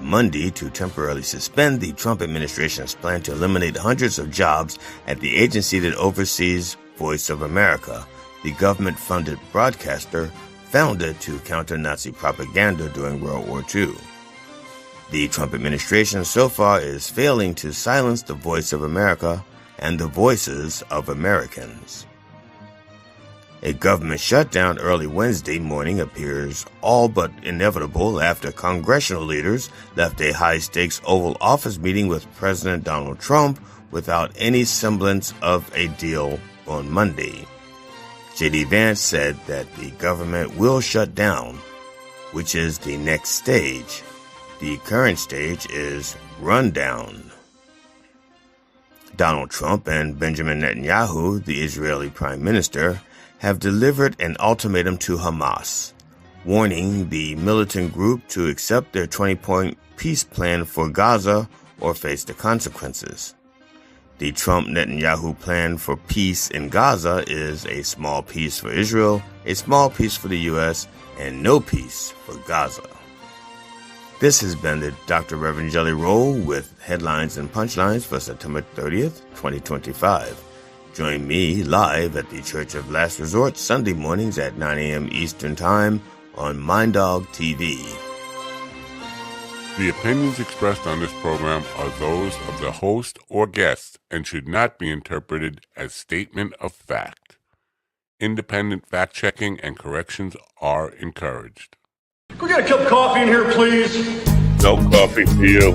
Monday to temporarily suspend the Trump administration's plan to eliminate hundreds of jobs at the agency that oversees Voice of America, the government-funded broadcaster founded to counter Nazi propaganda during World War II. The Trump administration so far is failing to silence the voice of America and the voices of Americans. A government shutdown early Wednesday morning appears all but inevitable after congressional leaders left a high-stakes Oval Office meeting with President Donald Trump without any semblance of a deal on Monday. J.D. Vance said that the government will shut down, which is the next stage. The current stage is rundown. Donald Trump and Benjamin Netanyahu, the Israeli prime minister, have delivered an ultimatum to Hamas, warning the militant group to accept their 20-point peace plan for Gaza or face the consequences. The Trump-Netanyahu plan for peace in Gaza is a small peace for Israel, a small peace for the U.S., and no peace for Gaza. This has been the Dr. Reverend Jelly Roll with headlines and punchlines for September 30th, 2025. Join me live at the Church of Last Resort Sunday mornings at 9 a.m. Eastern Time on MindDog TV. The opinions expressed on this program are those of the host or guest and should not be interpreted as statement of fact. Independent fact-checking and corrections are encouraged. Can we get a cup of coffee in here, please? No coffee for you.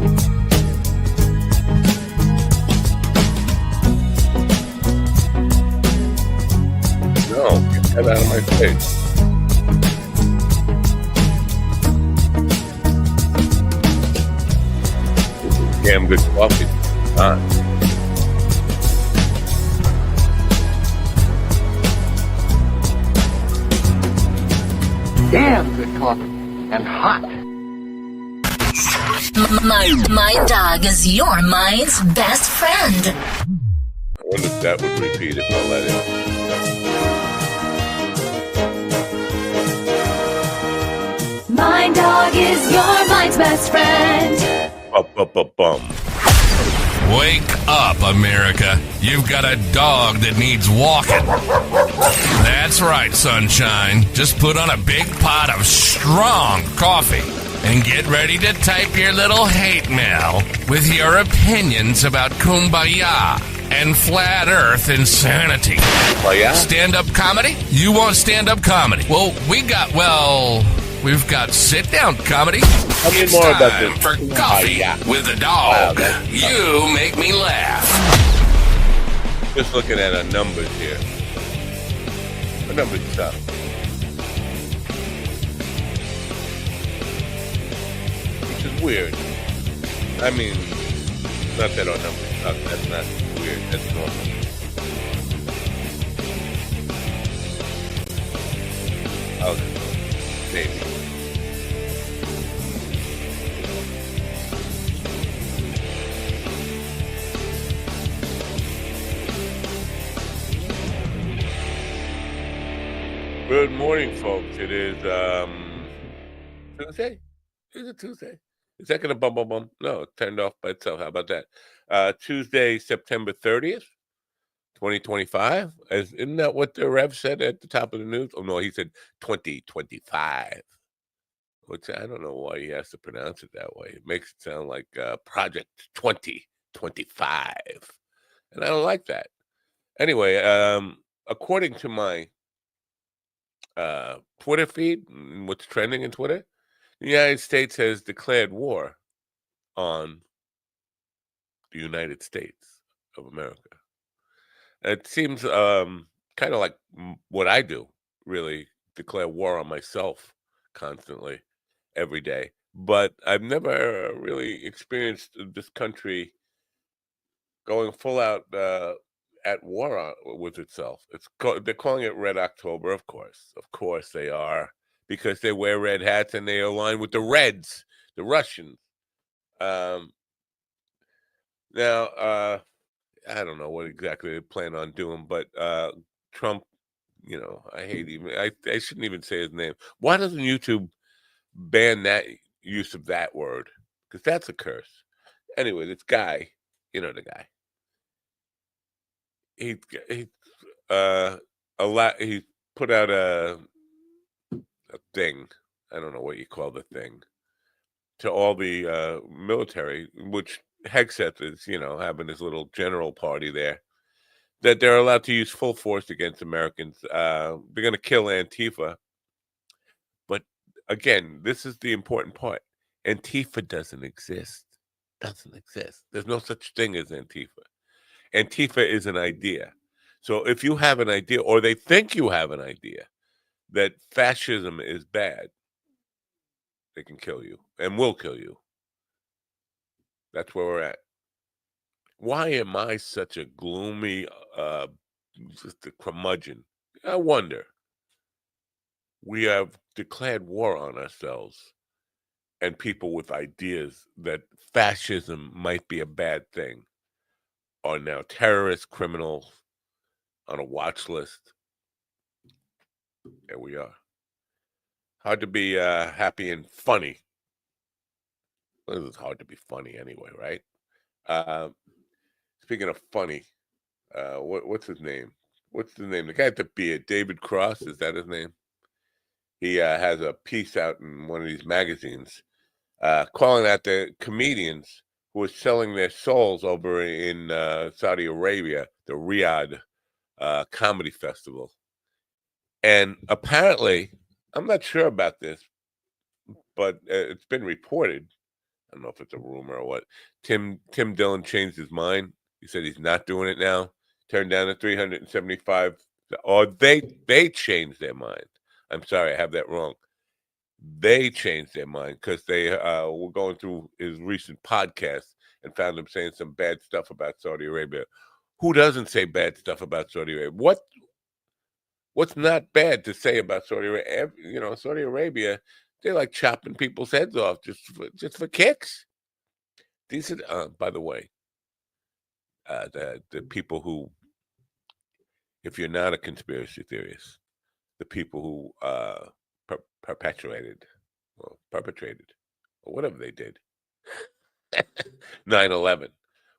No, get that out of my face. This is damn good coffee. Damn good coffee and hot. Mind Dog is your mind's best friend. I wonder if that would repeat if I let it. Mind Dog is your mind's best friend. Bum. Wake up, America. You've got a dog that needs walking. That's right, sunshine. Just put on a big pot of strong coffee and get ready to type your little hate mail with your opinions about kumbaya and flat earth insanity. Stand-up comedy? You want stand-up comedy? Well, we've got sit-down comedy. Tell me more about this. For coffee with a dog. Wow, you make me laugh. Just looking at our numbers here. Our numbers suck. Which is weird. I mean, not that our numbers suck. That's not weird. That's normal. Maybe. Good morning, folks. It is Tuesday. Is it Tuesday? Is that going to bum? No, it turned off by itself. How about that? Tuesday, September 30th, 2025. Isn't that what the Rev said at the top of the news? Oh, no, he said 2025. Which I don't know why he has to pronounce it that way. It makes it sound like Project 2025. And I don't like that. Anyway, according to my Twitter feed, what's trending in Twitter, the United States has declared war on the United States of America. It seems kind of like what I do, really, declare war on myself constantly, every day. But I've never really experienced this country going full out at war with itself. They're calling it Red October, of course. Of course they are, because they wear red hats and they align with the Reds, the Russians. Now, I don't know what exactly they plan on doing, but Trump, I hate even, I shouldn't even say his name. Why doesn't YouTube ban that use of that word? because that's a curse. Anyway, this guy, you know the guy. He he put out a thing. I don't know what you call the thing, to all the military, which Hegseth is, having his little general party there, that they're allowed to use full force against Americans. They're going to kill Antifa. But again, this is the important part. Antifa doesn't exist. Doesn't exist. There's no such thing as Antifa. Antifa is an idea. So if you have an idea, or they think you have an idea, that fascism is bad, they can kill you and will kill you. That's where we're at. Why am I such a gloomy, just a curmudgeon? I wonder. We have declared war on ourselves and people with ideas that fascism might be a bad thing are now terrorists, criminals on a watch list. There we are. Hard to be happy and funny. Well, it's hard to be funny anyway, right? Speaking of funny, what's his name? What's the name? The guy at the beard, David Cross, is that his name? He has a piece out in one of these magazines calling out the comedians who are selling their souls over in Saudi Arabia, the Riyadh Comedy Festival. And apparently, I'm not sure about this, but it's been reported. I don't know if it's a rumor or what. Tim Dillon changed his mind. He said he's not doing it now. Turned down the 375. Or they changed their mind. I'm sorry, I have that wrong. They changed their mind because they were going through his recent podcast and found him saying some bad stuff about Saudi Arabia. Who doesn't say bad stuff about Saudi Arabia? What's not bad to say about Saudi Arabia? Saudi Arabia, they like chopping people's heads off just for kicks. These are, by the way, the people who, if you're not a conspiracy theorist, the people who perpetrated, or whatever they did, 9/11,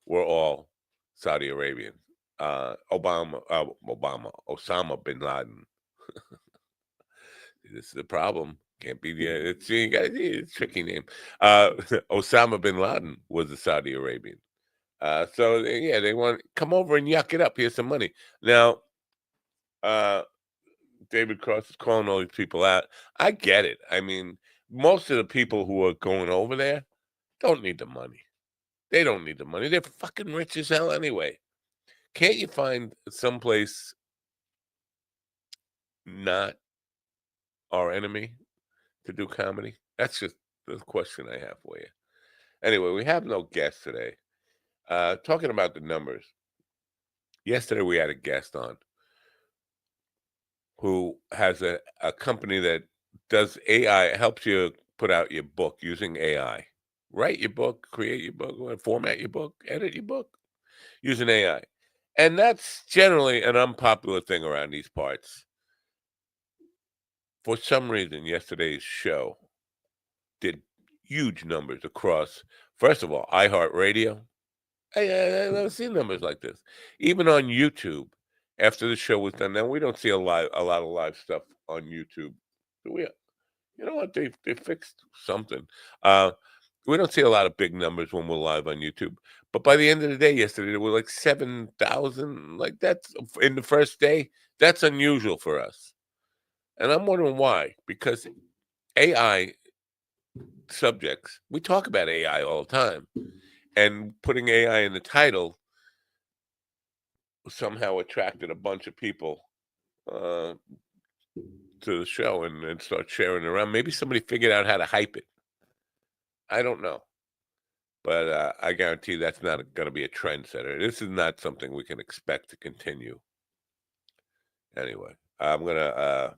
were all Saudi Arabian. Osama bin Laden. This is the problem. Can't be it's a tricky name. Osama bin Laden was a Saudi Arabian. So they want come over and yuck it up. Here's some money. Now, David Cross is calling all these people out. I get it. I mean, most of the people who are going over there don't need the money. They don't need the money. They're fucking rich as hell anyway. Can't you find someplace not our enemy to do comedy? That's just the question I have for you. Anyway, we have no guest today. Talking about the numbers. Yesterday we had a guest on who has a company that does AI, helps you put out your book using AI. Write your book, create your book, format your book, edit your book using AI. And that's generally an unpopular thing around these parts. For some reason, yesterday's show did huge numbers across, first of all, iHeartRadio. I've never seen numbers like this. Even on YouTube, after the show was done. Now, we don't see a lot of live stuff on YouTube. You know what? They fixed something. We don't see a lot of big numbers when we're live on YouTube. But by the end of the day yesterday, there were like 7,000. Like, that's in the first day. That's unusual for us. And I'm wondering why. Because AI subjects, we talk about AI all the time. And putting AI in the title somehow attracted a bunch of people to the show and start sharing it around. Maybe somebody figured out how to hype it. I don't know. But I guarantee that's not going to be a trendsetter. This is not something we can expect to continue. Anyway, I'm going to,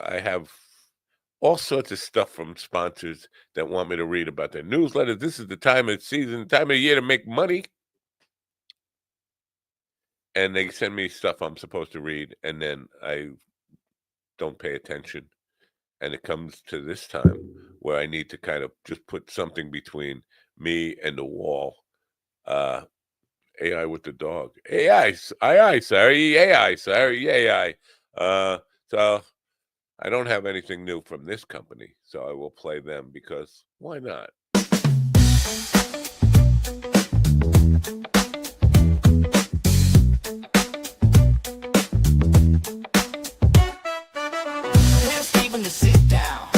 I have all sorts of stuff from sponsors that want me to read about their newsletters. This is the time of season, time of year to make money. And they send me stuff I'm supposed to read, and then I don't pay attention and it comes to this time where I need to kind of just put something between me and the wall. AI with the dog. AI, aye, sorry, AI, sorry, AI. So I don't have anything new from this company, so I will play them because why not? Steven to sit down,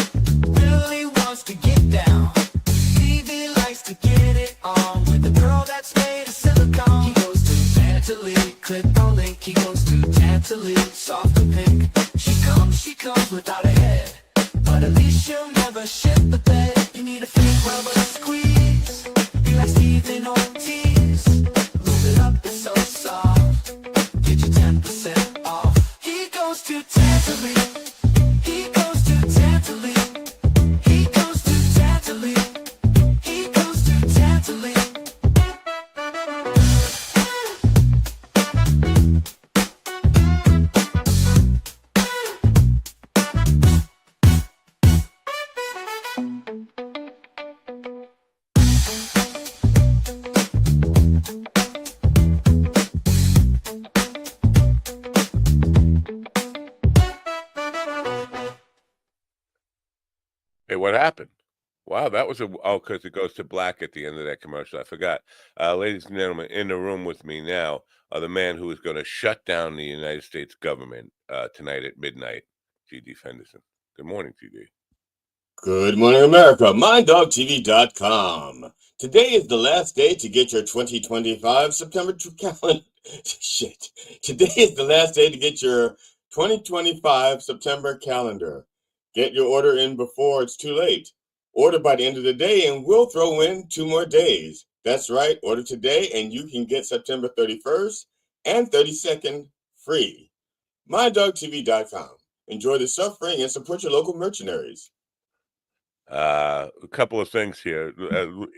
really wants to get down. TV likes to get it on with a girl that's made of silicone. He goes to Tantalene, click on link. He goes to Tantalene, soft and pink. She comes without a head, but at least she'll never shit the bed. You need a fake rubber squeeze, be like Stephen Ortiz. Move it up, it's so soft. Get you 10% off. He goes to Tantalene. He goes to Tantalene. He goes to Tantalene. He goes to Tantalene. Hey, what happened? Wow, that was because it goes to black at the end of that commercial. I forgot. Ladies and gentlemen, in the room with me now are the man who is going to shut down the United States government tonight at midnight, G.D. Fenderson. Good morning, G.D. Good morning, America. MindDogTV.com. Today is the last day to get your 2025 September calendar. Shit. Today is the last day to get your 2025 September calendar. Get your order in before it's too late. Order by the end of the day and we'll throw in 2 more days. That's right. Order today and you can get September 31st and 32nd free. MindDogTV.com. Enjoy the suffering and support your local mercenaries. A couple of things here.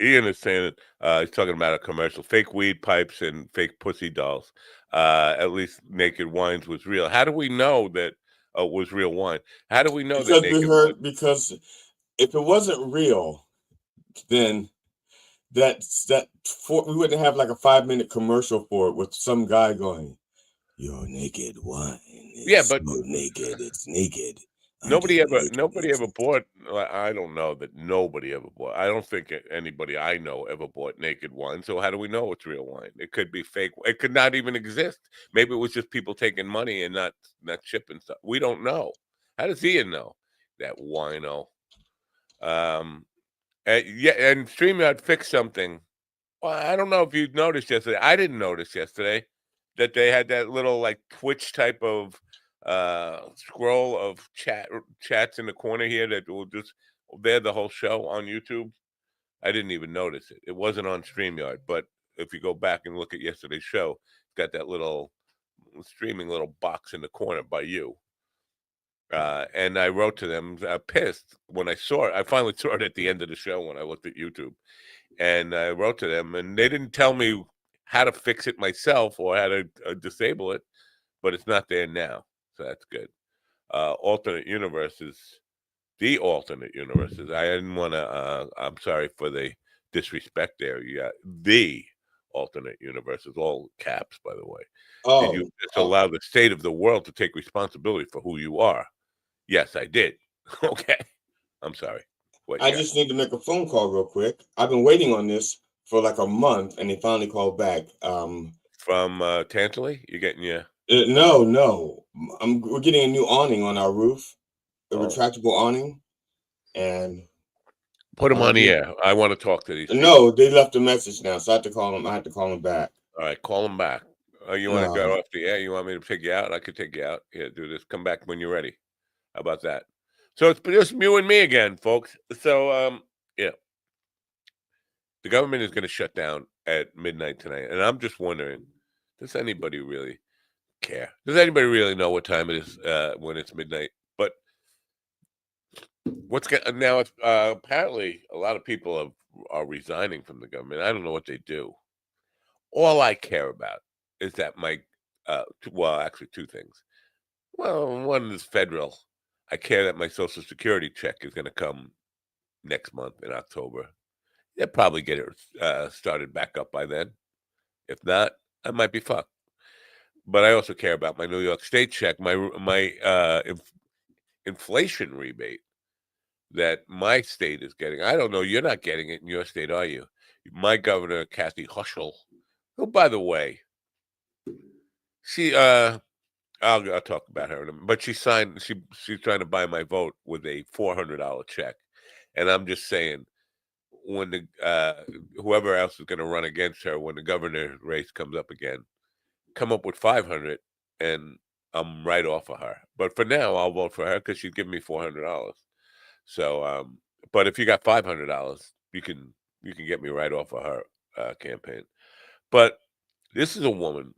Ian is saying he's talking about a commercial, fake weed pipes and fake pussy dolls. At least Naked Wines was real. How do we know that was real wine? How do we know that Because if it wasn't real, then we wouldn't have like a 5-minute commercial for it with some guy going, "Your naked wine is but so naked, it's naked." Nobody ever bought. I don't know that nobody ever bought. I don't think anybody I know ever bought Naked Wine. So how do we know it's real wine? It could be fake. It could not even exist. Maybe it was just people taking money and not shipping stuff. We don't know. How does Ian know? That wino. And StreamYard fixed something. Well, I don't know if you noticed yesterday. I didn't notice yesterday that they had that little like Twitch type of scroll of chats in the corner here that will just bear the whole show on YouTube. I didn't even notice it. It wasn't on StreamYard, but if you go back and look at yesterday's show, it's got that little streaming little box in the corner by you. And I wrote to them, pissed when I saw it. I finally saw it at the end of the show when I looked at YouTube. And I wrote to them, and they didn't tell me how to fix it myself or how to disable it, but it's not there now. So that's good. Alternate universes, the alternate universes. I didn't want to, I'm sorry for the disrespect there. You got the alternate universes, all caps, by the way. Did you just allow the state of the world to take responsibility for who you are? Yes, I did. Okay. I'm sorry. I just need to make a phone call real quick. I've been waiting on this for like a month, and they finally called back. From Tantalene? You're getting your... No. We're getting a new awning on our roof, a retractable awning, and put them on the air. I want to talk to these people. No, they left a message now, so I have to call them. I have to call them back. All right, call them back. You want to go off the air? You want me to take you out? I could take you out. Yeah, do this. Come back when you're ready. How about that? So it's just you and me again, folks. So, yeah. The government is going to shut down at midnight tonight. And I'm just wondering, does anybody really care? Does anybody really know what time it is when it's midnight? But now? Apparently, a lot of people are resigning from the government. I don't know what they do. All I care about is that actually 2 things. Well, one is federal. I care that my Social Security check is going to come next month in October. They'll probably get it started back up by then. If not, I might be fucked. But I also care about my New York State check, my inflation rebate that my state is getting. I don't know. You're not getting it in your state, are you? My governor, Kathy Hochul, who, by the way, she I'll talk about her in a minute, but she's trying to buy my vote with a $400 check, and I'm just saying, when the whoever else is going to run against her when the governor race comes up again, come up with 500, and I'm right off of her. But for now, I'll vote for her because she's giving me $400. So, but if you got $500, you can get me right off of her campaign. But this is a woman.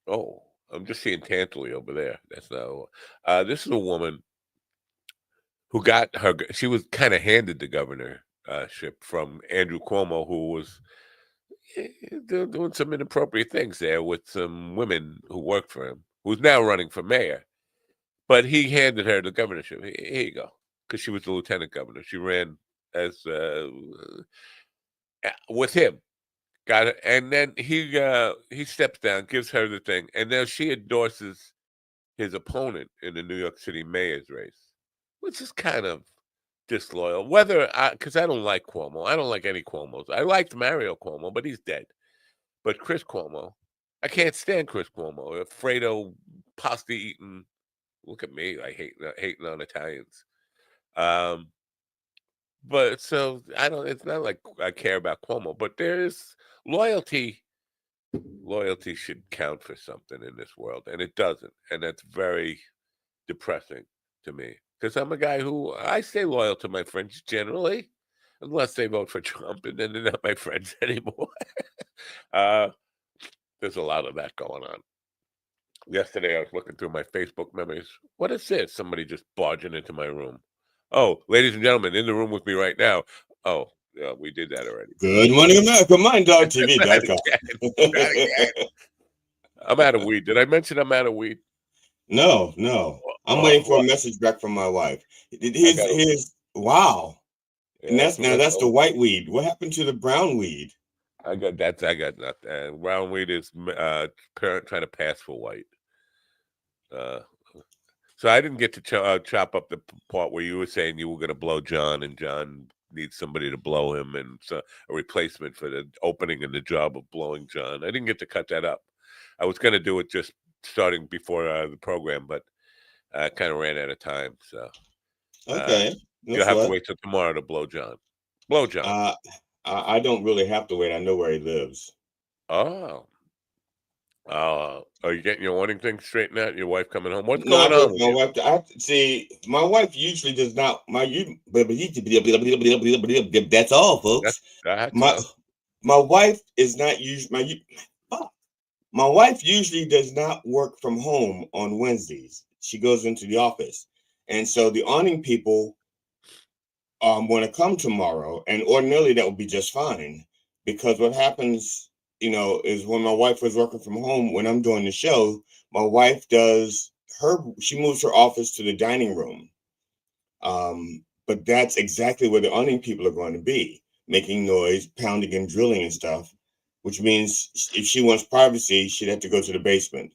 Oh, I'm just seeing Tantley over there. That's not. This is a woman who got her. She was kind of handed the governorship from Andrew Cuomo, who was doing some inappropriate things there with some women who worked for him, who's now running for mayor. But he handed her the governorship. Here you go, because she was the lieutenant governor. She ran as with him. Got it, and then he steps down, gives her the thing, and now she endorses his opponent in the New York City mayor's race, which is kind of disloyal. Because I don't like Cuomo. I don't like any Cuomos. I liked Mario Cuomo, but he's dead. But Chris Cuomo, I can't stand Chris Cuomo. Fredo, pasta eating. Look at me, I hating on Italians. But so I don't. It's not like I care about Cuomo, but there is loyalty. Loyalty should count for something in this world, and it doesn't, and that's very depressing to me because I'm a guy who I stay loyal to my friends generally, unless they vote for Trump, and then they're not my friends anymore. There's a lot of that going on. Yesterday, I was looking through my Facebook memories. What is this? Somebody just barging into my room. Oh, ladies and gentlemen, in the room with me right now. Oh, yeah, we did that already. Good morning, America. MindDogTV.com. Not again. I'm out of weed. Did I mention I'm out of weed? No. I'm waiting for a message back from my wife. Wow. Yeah, And that's the white weed. What happened to the brown weed? I got nothing. Brown weed is parent trying to pass for white. So I didn't get to chop up the part where you were saying you were going to blow John, and John needs somebody to blow him, and so a replacement for the opening and the job of blowing John. I didn't get to cut that up. I was going to do it just starting before the program, but I kind of ran out of time. So okay, you'll have to wait till tomorrow to blow John. Blow John. I don't really have to wait. I know where he lives. Oh. Are you getting your warning thing straightened out? Your wife coming home? What's going on with my you? wife. My wife usually does not. That's all, folks. My wife is not usually my wife usually does not work from home on Wednesdays. She goes into the office, and so the awning people want to come tomorrow, and ordinarily that would be just fine, because what happens, is when my wife was working from home, when I'm doing the show, my wife she moves her office to the dining room. But that's exactly where the awning people are going to be, making noise, pounding and drilling and stuff, which means if she wants privacy, she'd have to go to the basement.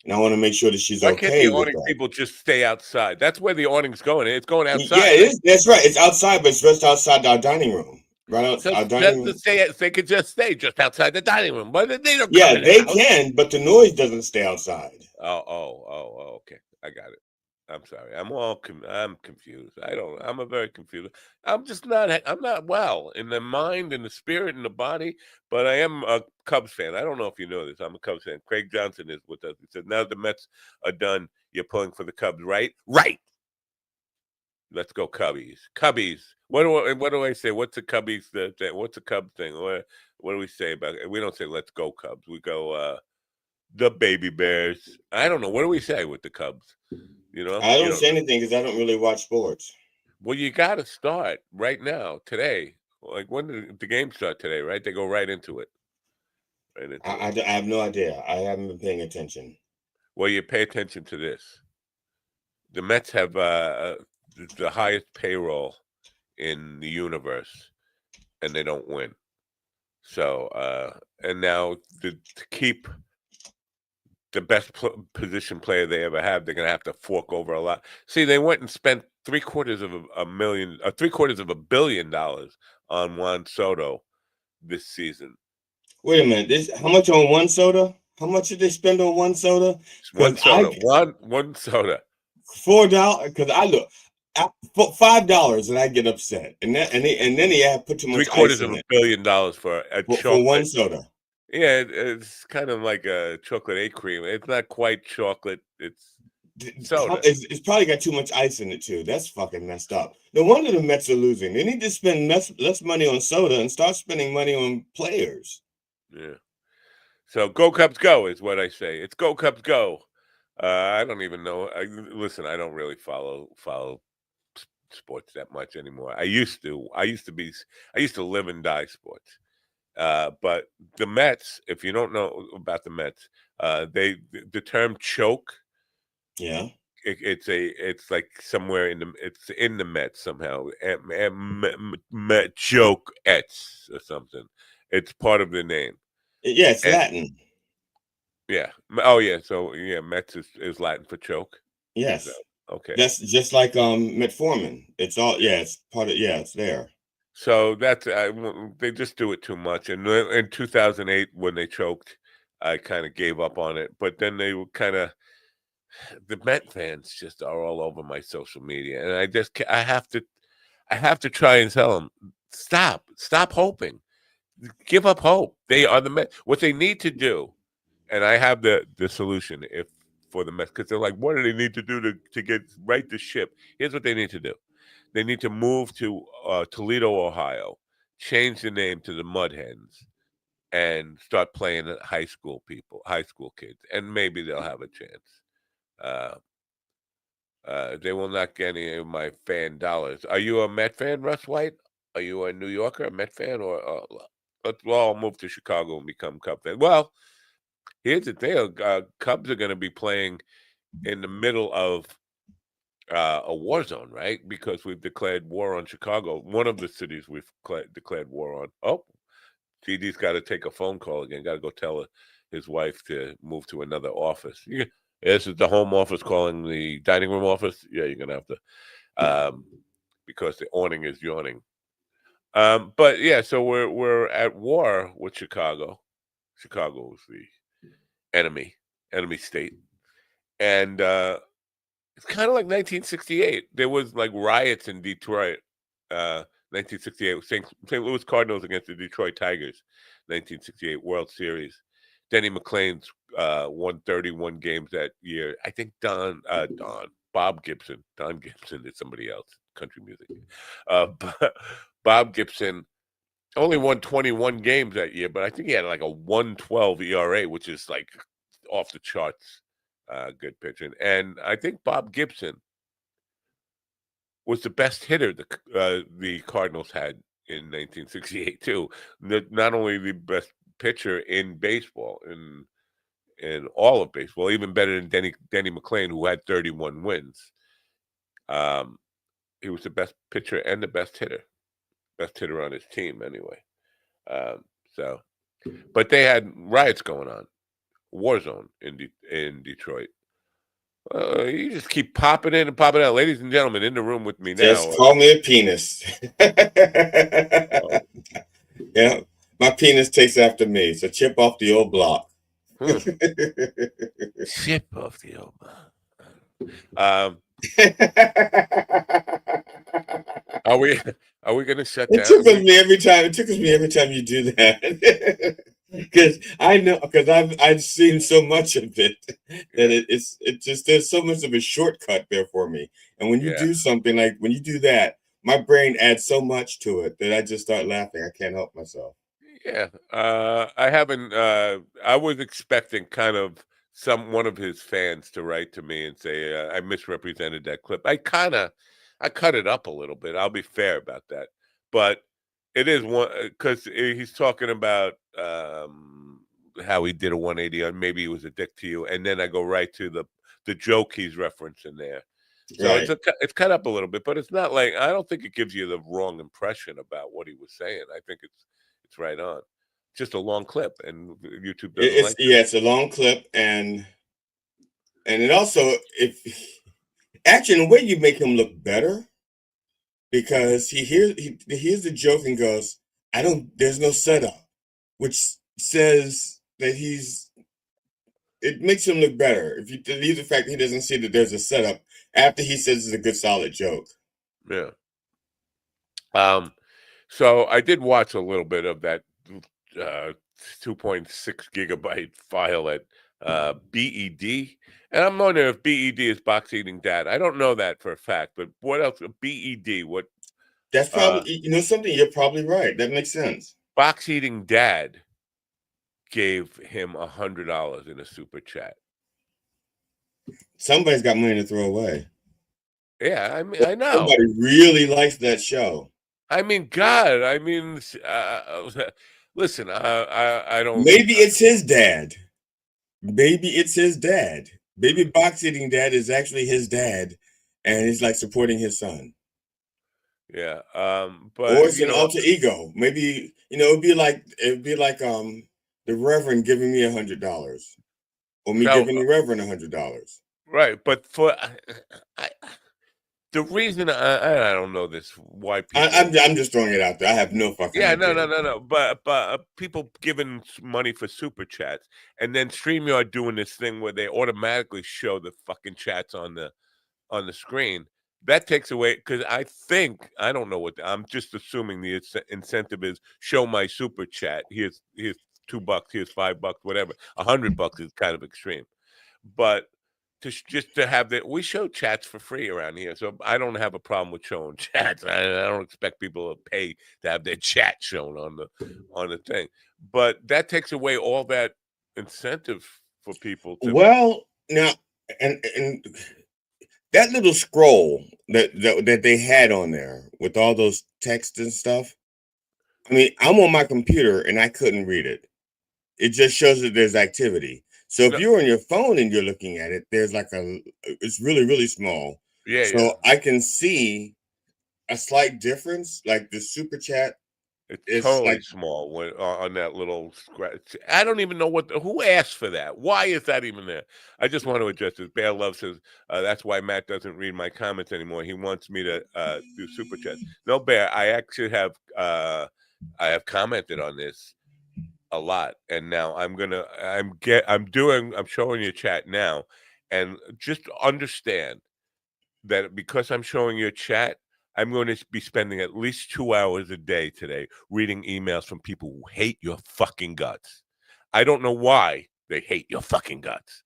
And I want to make sure that she's Why can't okay the with awning that. people just stay outside? That's where the awning's going. It's going outside. Yeah, it is. That's right. It's outside, but it's just outside our dining room. Right out our dining room. They could just stay just outside the dining room, but they don't. Yeah, they can, but the noise doesn't stay outside. Oh, okay. I got it. I'm sorry. I'm confused. I'm very confused. I'm not well in the mind and the spirit and the body, but I am a Cubs fan. I don't know if you know this. I'm a Cubs fan. Craig Johnson is with us. He said, now the Mets are done, you're pulling for the Cubs, right? Right. Let's go Cubbies. Cubbies. What do I say? What's the Cubbies thing? What's the Cubs thing? What do we say about it? We don't say let's go Cubs. We go the baby bears. I don't know. What do we say with the Cubs? I don't say anything because I don't really watch sports. Well, you got to start right now, today. Like, when did the game start today, right? They go right into it. I have no idea. I haven't been paying attention. Well, you pay attention to this. the Mets have the highest payroll in the universe, and they don't win. So, and now to keep the best position player they ever have, they're going to have to fork over a lot. See, they went and spent $750 million on Juan Soto this season. Wait a minute. How much on one soda? How much did they spend on one soda? One soda, one soda. $4. Because I look $5, and I get upset, and then he had put too much ice in it. $750 million for a chocolate. For one soda. Yeah, it's kind of like a chocolate egg cream. It's not quite chocolate. It's soda. It's probably got too much ice in it too. That's fucking messed up. No wonder the Mets are losing. They need to spend less money on soda and start spending money on players. Yeah. So go Cubs go is what I say. It's go Cubs go. I don't even know. Listen, I don't really follow sports that much anymore. I used to live and die sports. But the Mets, if you don't know about the Mets, the term choke. Yeah. It's like somewhere it's in the Mets somehow. Joke ets or something. It's part of the name. Yeah, it's Latin. Yeah. Oh yeah. So yeah, Mets is Latin for choke. Yes. So, okay. That's just like metformin. It's all it's part of it's there. So that's they just do it too much. And in 2008 when they choked, I kind of gave up on it. But then they were the Met fans just are all over my social media, and I have to try and tell them stop hoping, give up hope. They are the Met. What they need to do, and I have the solution for the Mets, because they're like, what do they need to do to get right the ship? Here's what they need to do. They need to move to Toledo, Ohio, change the name to the Mud Hens, and start playing at high school kids, and maybe they'll have a chance. They will not get any of my fan dollars. Are you a Met fan, Russ White? Are you a New Yorker, a Met fan, or let's all move to Chicago and become Cub fans? Well, here's the thing: Cubs are going to be playing in the middle of a war zone, right? Because we've declared war on Chicago, one of the cities we've declared war on. Oh, GD's got to take a phone call again. Got to go tell his wife to move to another office. This is the home office calling the dining room office. Yeah, you're gonna have to, because the awning is yawning. But yeah, so we're at war with Chicago. Chicago is the enemy state, and it's kind of like 1968. There was like riots in Detroit. 1968 St. Louis Cardinals against the Detroit Tigers. 1968 World Series. Denny McClain's won 31 games that year. I think Don Gibson is somebody else, country music. Bob Gibson only won 21 games that year, but I think he had like a 1.12 ERA, which is like off the charts. Good pitching. And I think Bob Gibson was the best hitter the Cardinals had in 1968 too. Not only the best pitcher in baseball, in all of baseball, even better than Denny McClain, who had 31 wins. He was the best pitcher and the best hitter on his team anyway. But they had riots going on, war zone in Detroit. You just keep popping in and popping out. Ladies and gentlemen, in the room with me now. Just call me a penis. Yeah, my penis takes after me. So chip off the old block. Chip off the old block. Are we going to shut down? It tickles me every time you do that. Because I've seen so much of it that it just there's so much of a shortcut there for me. And when you do something like when you do that, my brain adds so much to it that I just start laughing. I can't help myself. Yeah, I haven't. I was expecting kind of one of his fans to write to me and say I misrepresented that clip. I cut it up a little bit. I'll be fair about that, but it is one because he's talking about how he did a 180 on maybe he was a dick to you, and then I go right to the joke he's referencing there. So Right. it's cut up a little bit, but it's not like I don't think it gives you the wrong impression about what he was saying. I think it's right on. Just a long clip, and YouTube doesn't like that. It's a long clip, and it also, if actually in a way, you make him look better because he hears the joke and goes, I don't, there's no setup, which says that it makes him look better if you leave the fact that he doesn't see that there's a setup after he says it's a good solid joke. Yeah. So I did watch a little bit of that 2.6 gigabyte file at BED, and I'm wondering if BED is Box Eating Dad. I don't know that for a fact, but what else? BED, what That's probably, something, you're probably right. That makes sense. Box Eating Dad gave him $100 in a super chat. Somebody's got money to throw away. Yeah, I mean, I know. Somebody really likes that show. I mean, God, I mean, listen, I don't. Maybe it's his dad. Maybe it's his dad. Maybe Box Eating Dad is actually his dad, and he's like supporting his son. Yeah, Or but it's an alter ego. Maybe it'd be like the Reverend giving me $100, or me giving the Reverend $100. Right, but for the reason I don't know this why people I'm just throwing it out there. I have no fucking idea. No. But people giving money for super chats, and then StreamYard doing this thing where they automatically show the fucking chats on the screen. That takes away, because I don't know what I'm just assuming the incentive is. Show my super chat. Here's $2. Here's $5. Whatever. $100 is kind of extreme, but just to have that, we show chats for free around here, so I don't have a problem with showing chats. I don't expect people to pay to have their chat shown on the thing, but that takes away all that incentive for people to. Well, now, and that little scroll that they had on there with all those texts and stuff. I mean, I'm on my computer and I couldn't read it. It just shows that there's activity. So if you're on your phone and you're looking at it, there's like it's really, really small. Yeah. So I can see a slight difference. Like the super chat, it's totally like small on that little scratch. I don't even know who asked for that. Why is that even there? I just want to address this. Bear Love says that's why Matt doesn't read my comments anymore. He wants me to do super chat. No, Bear, I actually have commented on this a lot, and now I'm showing you chat now, and just understand that because I'm showing you chat, I'm going to be spending at least 2 hours a day today reading emails from people who hate your fucking guts. I don't know why they hate your fucking guts,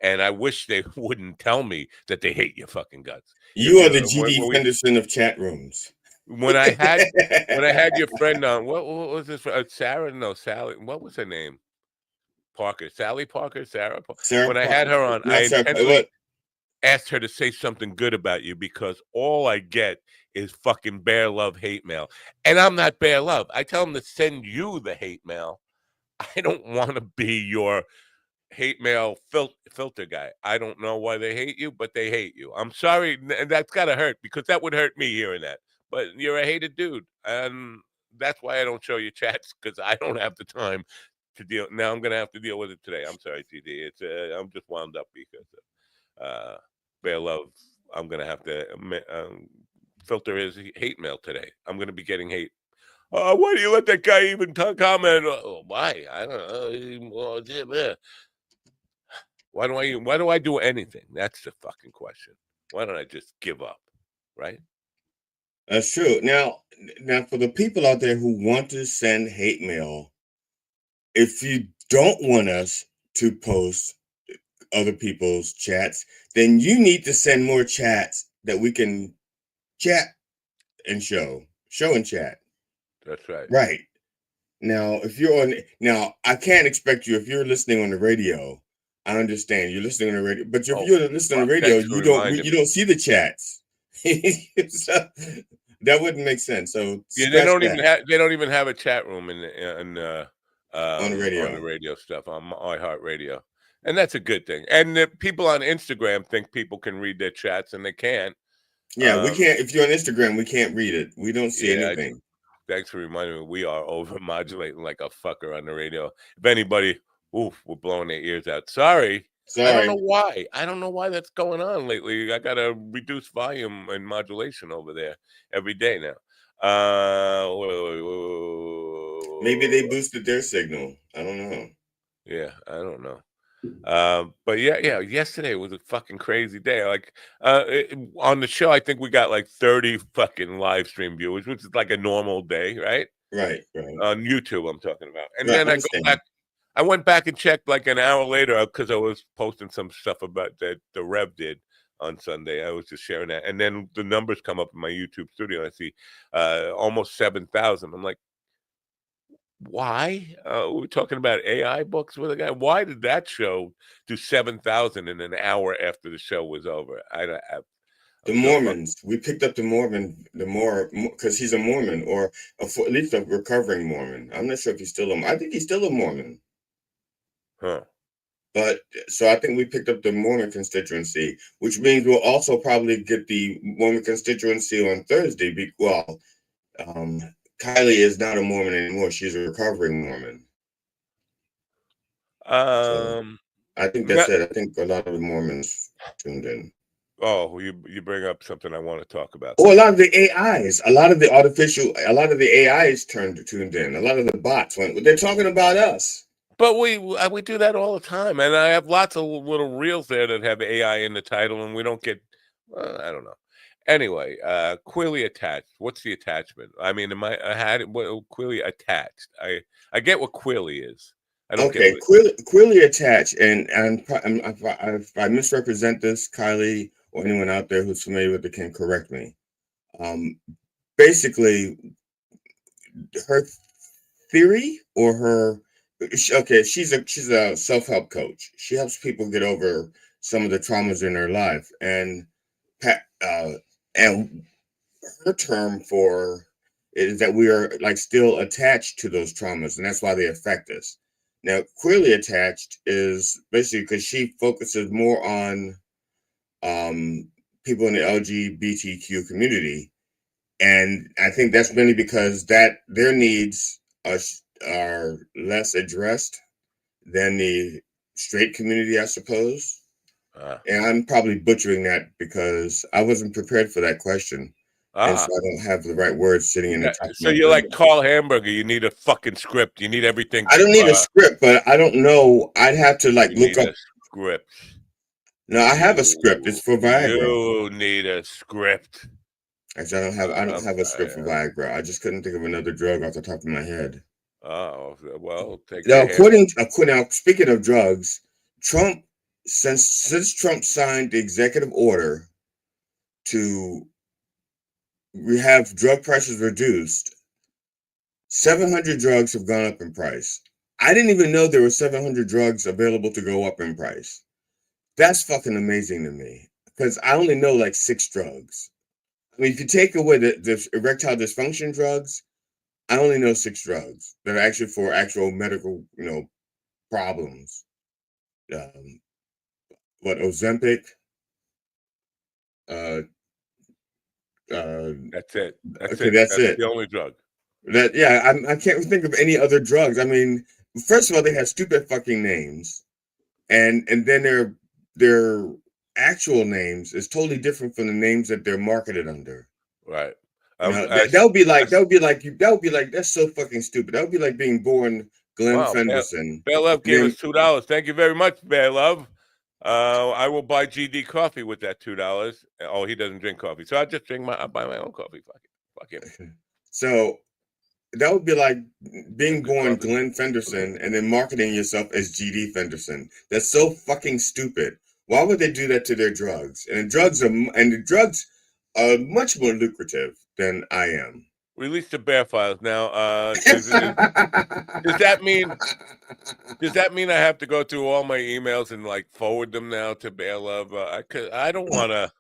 and I wish they wouldn't tell me that they hate your fucking guts. You are the G.D. Henderson of chat rooms. When I had your friend on, what was this? Sarah? No, Sally. What was her name? Parker. Sally Parker? Sarah Parker? When I had her on, I intentionally asked her to say something good about you, because all I get is fucking Bear Love hate mail. And I'm not Bear Love. I tell them to send you the hate mail. I don't want to be your hate mail filter guy. I don't know why they hate you, but they hate you. I'm sorry, and that's gotta hurt, because that would hurt me hearing that. But you're a hated dude, and that's why I don't show you chats, because I don't have the time to deal. Now I'm gonna have to deal with it today. I'm sorry, TD. It's I'm just wound up because Bear Love. I'm gonna have to filter his hate mail today. I'm gonna be getting hate. Why do you let that guy even comment? Why? I don't know. Why do I do anything? That's the fucking question. Why don't I just give up? Right? That's true. Now for the people out there who want to send hate mail, if you don't want us to post other people's chats, then you need to send more chats that we can chat and show and chat. That's right. Right. Now, I can't expect you, if you're listening on the radio, I understand you're listening on the radio, but if you're listening on the radio, you don't see the chats. So, that wouldn't make sense. So yeah, they don't even have a chat room on the radio stuff on iHeartRadio. And that's a good thing. And the people on Instagram think people can read their chats, and they can't. Yeah, we can't. If you're on Instagram, we can't read it. We don't see anything. Thanks for reminding me. We are overmodulating like a fucker on the radio. If anybody, we're blowing their ears out. Sorry. I don't know why. I don't know why that's going on lately. I got to reduce volume and modulation over there every day now. Maybe they boosted their signal. I don't know. Yeah, I don't know. But yeah, yesterday was a fucking crazy day. Like on the show, I think we got like 30 fucking live stream viewers, which is like a normal day, right? Right. On YouTube, I'm talking about. And Right, then I went back and checked like an hour later because I was posting some stuff about that the Rev did on Sunday. I was just sharing that. And then the numbers come up in my YouTube studio. I see almost 7,000. I'm like, why? We're talking about AI books with a guy. Why did that show do 7,000 in an hour after the show was over? The Mormons. We picked up the Mormon, because he's a Mormon, or at least a recovering Mormon. I'm not sure if he's still I think he's still a Mormon. Huh. But so I think we picked up the Mormon constituency, which means we'll also probably get the Mormon constituency on Thursday. Kylie is not a Mormon anymore. She's a recovering Mormon. So I think that's it. I think a lot of the Mormons tuned in. Oh, you bring up something I want to talk about. Oh, a lot of the AIs, a lot of the AIs tuned in. A lot of the bots they're talking about us. But we do that all the time, and I have lots of little reels there that have AI in the title, and we don't get. I don't know. Anyway, Quilly attached. What's the attachment? I mean, Quilly attached? I get what Quilly is. I don't get Quilly attached, and if I misrepresent this, Kylie or anyone out there who's familiar with it can correct me. Basically, her theory or her she's a self-help coach. She helps people get over some of the traumas in their life, and her term for it is that we are like still attached to those traumas, and that's why they affect us. Now, queerly attached is basically because she focuses more on people in the LGBTQ community, and I think that's mainly because their needs are less addressed than the straight community, I suppose. And I'm probably butchering that because I wasn't prepared for that question. And so I don't have the right words sitting in the top. So you're like Carl Hamburger. You need a fucking script. You need everything. I don't need a script, but I don't know. I'd have to look up a script. No, I have a script. It's for Viagra. You need a script. Actually, I don't have a script for Viagra. I just couldn't think of another drug off the top of my head. Oh, well, now, speaking of drugs, Trump, since Trump signed the executive order to have drug prices reduced, 700 drugs have gone up in price. I didn't even know there were 700 drugs available to go up in price. That's fucking amazing to me because I only know like 6 drugs. I mean, if you take away the erectile dysfunction drugs, I only know 6 drugs that are actually for actual medical, problems. Ozempic? That's it. That's it. The only drug. I can't think of any other drugs. I mean, first of all, they have stupid fucking names, and then their actual names is totally different from the names that they're marketed under. Right. That would be like that's so fucking stupid. That would be like being born Glenn Fenderson. Bear Love gave us $2. Thank you very much, Bear Love. I will buy GD coffee with that $2. Oh, he doesn't drink coffee, so I just buy my own coffee. Fuck it. So that would be like being born Glenn Fenderson and then marketing yourself as GD Fenderson. That's so fucking stupid. Why would they do that to their drugs? And the drugs are much more lucrative than I am. Release the bear files now. Does that mean I have to go through all my emails and forward them now to Bear Love? I don't want to.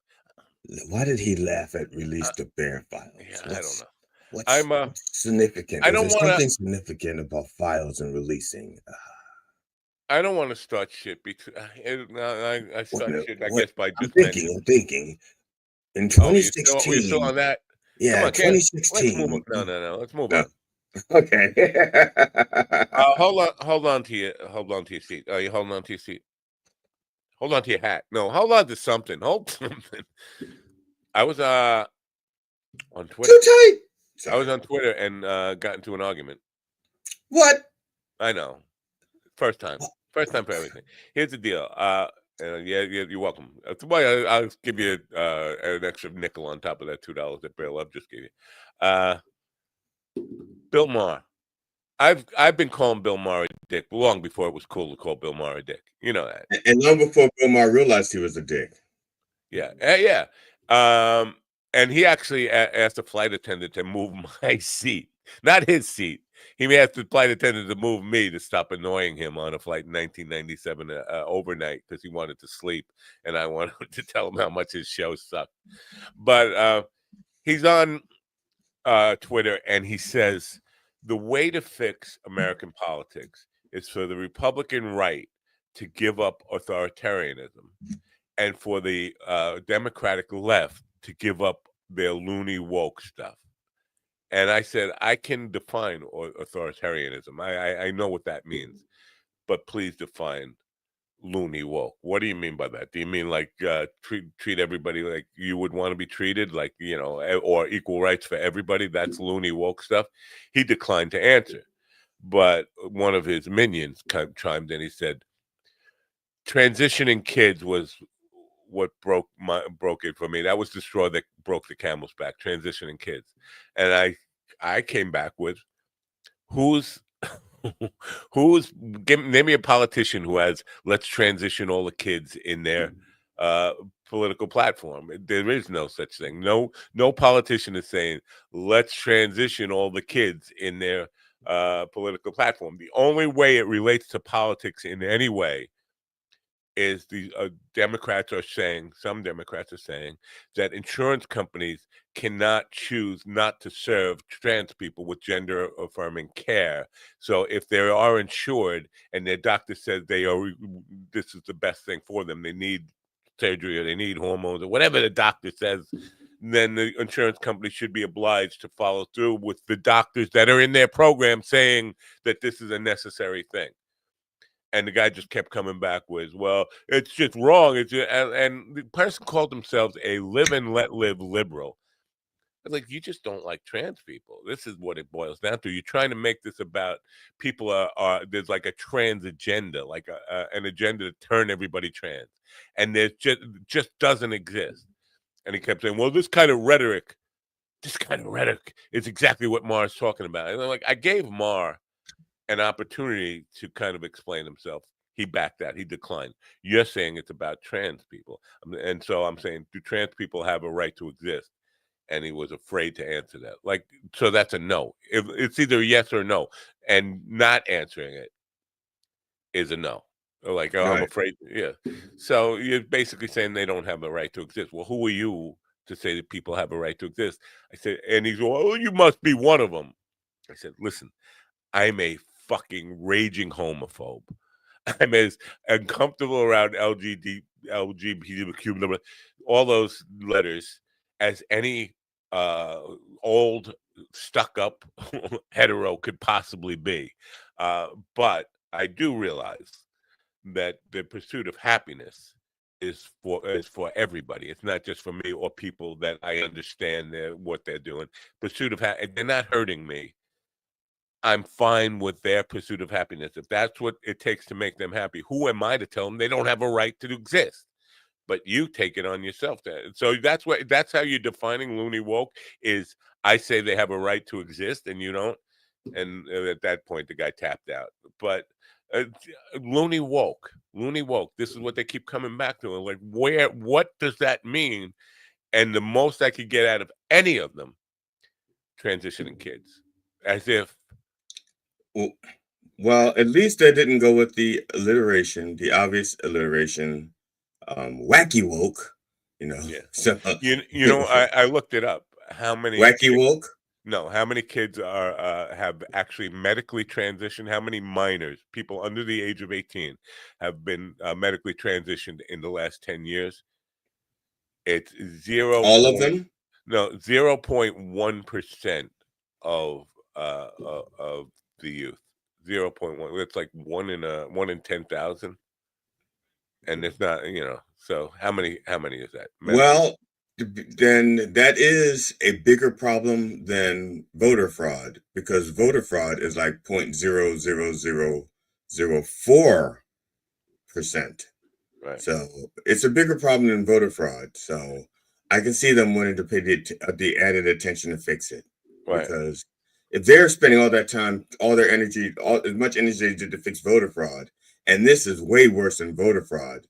Why did he laugh at release the bear files? Yeah, I don't know. What's significant? I don't want something significant about files and releasing. I don't want to start shit because I start shit, I What guess, by I'm just thinking, mentioning. in Oh, you're still 2016, on that? Come yeah, on, can't let's move on. 2016. No. Let's move No, on. okay. Hold on to your seat. You holding on to your seat. Hold on to your hat. No, hold on to something. Hold something. I was on Twitter. Too tight. I was Sorry. on Twitter and got into an argument. What? I know. First time for everything. Here's the deal. Yeah, you're welcome. That's why I'll give you an extra nickel on top of that $2 that Bill Love just gave you. Bill Maher. I've been calling Bill Maher a dick long before it was cool to call Bill Maher a dick. You know that. And long before Bill Maher realized he was a dick. Yeah, yeah. And he actually asked a flight attendant to move my seat, not his seat. He asked the flight attendant to move me to stop annoying him on a flight in 1997 overnight because he wanted to sleep, and I wanted to tell him how much his show sucked. But he's on Twitter, and he says the way to fix American politics is for the Republican right to give up authoritarianism, and for the Democratic left to give up their loony woke stuff. And I said, I can define authoritarianism. I know what that means, but please define loony woke. What do you mean by that? Do you mean like treat everybody like you would want to be treated, like, you know, or equal rights for everybody? That's loony woke stuff. He declined to answer, but one of his minions chimed in. He said, transitioning kids was what broke it for me. That was the straw that broke the camel's back. Transitioning kids, and I came back with who's name me a politician who has let's transition all the kids in their political platform. There is no such thing. No politician is saying let's transition all the kids in their political platform. The only way it relates to politics in any way is the some Democrats are saying that insurance companies cannot choose not to serve trans people with gender affirming care. So if they are insured and their doctor says this is the best thing for them, they need surgery or they need hormones or whatever the doctor says, then the insurance company should be obliged to follow through with the doctors that are in their program saying that this is a necessary thing. And the guy just kept coming back with, well, it's just wrong. And the person called themselves a live and let live liberal. Like, you just don't like trans people. This is what it boils down to. You're trying to make this about people are there's like a trans agenda, like an agenda to turn everybody trans. And there's just doesn't exist. And he kept saying, well, this kind of rhetoric is exactly what Maher's talking about. And I'm like, I gave Maher an opportunity to kind of explain himself. He backed that. He declined. You're saying it's about trans people. And so I'm saying, do trans people have a right to exist? And he was afraid to answer that. Like, so that's a no. It's either yes or no. And not answering it is a no. Like, oh, I'm Right. afraid. Yeah. So you're basically saying they don't have the right to exist. Well, who are you to say that people have a right to exist? I said, and he's, well, you must be one of them. I said, listen, I'm a fucking raging homophobe. I'm as uncomfortable around LGBTQ, all those letters, as any old stuck-up hetero could possibly be. But I do realize that the pursuit of happiness is for everybody. It's not just for me or people that I understand what they're doing. Pursuit of they're not hurting me. I'm fine with their pursuit of happiness. If that's what it takes to make them happy, who am I to tell them they don't have a right to exist? But you take it on yourself. So that's how you're defining loony woke is I say they have a right to exist and you don't. And at that point, the guy tapped out. But loony woke, this is what they keep coming back to. Like, what does that mean? And the most I could get out of any of them, transitioning kids, as if, Well, at least they didn't go with the obvious alliteration, wacky woke, you know. yeah. So You know, I looked it up. How many wacky woke? No, how many kids are have actually medically transitioned? How many minors, people under the age of 18, have been medically transitioned in the last 10 years? It's All of them? 0.1% of of the youth. 0.1. It's like one in 10,000, and it's not, so how many is that? Well, then that is a bigger problem than voter fraud, because voter fraud is like 0.00004%. Right. So it's a bigger problem than voter fraud. So I can see them wanting to pay the added attention to fix it, Right. because if they're spending all that time, all their energy, as much energy they did to fix voter fraud, and this is way worse than voter fraud.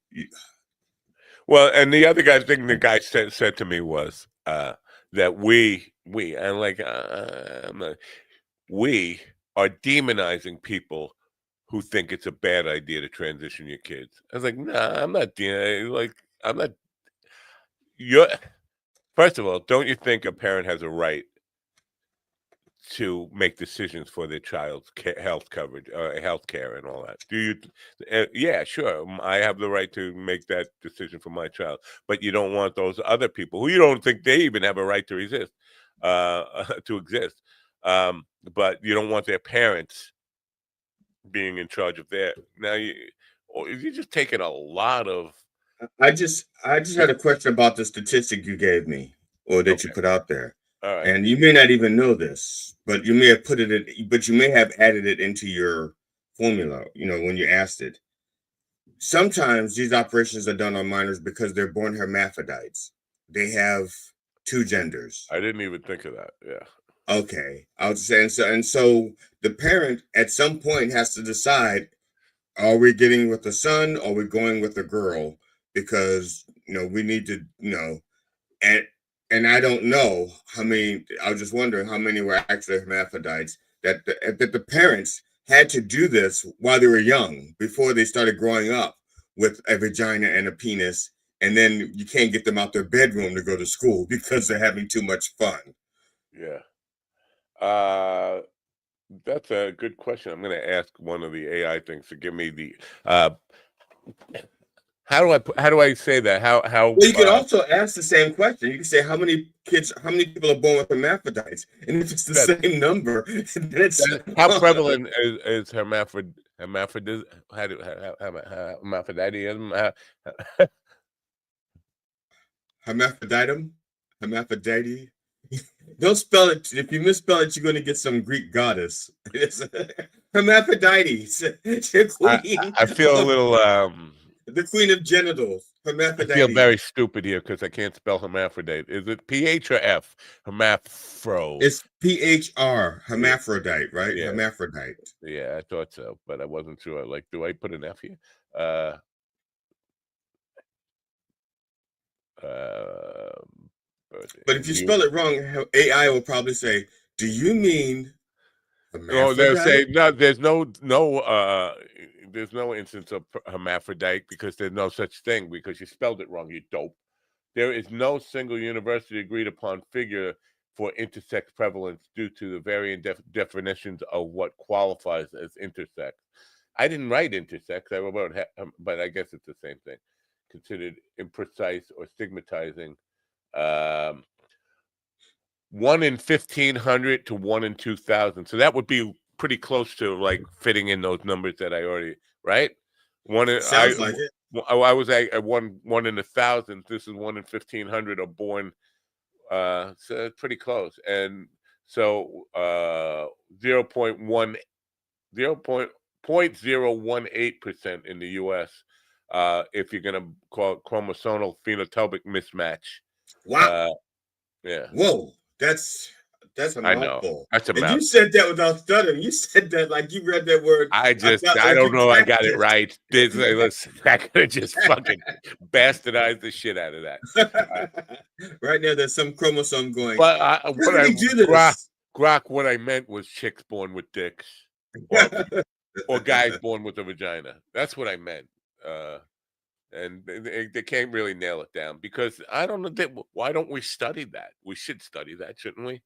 Well, and the other thing the guy said to me was that we and like we are demonizing people who think it's a bad idea to transition your kids. I was like, nah, I'm not like I'm not. You're First of all, don't you think a parent has a right to make decisions for their child's health coverage, health care, and all that? Do you? Yeah, sure. I have the right to make that decision for my child, but you don't want those other people who you don't think they even have a right to exist. To exist, but you don't want their parents being in charge of their. Now you're just taking a lot of. I just had a question about the statistic you gave me, or that you Okay, put out there. all right. And you may not even know this, but you may have but you may have added it into your formula, when you asked it. Sometimes these operations are done on minors because they're born hermaphrodites. They have two genders. I didn't even think of that. Yeah. Okay. I was saying, so the parent at some point has to decide, are we getting with the son or are we going with the girl? Because we need to, and I don't know how many. I was just wondering how many were actually hermaphrodites, that the parents had to do this while they were young, before they started growing up with a vagina and a penis, and then you can't get them out their bedroom to go to school because they're having too much fun. Yeah. Uh, that's a good question. I'm going to ask one of the AI things to give me the. How do I say that? How? Well, you can also ask the same question. You can say, how many people are born with hermaphrodites? And if it's the That, same number, then it's how prevalent is hermaphrodism? Hermaphroditism? hermaphroditum, hermaphrodite. Don't spell it. If you misspell it, you're going to get some Greek goddess. It's Hermaphrodites, the queen I feel a of little. the queen of genitals. I feel Hermaphrodite. very stupid here because I can't spell hermaphrodite. Is it PH or F? Hermaphro. It's PHR, hermaphrodite, right? Yeah, Hermaphrodite. yeah, I thought so, but I wasn't sure. Like, do I put an F here? Uh, But if you spell it wrong, AI will probably say, "Do you mean No, they'll hermaphrodite?" say no. There's no instance of hermaphrodite because there's no such thing because you spelled it wrong. You dope. There is no single university agreed upon figure for intersex prevalence due to the varying definitions of what qualifies as intersex. I didn't write intersex. I wrote, but I guess it's the same thing. Considered imprecise or stigmatizing. Um, 1 in 1,500 to 1 in 2,000. So that would be pretty close to like fitting in those numbers that I already right. One in, Sounds like it. I was at one in 1,000. This is 1 in 1,500 are born. So it's pretty close. And so 0.1 0.018% in the U.S. If you're gonna call it chromosomal phenotypic mismatch. Wow. Yeah, Whoa. That's a I know. mouthful. That's a And you mouth. said that without stuttering. You said that like you read that word. I Like don't you know. I got it practiced. right. Listen, I could have just fucking bastardized the shit out of that. Right now, there's some chromosome going. But How did he do this? Grok, what I meant was chicks born with dicks, or guys born with a vagina. That's what I meant. And they can't really nail it down because I don't know. Why don't we study that? We should study that, shouldn't we?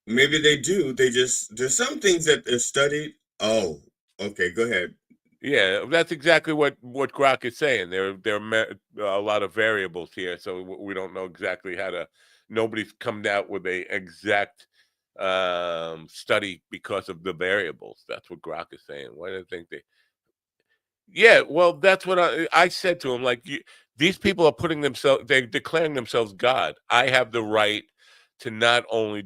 Maybe they do. There's some things that are studied. Oh, okay. Go ahead. Yeah, that's exactly what Grok is saying. There are a lot of variables here, so we don't know exactly how to. Nobody's come out with a exact study because of the variables. That's what Grok is saying. Why do you think they? Yeah, well, that's what I said to him. Like, these people are they're declaring themselves God. I have the right to not only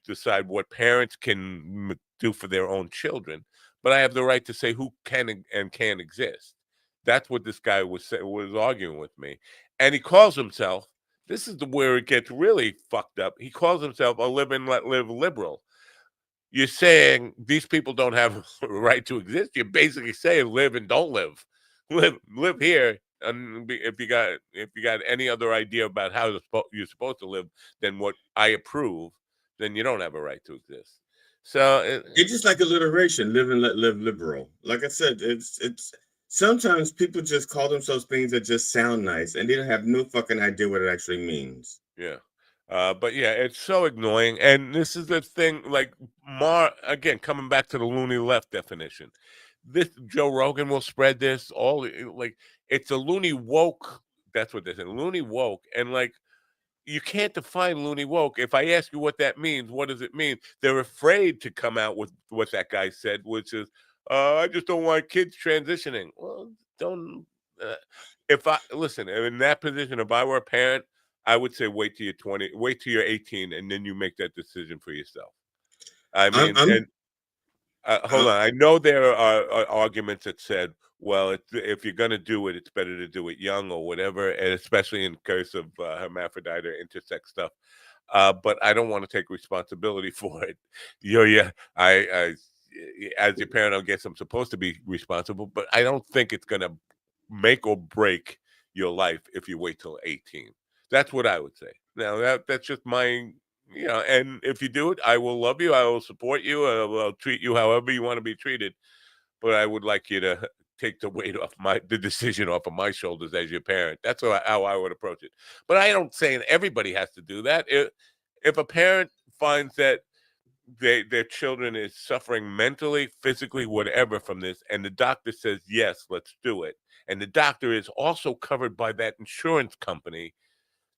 decide what parents can do for their own children, but I have the right to say who can and can't exist. That's what this guy was arguing with me, and he calls himself. This is where it gets really fucked up. He calls himself a live and let live liberal. You're saying these people don't have a right to exist. You're basically saying live and don't live. Live here, and if you got any other idea about how you're supposed to live than what I approve, then you don't have a right to exist. So It's just like alliteration, live and let live liberal. Like I said, it's sometimes people just call themselves things that just sound nice and they don't have no fucking idea what it actually means. yeah. But yeah, it's so annoying. And this is the thing, like again, coming back to the loony left definition. This Joe Rogan will spread this like it's a loony woke. That's what they say, loony woke. And like you can't define loony woke. If I ask you what that means, what does it mean? They're afraid to come out with what that guy said, which is, I just don't want kids transitioning. Well, don't. If I listen in that position, if I were a parent, I would say wait till you're 20, wait till you're 18, and then you make that decision for yourself. I mean, I'm and hold on. I know there are arguments that said, well, if you're going to do it, it's better to do it young or whatever, and especially in case of hermaphrodite or intersex stuff. But I don't want to take responsibility for it. Yeah, as your parent, I guess I'm supposed to be responsible, but I don't think it's going to make or break your life if you wait till 18. That's what I would say. Now that's just my, and if you do it, I will love you. I will support you. I will treat you however you want to be treated. But I would like you to take the weight off the decision off of my shoulders as your parent. That's how I would approach it. But I don't say everybody has to do that. If a parent finds that their children is suffering mentally, physically, whatever from this, and the doctor says yes, let's do it, and the doctor is also covered by that insurance company,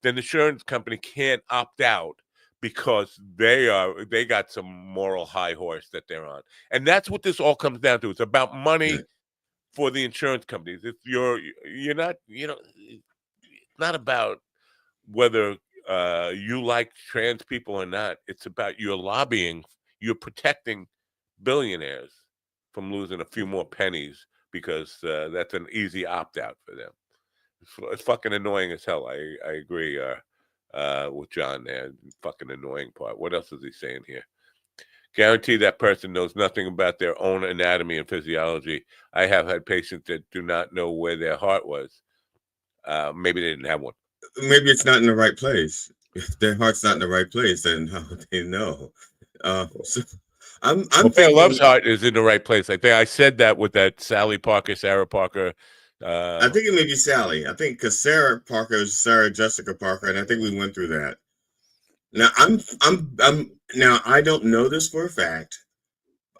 then the insurance company can't opt out because they got some moral high horse that they're on. And that's what this all comes down to. It's about money for the insurance companies. If you're not, it's not about whether you like trans people or not. It's about your lobbying, you're protecting billionaires from losing a few more pennies because that's an easy opt out for them. It's fucking annoying as hell. I agree with John there. Fucking annoying part. What else is he saying here? Guarantee that person knows nothing about their own anatomy and physiology. I have had patients that do not know where their heart was. Maybe they didn't have one. Maybe it's not in the right place. If their heart's not in the right place, then how would they know? So I'm Bear Love's thinking. heart is in the right place. I think I said that with that Sally Parker, Sarah Parker. I think it may be Sally. I think because Sarah Parker is Sarah Jessica Parker, and I think we went through that. Now now I don't know this for a fact.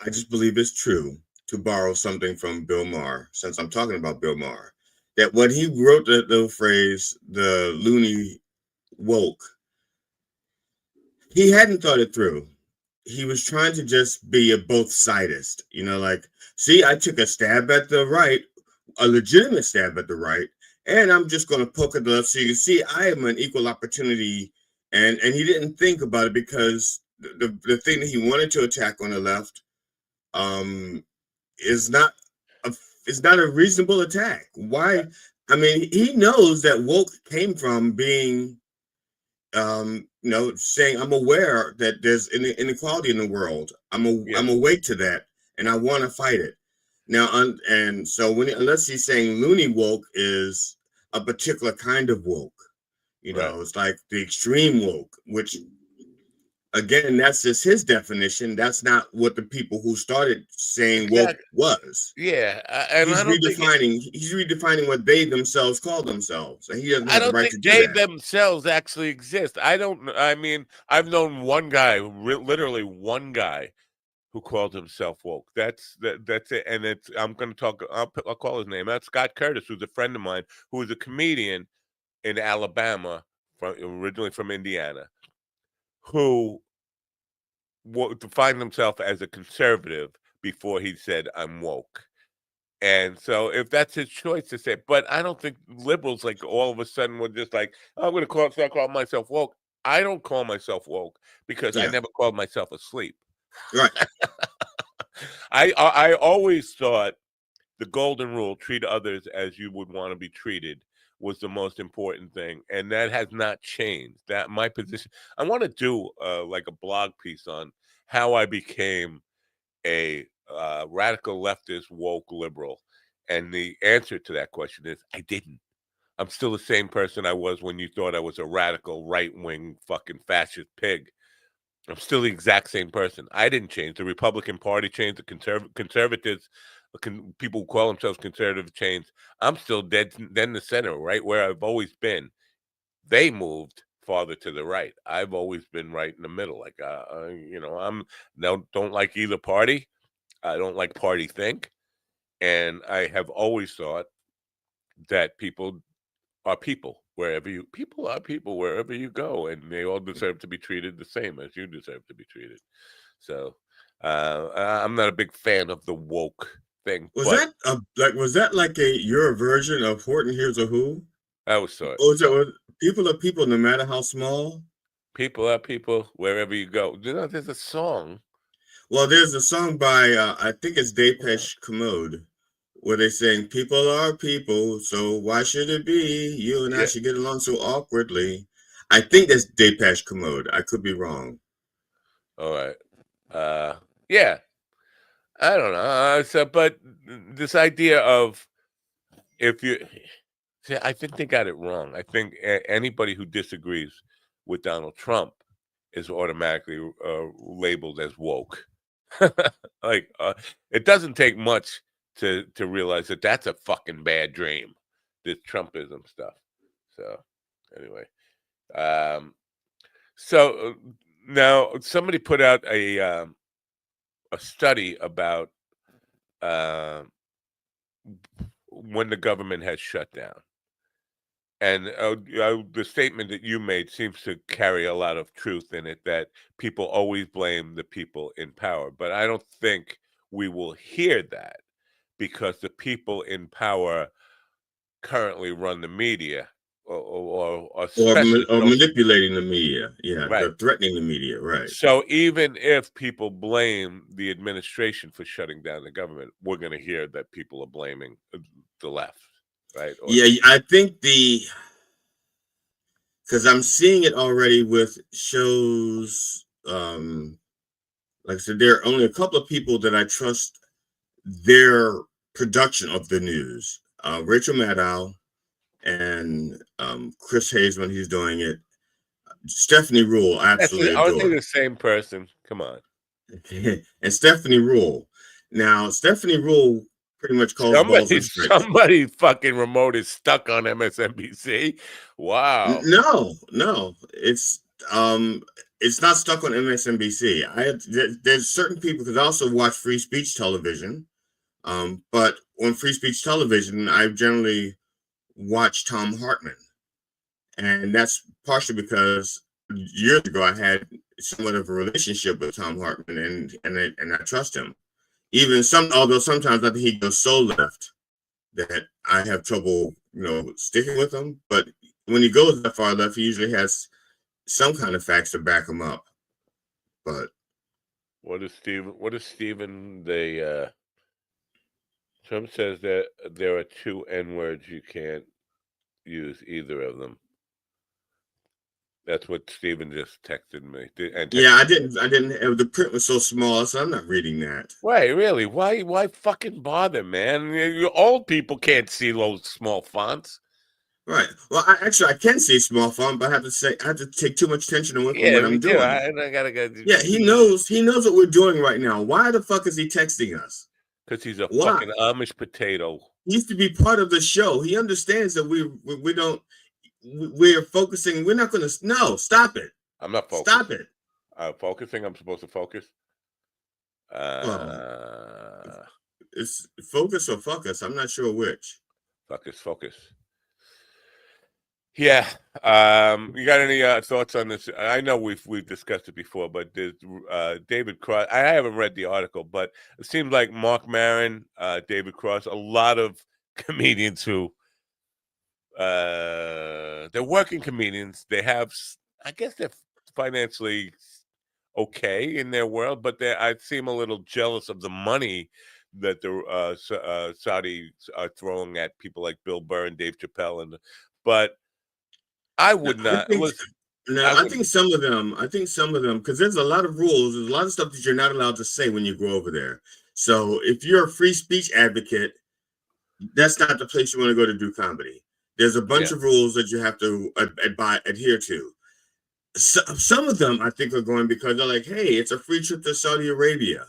I just believe it's true, to borrow something from Bill Maher, since I'm talking about Bill Maher, that when he wrote the little phrase, the loony woke, he hadn't thought it through. He was trying to just be a both-sidist, like, see, I took a stab at the right, a legitimate stab at the right, and I'm just going to poke at the left so you can see I am an equal opportunity. And he didn't think about it because the thing that he wanted to attack on the left is not a reasonable attack. Why? I mean, he knows that woke came from being saying I'm aware that there's inequality in the world. I'm awake to that, and I want to fight it. Now, and so unless he's saying loony woke is a particular kind of woke, Right. it's like the extreme woke, which again, that's just his definition. That's not what the people who started saying woke Exactly. was. Yeah, and He's I don't think redefining what they themselves call themselves, and he doesn't I have the don't right think to do they that. themselves actually exist. I mean, I've known one guy, literally one guy, who called himself woke. That's it. And it's I'm going to talk. I'll call his name. That's Scott Curtis, who's a friend of mine, who is a comedian in Alabama, originally from Indiana, who defined himself as a conservative before he said I'm woke. And so, if that's his choice to say, but I don't think liberals like all of a sudden were just like, oh, I'm going to start calling myself woke. I don't call myself woke because I Yeah, never called myself asleep. right. I always thought the golden rule, treat others as you would want to be treated, was the most important thing, and that has not changed. That my position. I want to do like a blog piece on how I became a radical leftist woke liberal, and the answer to that question is I didn't. I'm still the same person I was when you thought I was a radical right-wing fucking fascist pig. I'm still the exact same person. I didn't change. The Republican Party changed. The conservatives, people who call themselves conservative, changed. I'm still dead in the center, right where I've always been. They moved farther to the right. I've always been right in the middle. Like, I'm don't like either party. I don't like party think, and I have always thought that people are people wherever you go, and they all deserve to be treated the same as you deserve to be treated. So I'm not a big fan of the woke thing, Was but that like your version of Horton Hears a Who? I was sort Or people are people no matter how small? people are people wherever you go. There's a song. Well, there's a song by I think it's Depeche Commode where they saying people are people, so why should it be you and I Yeah. should get along so awkwardly? I think that's Depeche Commode. I could be wrong. All right. Yeah. I don't know. But this idea of if you see, I think they got it wrong. I think anybody who disagrees with Donald Trump is automatically labeled as woke. Like, it doesn't take much to realize that that's a fucking bad dream, this Trumpism stuff. So, anyway, so now somebody put out a study about uh, when the government has shut down. And the statement that you made seems to carry a lot of truth in it, that people always blame the people in power. But I don't think we will hear that because the people in power currently run the media or especially Or social. manipulating the media. Yeah, Right. they're threatening the media, right. So even if people blame the administration for shutting down the government, we're going to hear that people are blaming the left, right? Yeah, I think because I'm seeing it already with shows. Like I said, there are only a couple of people that I trust their production of the news. Rachel Maddow and Chris Hayes when he's doing it. Stephanie Rule, I absolutely Aren't they adore. the same person? Come on. And Stephanie Rule. Now, Stephanie Rule pretty much calls balls and strikes. Somebody fucking remote is stuck on MSNBC. Wow. No, it's not stuck on MSNBC. There's certain people because I also watch free speech television. But on free speech television, I generally watch Tom Hartman, and that's partially because years ago I had somewhat of a relationship with Tom Hartman, and I trust him. Although sometimes I think he goes so left that I have trouble, sticking with him. But when he goes that far left, he usually has some kind of facts to back him up. But What is Stephen? Trump says that there are two N words you can't use either of them. That's what Stephen just texted me. yeah, I didn't. The print was so small, so I'm not reading that. Why, really? Why fucking bother, man? You old people can't see those small fonts. Right. Well, I can see small font, but I have to take too much attention away from Yeah, what me I'm too. doing. I gotta go Yeah, he knows what we're doing right now. Why the fuck is he texting us? because he's a Why? fucking Amish potato. He used to be part of the show. He understands that we don't we're focusing. We're not going to. No, stop it. I'm not Stop focused. it. Focusing. I'm supposed to focus. Well, Uh, it's focus or fuck us. I'm not sure which. focus. Yeah. You got any thoughts on this? I know we've discussed it before, but there's David Cross. I haven't read the article, but it seems like Mark Maron, David Cross, a lot of comedians who they're working comedians. They have, I guess, they're financially okay in their world, but I seem a little jealous of the money that the Saudis are throwing at people like Bill Burr and Dave Chappelle, but I No, would not listen. I I wouldn't. think some of them. I think some of them because there's a lot of rules. There's a lot of stuff that you're not allowed to say when you go over there. So if you're a free speech advocate, that's not the place you want to go to do comedy. There's a bunch Yeah. of rules that you have to adhere to. Some of them I think are going because they're like, hey, it's a free trip to Saudi Arabia.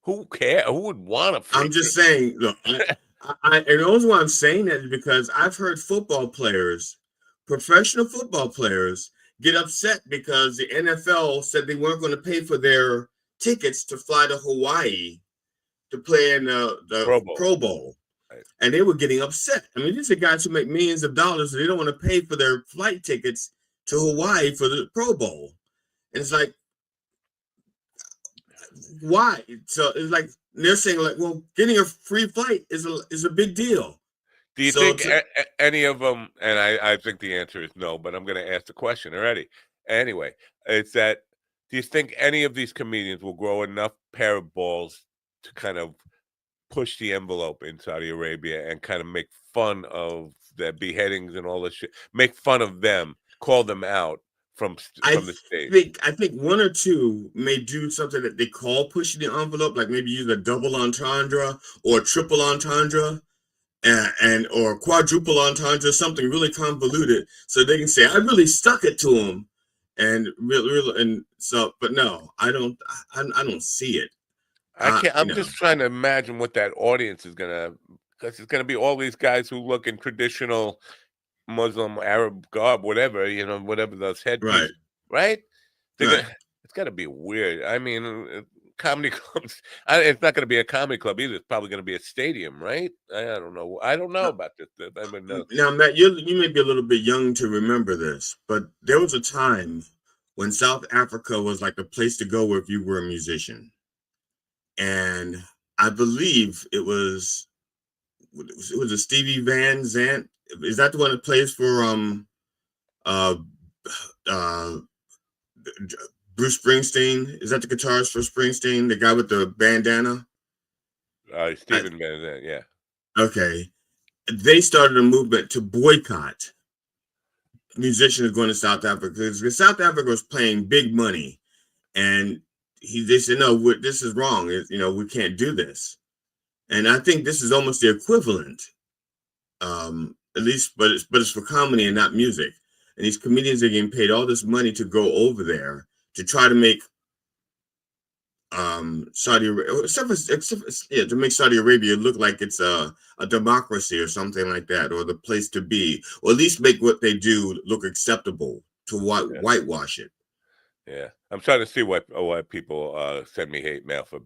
Who cares? Who would want a free I'm just trip? saying, look, and the reason why I'm saying that is because I've heard football players, professional football players, get upset because the NFL said they weren't going to pay for their tickets to fly to Hawaii to play in the Pro Bowl. Pro Bowl. Right. And they were getting upset. I mean, these are guys who make millions of dollars, and they don't want to pay for their flight tickets to Hawaii for the Pro Bowl. And it's like, why? So it's like they're saying, like, well, getting a free flight is a big deal. Do you So think to, any of them? And I think the answer is no, but I'm going to ask the question already. Anyway, it's that. Do you think any of these comedians will grow enough pair of balls to kind of push the envelope in Saudi Arabia and kind of make fun of the beheadings and all this shit? Make fun of them, call them out from the stage. I think one or two may do something that they call pushing the envelope, like maybe use a double entendre or a triple entendre. And or quadruple entendre, something really convoluted, so they can say, "I really stuck it to him," and really, and so. But no, I don't. I don't see it. I can't. You I'm know, just trying to imagine what that audience is gonna, because it's gonna be all these guys who look in traditional Muslim, Arab garb, whatever, whatever those headpieces, right, right? They're right. gonna. It's gotta be weird. I mean, comedy clubs. It's not gonna be a comedy club either. It's probably gonna be a stadium, right? I don't know. I don't know about this. I mean, no. Now, Matt, you may be a little bit young to remember this, but there was a time when South Africa was like the place to go if you were a musician, and I believe it was a Stevie Van Zant. Is that the one that plays for uh uh Bruce Springsteen? Is that the guitarist for Springsteen? The guy with the bandana? Stephen Van Zandt, yeah. Okay. They started a movement to boycott musicians going to South Africa because South Africa was paying big money, and they said no, this is wrong. We can't do this. And I think this is almost the equivalent, at least, but it's for comedy and not music. And these comedians are getting paid all this money to go over there to try to make Saudi Arabia, to make Saudi Arabia look like it's a democracy or something like that, or the place to be, or at least make what they do look acceptable to whitewash it. Yeah, I'm trying to see why people send me hate mail for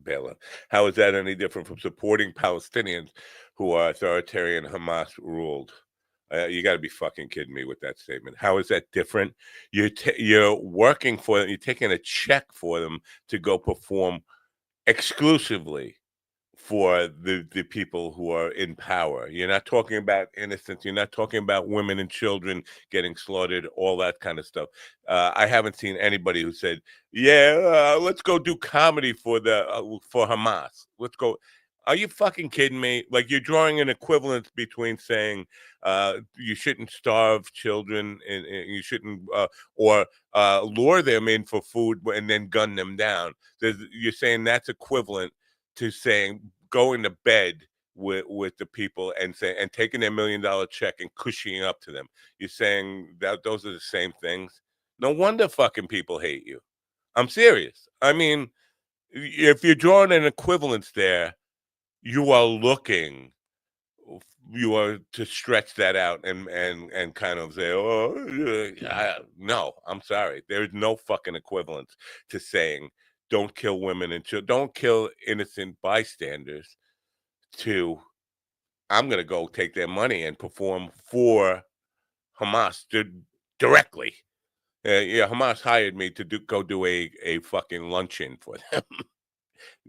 Bela. How is that any different from supporting Palestinians who are authoritarian Hamas ruled? You got to be fucking kidding me with that statement. How is that different? You're working for them. You're taking a check for them to go perform exclusively for the people who are in power. You're not talking about innocence. You're not talking about women and children getting slaughtered, all that kind of stuff. I haven't seen anybody who said, yeah, let's go do comedy for Hamas. Let's go. Are you fucking kidding me? Like, you're drawing an equivalence between saying you shouldn't starve children and you shouldn't or lure them in for food and then gun them down. You're saying that's equivalent to saying going to bed with the people and taking their $1 million check and cushioning up to them. You're saying that those are the same things. No wonder fucking people hate you. I'm serious. I mean, if you're drawing an equivalence there, you are to stretch that out and kind of say, no, I'm sorry. There's no fucking equivalence to saying don't kill women and children, don't kill innocent bystanders, to I'm going to go take their money and perform for Hamas directly. Hamas hired me to go do a fucking luncheon for them.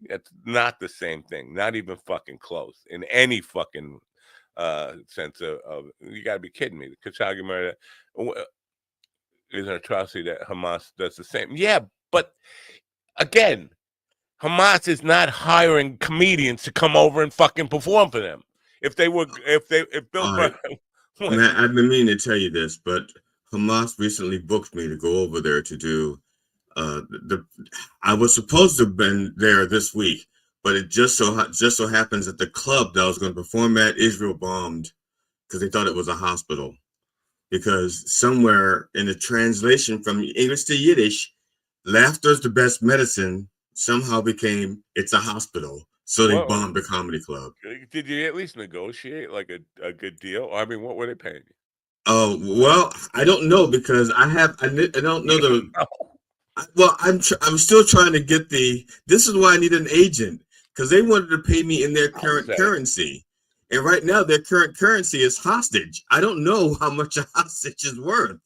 It's not the same thing. Not even fucking close in any fucking sense of you got to be kidding me. The Khashoggi murder is an atrocity that Hamas does the same. Yeah, but again, Hamas is not hiring comedians to come over and fucking perform for them. If Bill Burr, Man, I've been meaning to tell you this, but Hamas recently booked me to go over there to do I was supposed to have been there this week, but it just so happens that the club that I was going to perform at, Israel bombed because they thought it was a hospital. Because somewhere in the translation from English to Yiddish, laughter's the best medicine somehow became it's a hospital. So they bombed the comedy club. Did you at least negotiate like a good deal? I mean, what were they paying you? Oh, well, I don't know because I don't know the. Well, I'm still trying to get this is why I need an agent, because they wanted to pay me in their current currency. And right now their current currency is hostage. I don't know how much a hostage is worth.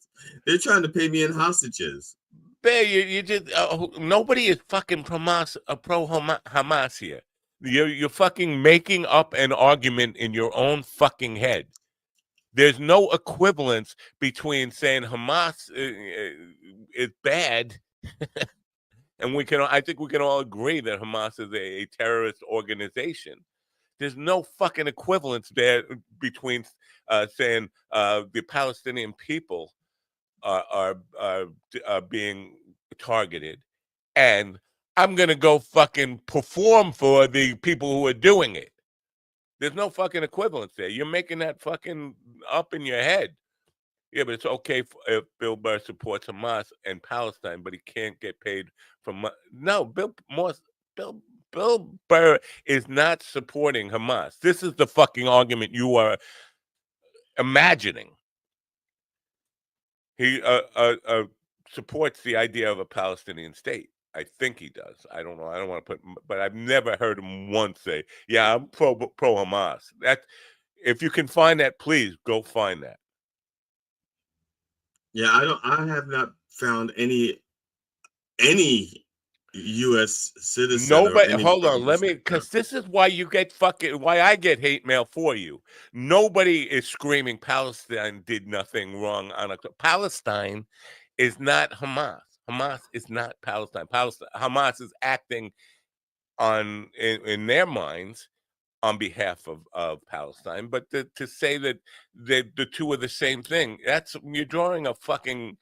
They're trying to pay me in hostages. Bear, you just nobody is fucking pro Hamas here. You're fucking making up an argument in your own fucking head. There's no equivalence between saying Hamas is bad, and I think we can all agree that Hamas is a terrorist organization. There's no fucking equivalence there between saying the Palestinian people are being targeted, and I'm gonna go fucking perform for the people who are doing it. There's no fucking equivalence there. You're making that fucking up in your head. Yeah, but it's okay if Bill Burr supports Hamas and Palestine, but he can't get paid from. No, Bill Burr is not supporting Hamas. This is the fucking argument you are imagining. He supports the idea of a Palestinian state. I think he does. I don't know. I don't want to but I've never heard him once say, "Yeah, I'm pro Hamas." That if you can find that, please go find that. Yeah, I have not found any U.S. citizen. Nobody. Hold on. Because this is why why I get hate mail for you. Nobody is screaming Palestine did nothing wrong on Palestine is not Hamas. Hamas is not Palestine. Hamas is acting in their minds on behalf of Palestine. But to say that the two are the same thing, you're drawing a fucking.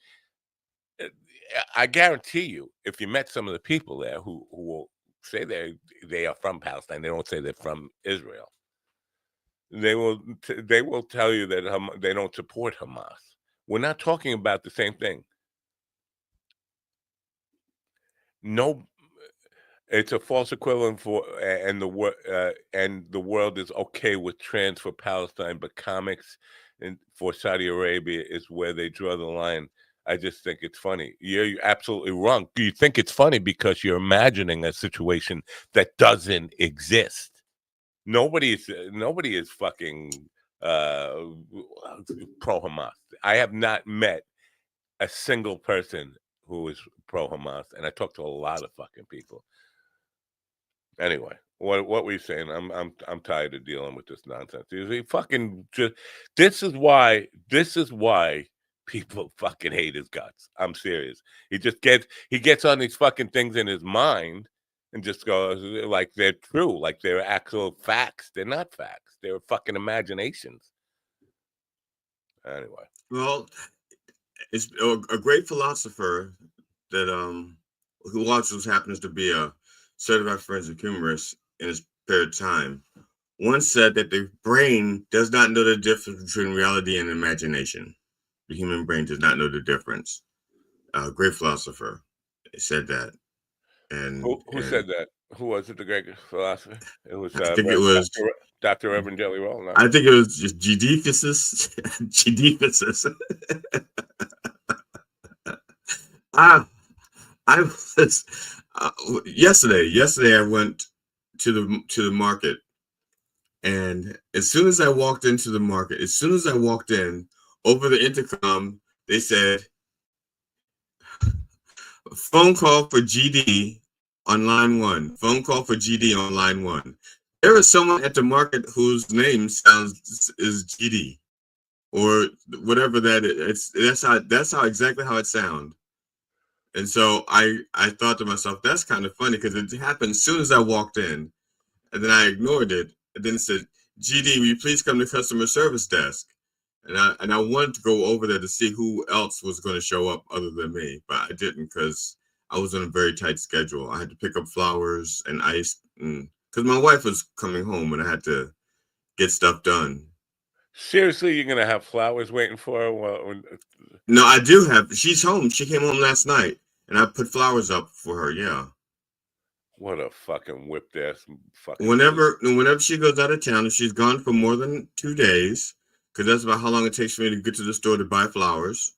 I guarantee you, if you met some of the people there who will say they are from Palestine, they don't say they're from Israel. They will tell you that they don't support Hamas. We're not talking about the same thing. No, it's a false equivalent and the world is okay with trans for Palestine, but comics and for Saudi Arabia is where they draw the line. I just think it's funny. You're absolutely wrong. You think it's funny because you're imagining a situation that doesn't exist. Nobody is fucking pro Hamas. I have not met a single person who is pro Hamas, and I talked to a lot of fucking people. Anyway, what were you saying? I'm tired of dealing with this nonsense. This is why people fucking hate his guts. I'm serious. He gets on these fucking things in his mind and just goes like they're true, like they're actual facts. They're not facts. They're fucking imaginations. Anyway. Well, it's a great philosopher that who also happens to be a certified forensic humorist in his spare time, once said that the brain does not know the difference between reality and imagination. The human brain does not know the difference. Great philosopher said that. Who said that? Who was it? The great philosopher? It was I think it was Dr. Reverend Jelly Roll. No? I think it was just Gedephysis. Gedephysis. I was yesterday. Yesterday, I went to the market, and as soon as I walked into the market, as soon as I walked in, over the intercom, they said, "Phone call for GD on line 1. Phone call for GD on line 1." There is someone at the market whose name is GD or whatever that is. That's how exactly how it sounds. And so I thought to myself, that's kind of funny because it happened as soon as I walked in, and then I ignored it, and then it said, "GD, will you please come to customer service desk?" And I wanted to go over there to see who else was going to show up other than me, but I didn't because I was on a very tight schedule. I had to pick up flowers and ice, because my wife was coming home and I had to get stuff done. Seriously, you're gonna have flowers waiting for her? Well, no, I do have. She's home. She came home last night, and I put flowers up for her. Yeah. What a fucking whipped ass fucking. Whenever she goes out of town, if she's gone for more than 2 days, because that's about how long it takes for me to get to the store to buy flowers.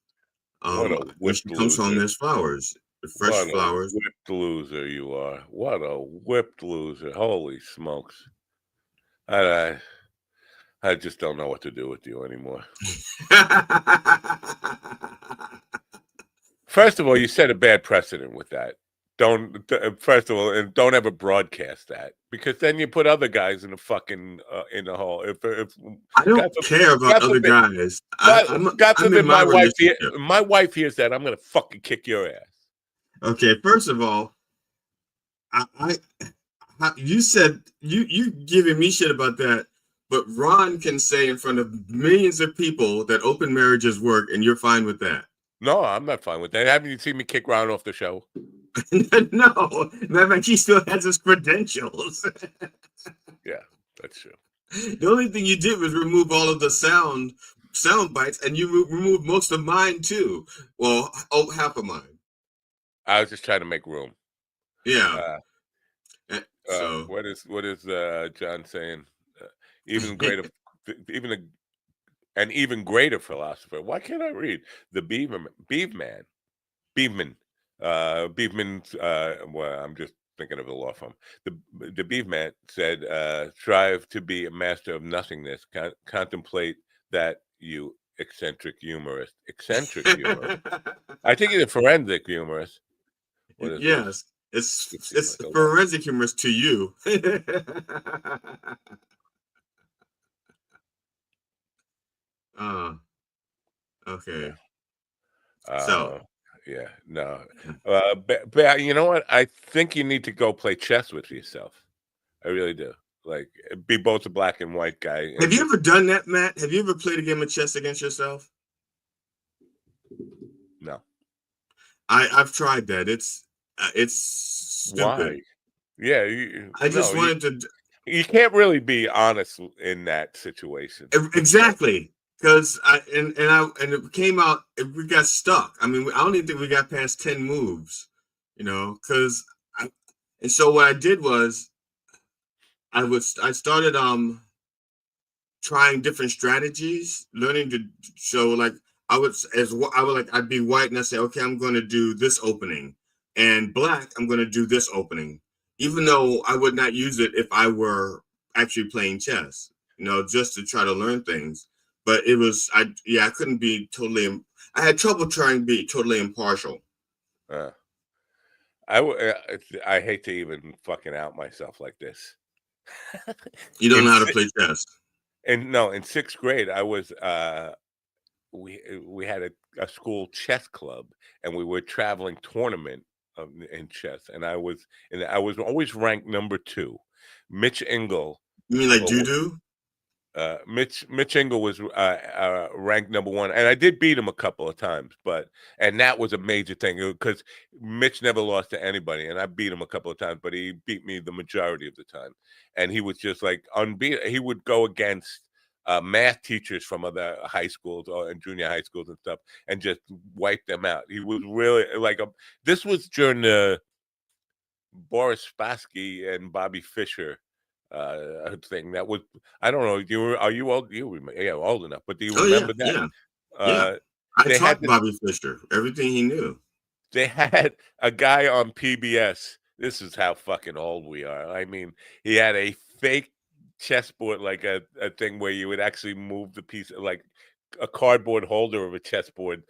When she comes home, there's flowers, fresh what flowers. What a whipped loser you are! What a whipped loser! Holy smokes! I just don't know what to do with you anymore. First of all, you set a bad precedent with that. First of all, and don't ever broadcast that, because then you put other guys in the fucking in the hole. If I don't care about other guys. God forbid my wife hears that, I'm gonna fucking kick your ass. Okay, first of all, you said you giving me shit about that, but Ron can say in front of millions of people that open marriages work, and you're fine with that. No, I'm not fine with that. Haven't you seen me kick Ron off the show? No, matter of fact, he still has his credentials. Yeah, that's true. The only thing you did was remove all of the sound bites, and you removed most of mine too. Well, half of mine. I was just trying to make room. Yeah. So what is John saying? Even greater, an even greater philosopher. Why can't I read? The Beevman. Beevman's. Well, I'm just thinking of the law firm. The Beevman said, "Strive to be a master of nothingness. Contemplate that, you eccentric humorist." Eccentric humorist. I think he's a forensic humorist. Yes, it's forensic humorist to you. Okay. So. Yeah, no. But you know what? I think you need to go play chess with yourself. I really do. Like, be both a black and white guy. Have you ever done that, Matt? Have you ever played a game of chess against yourself? No. I've tried that. It's stupid. Why? Yeah, wanted to. You can't really be honest in that situation. Exactly. Because it came out, we got stuck. I mean, I don't even think we got past 10 moves, because and so what I did was I started trying different strategies, learning to show, like, I'd be white and I say, okay, I'm going to do this opening, and black, I'm going to do this opening, even though I would not use it if I were actually playing chess, just to try to learn things. But it was, I couldn't be totally, I had trouble trying to be totally impartial. I hate to even fucking out myself like this. You don't know how to play chess. And no, in 6th grade, I was, we had a school chess club, and we were traveling tournament in chess, and I was always ranked number 2. Mitch Engel. You mean like doo-doo? Mitch Engel was ranked number 1, and I did beat him a couple of times, and that was a major thing because Mitch never lost to anybody, and I beat him a couple of times, but he beat me the majority of the time, and he was just like unbeatable. He would go against math teachers from other high schools and junior high schools and stuff, and just wipe them out. He was really like this was during the Boris Spassky and Bobby Fischer thing. That was, I don't know. Are you old? You old enough, but do you remember that? Yeah. I They had taught Bobby Fischer everything he knew. They had a guy on PBS. This is how fucking old we are. I mean, he had a fake chessboard, like a thing where you would actually move the piece, like a cardboard holder of a chessboard.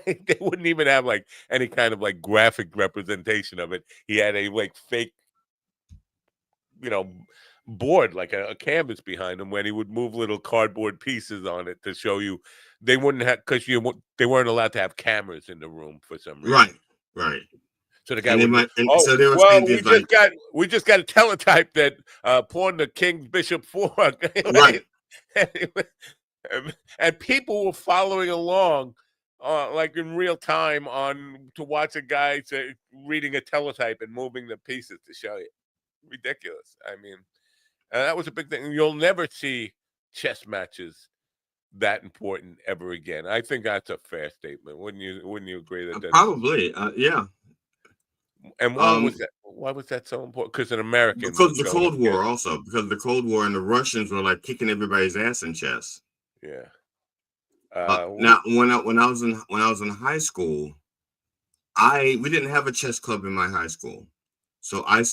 They wouldn't even have like any kind of like graphic representation of it. He had a like fake, board, like a canvas behind him, when he would move little cardboard pieces on it to show you. They wouldn't have, because they weren't allowed to have cameras in the room for some reason. Right. So the guy And would so they were well, saying we things like, just got a teletype that pawned the King's Bishop 4. right. And people were following along, like in real time, to watch a guy reading a teletype and moving the pieces to show you. Ridiculous. I mean, that was a big thing. You'll never see chess matches that important ever again. I think that's a fair statement. Wouldn't you agree that that's Probably, yeah. And why was that? Why was that so important? Because an American. Because the Cold War also. Because the Cold War and the Russians were like kicking everybody's ass in chess. Yeah. Now, when I was in high school, we didn't have a chess club in my high school, so I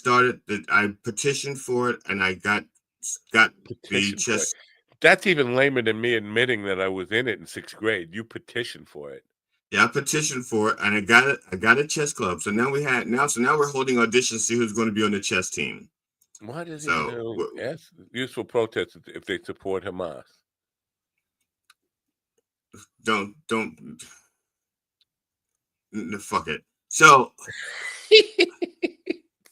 petitioned for it, and I got the chess. That's even lamer than me admitting that I was in it in 6th grade. You petitioned for it. Yeah, I petitioned for it, and I got it. I got a chess club. So now we're holding auditions to see who's going to be on the chess team. Why does he do? Yes, useful protests if they support Hamas. Don't fuck it. So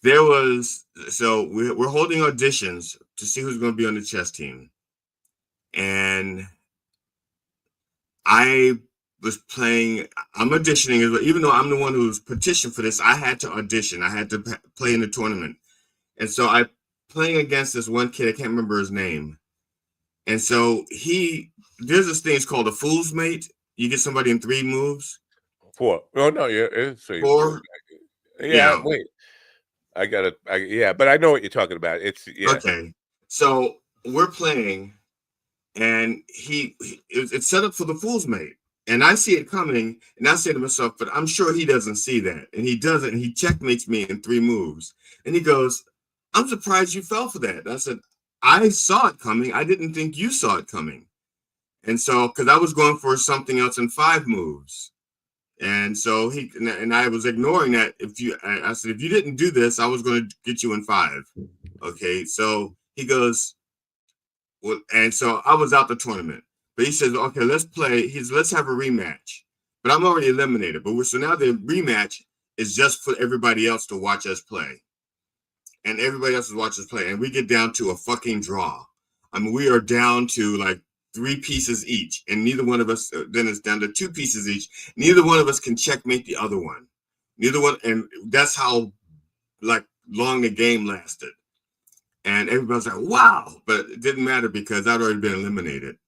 we're holding auditions to see who's going to be on the chess team, and I was playing. I'm auditioning, even though I'm the one who's petitioned for this. I had to audition. I had to play in the tournament, and so I playing against this one kid. I can't remember his name, and so there's this thing called a fool's mate. You get somebody in 3 moves. 4. Oh no, yeah, it's 4. Yeah, wait. I got it. Yeah, but I know what you're talking about. It's Okay. So we're playing, and it's set up for the fool's mate, and I see it coming, and I say to myself, but I'm sure he doesn't see that, and he doesn't. And he checkmates me in 3 moves, and he goes, "I'm surprised you fell for that." And I said, "I saw it coming. I didn't think you saw it coming." And so, because I was going for something else in 5 moves. And so I was ignoring that. I said, if you didn't do this, I was going to get you in 5. Okay. So he goes, well, and so I was out the tournament, but he says, okay, let's play. Let's have a rematch, but I'm already eliminated. So now the rematch is just for everybody else to watch us play, and everybody else is watching us play. And we get down to a fucking draw. I mean, we are down to like 3 pieces each, and neither one of us, then it's down to 2 pieces each. Neither one of us can checkmate the other one. And that's how like long the game lasted. And everybody's like, wow, but it didn't matter because I'd already been eliminated.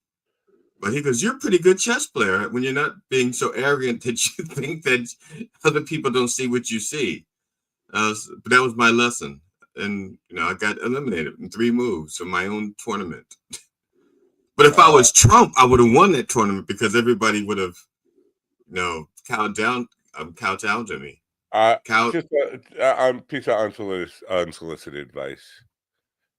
But he goes, you're a pretty good chess player when you're not being so arrogant that you think that other people don't see what you see. But that was my lesson. And, I got eliminated in 3 moves from my own tournament. But if I was Trump, I would have won that tournament because everybody would have, kowtowed to me. Just a piece of unsolicited advice.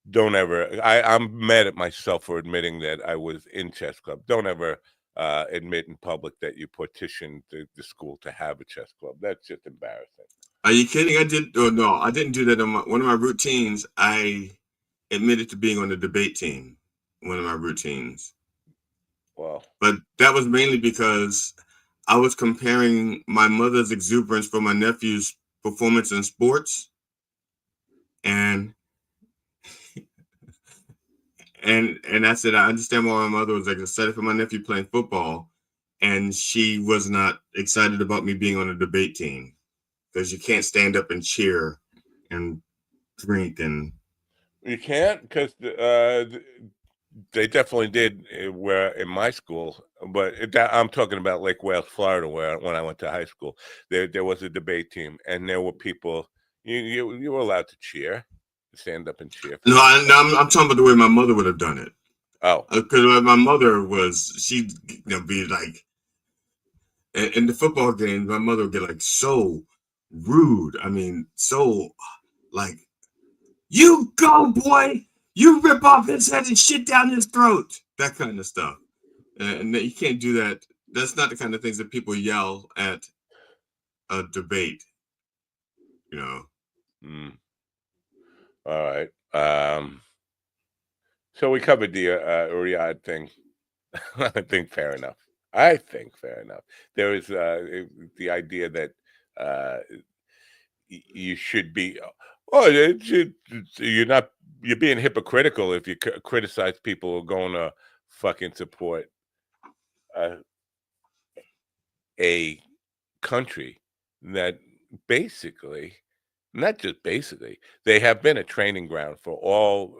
Don't ever. I'm mad at myself for admitting that I was in chess club. Don't ever admit in public that you petitioned the school to have a chess club. That's just embarrassing. Are you kidding? I didn't do that on one of my routines. I admitted to being on the debate team. One of my routines. Wow. But that was mainly because I was comparing my mother's exuberance for my nephew's performance in sports, and And I said, I understand why my mother was like excited for my nephew playing football, and she was not excited about me being on a debate team because you can't stand up and cheer and drink and. You can't, because they definitely did where in my school, but I'm talking about Lake Wales, Florida, where when I went to high school, there was a debate team, and there were people you were allowed to cheer, stand up and cheer. No, I'm talking about the way my mother would have done it. Oh, because my mother she'd be like, in the football games, my mother would get like so rude. I mean, so like, you go, boy, you rip off his head and shit down his throat, that kind of stuff. And you can't do that. That's not the kind of things that people yell at a debate, you know. All right. So we covered the Riyadh thing. I think fair enough. There is the idea that you should be. Oh, you're being hypocritical if you criticize people who are going to fucking support a country that basically, not just basically, they have been a training ground for all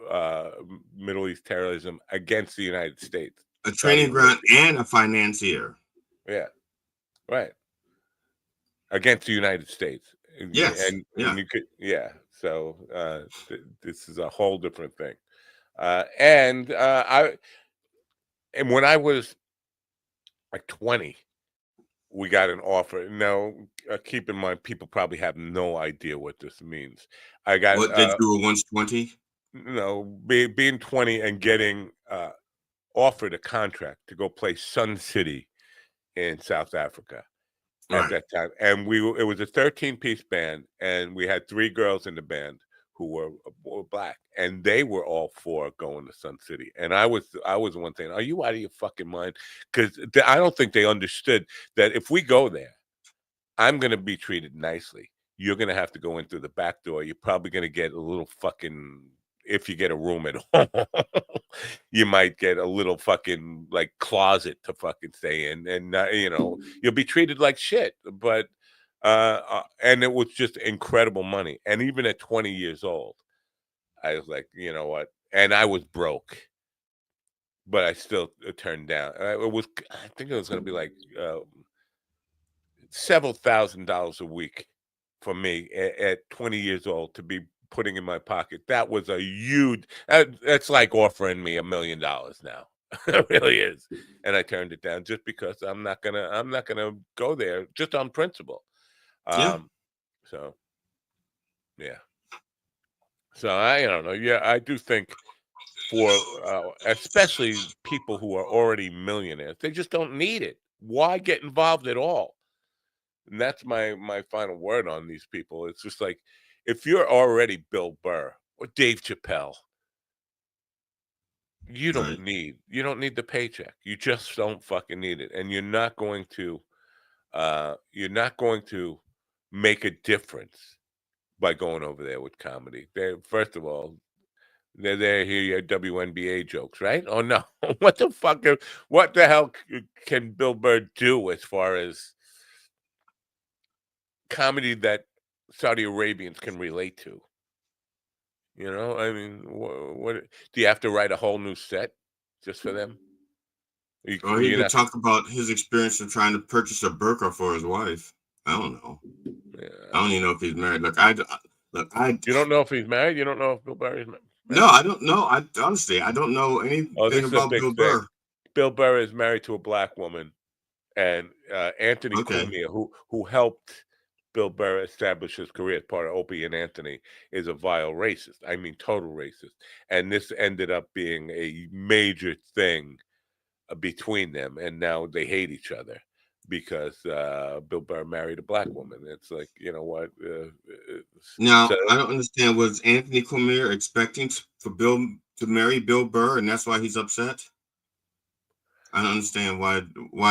Middle East terrorism against the United States. A training ground and a financier. Yeah, right. Against the United States. Yes. And you could, yeah. So this is a whole different thing. And when I was like 20, we got an offer. Now, keep in mind, people probably have no idea what this means. I got what did you were once 20? No, being 20 and getting offered a contract to go play Sun City in South Africa at that time, and it was a 13-piece band, and we had 3 girls in the band who were black, and they were all for going to Sun City, and I was the one saying, "Are you out of your fucking mind?" Because I don't think they understood that if we go there, I'm going to be treated nicely. You're going to have to go in through the back door. You're probably going to get a little fucking, if you get a room at home, you might get a little fucking like closet to fucking stay in. And, you'll be treated like shit. But, and it was just incredible money. And even at 20 years old, I was like, you know what? And I was broke, but I still turned down. I think it was going to be like, several $1,000s a week for me at 20 years old to be putting in my pocket. That was a huge, that's like offering me $1 million now. It really is. And I turned it down just because I'm not gonna go there just on principle. So yeah. So I don't know. Yeah, I do think for especially people who are already millionaires, they just don't need it. Why get involved at all? And that's my final word on these people. It's just like, if you're already Bill Burr or Dave Chappelle, you don't need the paycheck. You just don't fucking need it. And you're not going to make a difference by going over there with comedy. First of all, they're there to hear your WNBA jokes, right? Oh no. What the hell can Bill Burr do as far as comedy that Saudi Arabians can relate to? I mean, what do you have to write a whole new set just for them? Or he could talk about his experience of trying to purchase a burqa for his wife. I don't know. Yeah. I don't even know if he's married. You don't know if he's married? You don't know if Bill Burr is married? No, I don't know. Honestly, I don't know anything about Bill Burr. Bill Burr is married to a black woman, and Anthony Cumia, who helped Bill Burr establish his career as part of Opie and Anthony, is a vile racist. I mean, total racist. And this ended up being a major thing between them, and now they hate each other because Bill Burr married a black woman. It's like, you know what? Now, I don't understand. Was Anthony Cumia expecting for Bill to marry Bill Burr, and that's why he's upset? I don't understand why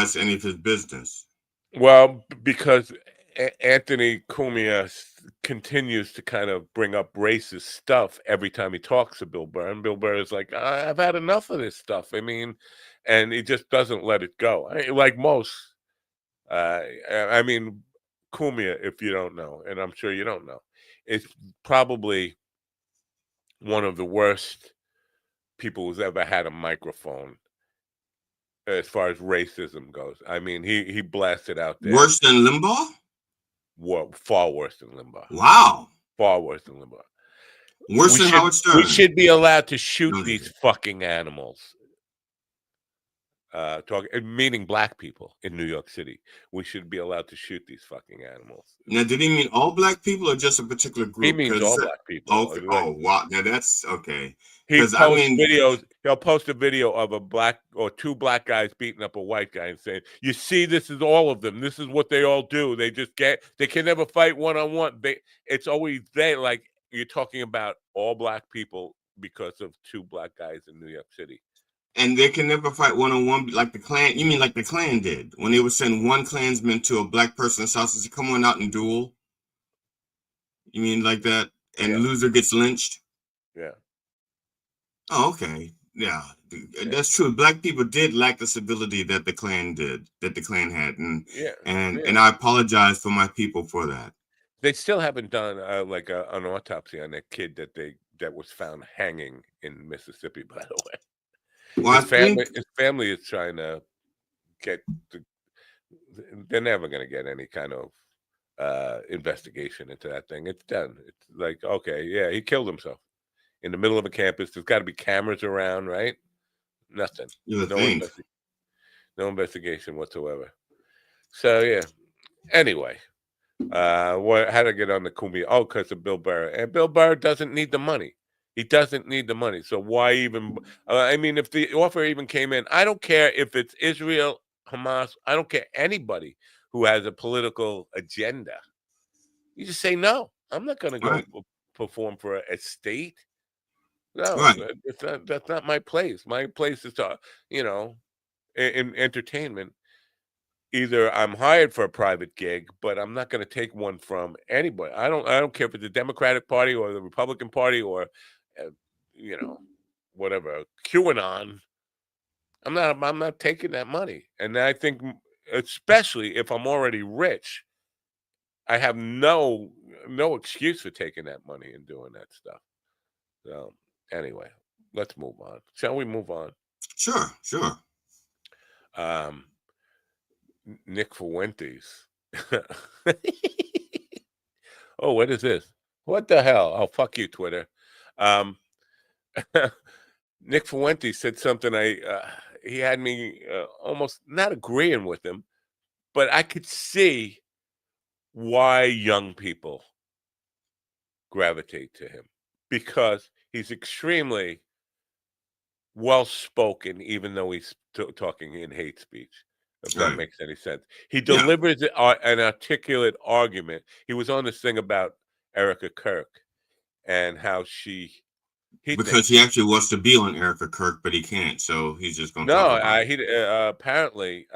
it's any of his business. Well, because Anthony Cumia continues to kind of bring up racist stuff every time he talks to Bill Burr. And Bill Burr is like, I've had enough of this stuff. I mean, and he just doesn't let it go. Like most, I mean, Cumia, if you don't know, and I'm sure you don't know, it's probably one of the worst people who's ever had a microphone as far as racism goes. I mean, he blasted out there. Worse than Limbaugh? Far worse than Limbaugh. Wow. Far worse than Limbaugh. Worse than Howard Stern. We should be allowed to shoot these fucking animals. Meaning black people in New York City. We should be allowed to shoot these fucking animals. Now, did he mean all black people or just a particular group? He means all black people. Okay. Oh, wow. Now that's okay. He posts videos. He'll post a video of a black or two black guys beating up a white guy and saying, "You see, this is all of them. This is what they all do. They can never fight one-on-one. It's always like you're talking about all black people because of two black guys in New York City." And they can never fight one-on-one like the Klan. You mean like the Klan did when they would send one Klansman to a black person's house and say, "Come on out and duel." You mean like that? And the loser gets lynched? Yeah. Oh, okay. Yeah, that's true. Black people did lack the civility that the Klan had. And I apologize for my people for that. They still haven't done an autopsy on that kid that was found hanging in Mississippi, by the way. Well, his family is trying to get. They're never going to get any kind of investigation into that thing. It's done. It's like, okay, yeah, he killed himself in the middle of a campus. There's got to be cameras around, right? Nothing. No investigation whatsoever. So yeah. Anyway, how to get on the Cumia? Oh, because of Bill Burr. And Bill Burr doesn't need the money. He doesn't need the money. So why even? I mean, if the offer even came in, I don't care if it's Israel, Hamas. I don't care anybody who has a political agenda. You just say no. I'm not going to go perform for a state. No, that's not my place. My place is to, in entertainment. Either I'm hired for a private gig, but I'm not going to take one from anybody. I don't care if it's the Democratic Party or the Republican Party or, whatever, QAnon. I'm not taking that money. And I think, especially if I'm already rich, I have no excuse for taking that money and doing that stuff. So anyway, let's move on. Shall we move on? Sure. Nick Fuentes. Oh, what is this? What the hell? Oh, fuck you, Twitter. Nick Fuentes said something. He had me almost not agreeing with him, but I could see why young people gravitate to him because he's extremely well-spoken, even though he's talking in hate speech. If that makes any sense. He delivers an articulate argument. He was on this thing about Erica Kirk and how because he actually wants to be on Erica Kirk, but he can't, so he's just going to talk about it. Apparently,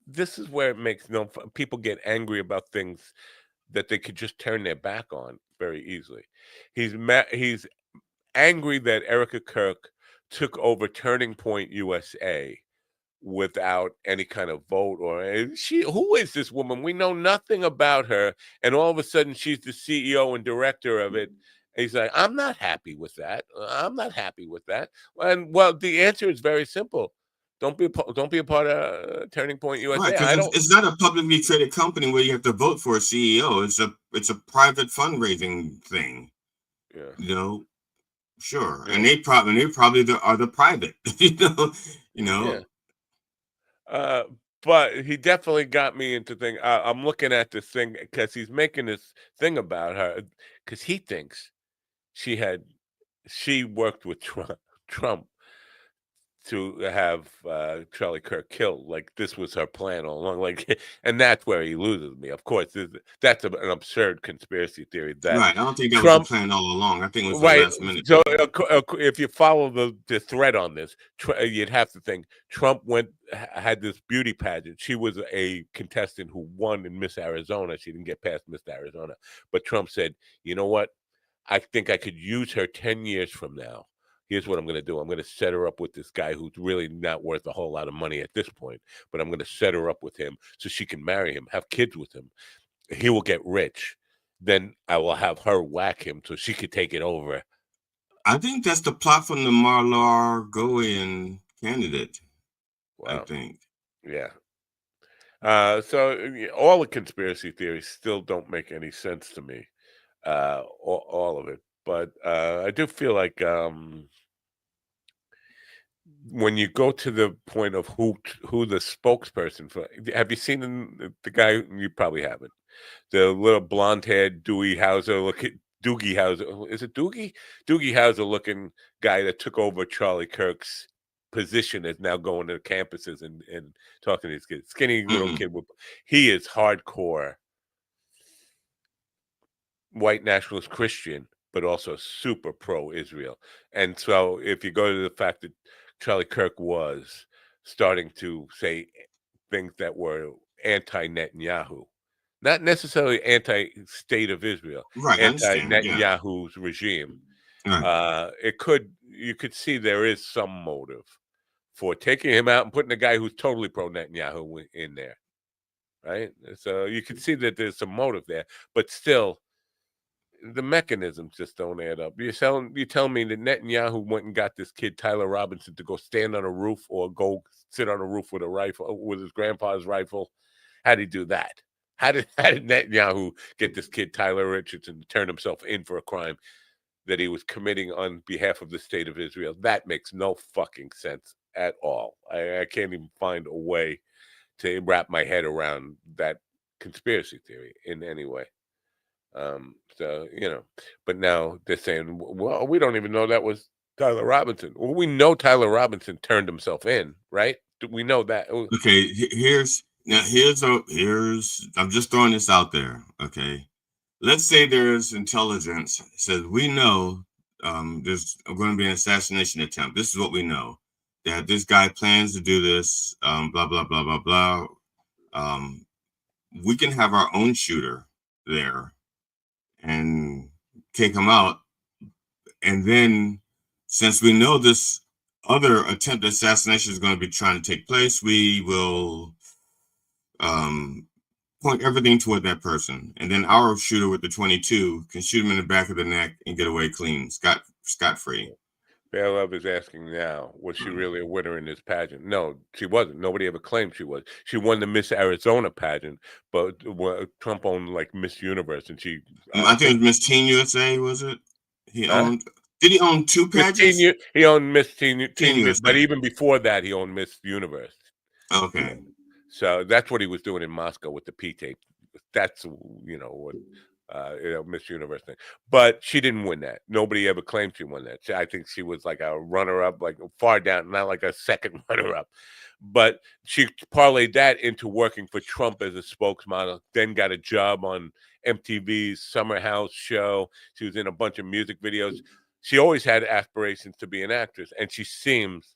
this is where it makes people get angry about things that they could just turn their back on very easily. He's angry that Erica Kirk took over Turning Point USA without any kind of vote who is this woman? We know nothing about her, and all of a sudden she's the CEO and director of it. And he's like, I'm not happy with that. And well, the answer is very simple. Don't be a part of Turning Point USA. Right, it's not a publicly traded company where you have to vote for a CEO. It's a private fundraising thing. Yeah. Sure. Yeah. And they probably are the private. Yeah. But he definitely got me into thing. I'm looking at this thing because he's making this thing about her because he thinks she worked with Trump to have Charlie Kirk killed. Like this was her plan all along. Like, and that's where he loses me. Of course, that's an absurd conspiracy theory that Right. I don't think that was the Trump. plan all along. I think it was a Right. last minute So thing. if you follow the thread on this, you'd have to think Trump had this beauty pageant. She was a contestant who won in Miss Arizona. She didn't get past Miss Arizona, but Trump said, "You know what? I think I could use her 10 years from now. Here's what I'm going to do. I'm going to set her up with this guy who's really not worth a whole lot of money at this point, but I'm going to set her up with him so she can marry him, have kids with him. He will get rich. Then I will have her whack him so she could take it over." I think that's the plot from the Mar-a-Lagoan candidate. I Wow. think. Yeah. So all the conspiracy theories still don't make any sense to me. All of it. But I do feel like when you go to the point of who the spokesperson for, have you seen the guy? You probably haven't. The little blonde-haired Doogie Howser. Is it Doogie? Doogie Howser looking guy that took over Charlie Kirk's position is now going to campuses and talking to these kids. Skinny little kid. He is hardcore white nationalist Christian, but also super pro-Israel. And so if you go to the fact that Charlie Kirk was starting to say things that were anti-Netanyahu, not necessarily anti-state of Israel, Right, I understand. Yeah. anti-Netanyahu's regime, Right. you could see there is some motive for taking him out and putting a guy who's totally pro-Netanyahu in there, right? So you can see that there's some motive there, but still, the mechanisms just don't add up. You tell me that Netanyahu went and got this kid Tyler Robinson to go stand on a roof or go sit on a roof with a rifle, with his grandpa's rifle. How did he do that? How did Netanyahu get this kid Tyler Richardson to turn himself in for a crime that he was committing on behalf of the state of Israel? That makes no fucking sense at all. I can't even find a way to wrap my head around that conspiracy theory in any way. So, but now they're saying, well, we don't even know that was Tyler Robinson. Well, we know Tyler Robinson turned himself in, right? We know that. Okay, here's I'm just throwing this out there. Okay. Let's say there's intelligence says we know there's going to be an assassination attempt. This is what we know, that this guy plans to do this, blah blah blah blah blah. We can have our own shooter there and take him out, and then since we know this other attempted assassination is going to be trying to take place, we will point everything toward that person, and then our shooter with the 22 can shoot him in the back of the neck and get away clean, scot free. Bear Love is asking now, was she really a winner in this pageant? No, she wasn't. Nobody ever claimed she was. She won the Miss Arizona pageant, but Trump owned like Miss Universe, and she. I think it was Miss Teen USA, was it? He owned. Did he own two pageants? He owned Miss Teen USA. but even before that, he owned Miss Universe. Okay. So that's what he was doing in Moscow with the P tape. That's what Miss Universe thing. But she didn't win that. Nobody ever claimed she won that. I think she was like a runner-up, like far down, not like a second runner-up. But she parlayed that into working for Trump as a spokesmodel, then got a job on MTV's Summer House show. She was in a bunch of music videos. She always had aspirations to be an actress, and she seems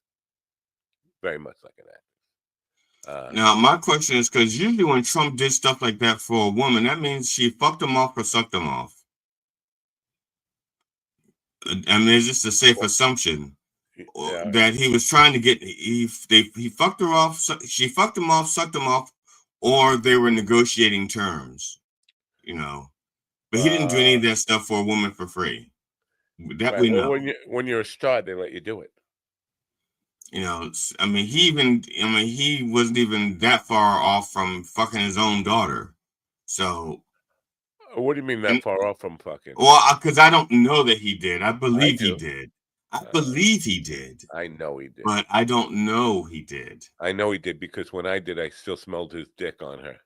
very much like an actress. Now, my question is, because usually when Trump did stuff like that for a woman, that means she fucked him off or sucked him off. I mean, it's just a safe assumption that he was trying to get. He fucked her off. She fucked him off, sucked him off, or they were negotiating terms. But he didn't do any of that stuff for a woman for free. That we know. When you're a star, they let you do it. I mean, he wasn't even that far off from fucking his own daughter. So, what do you mean that far off from fucking? Well, because I don't know that he did. I believe he did. I believe he did. I know he did. But I don't know he did. I know he did because when I did, I still smelled his dick on her.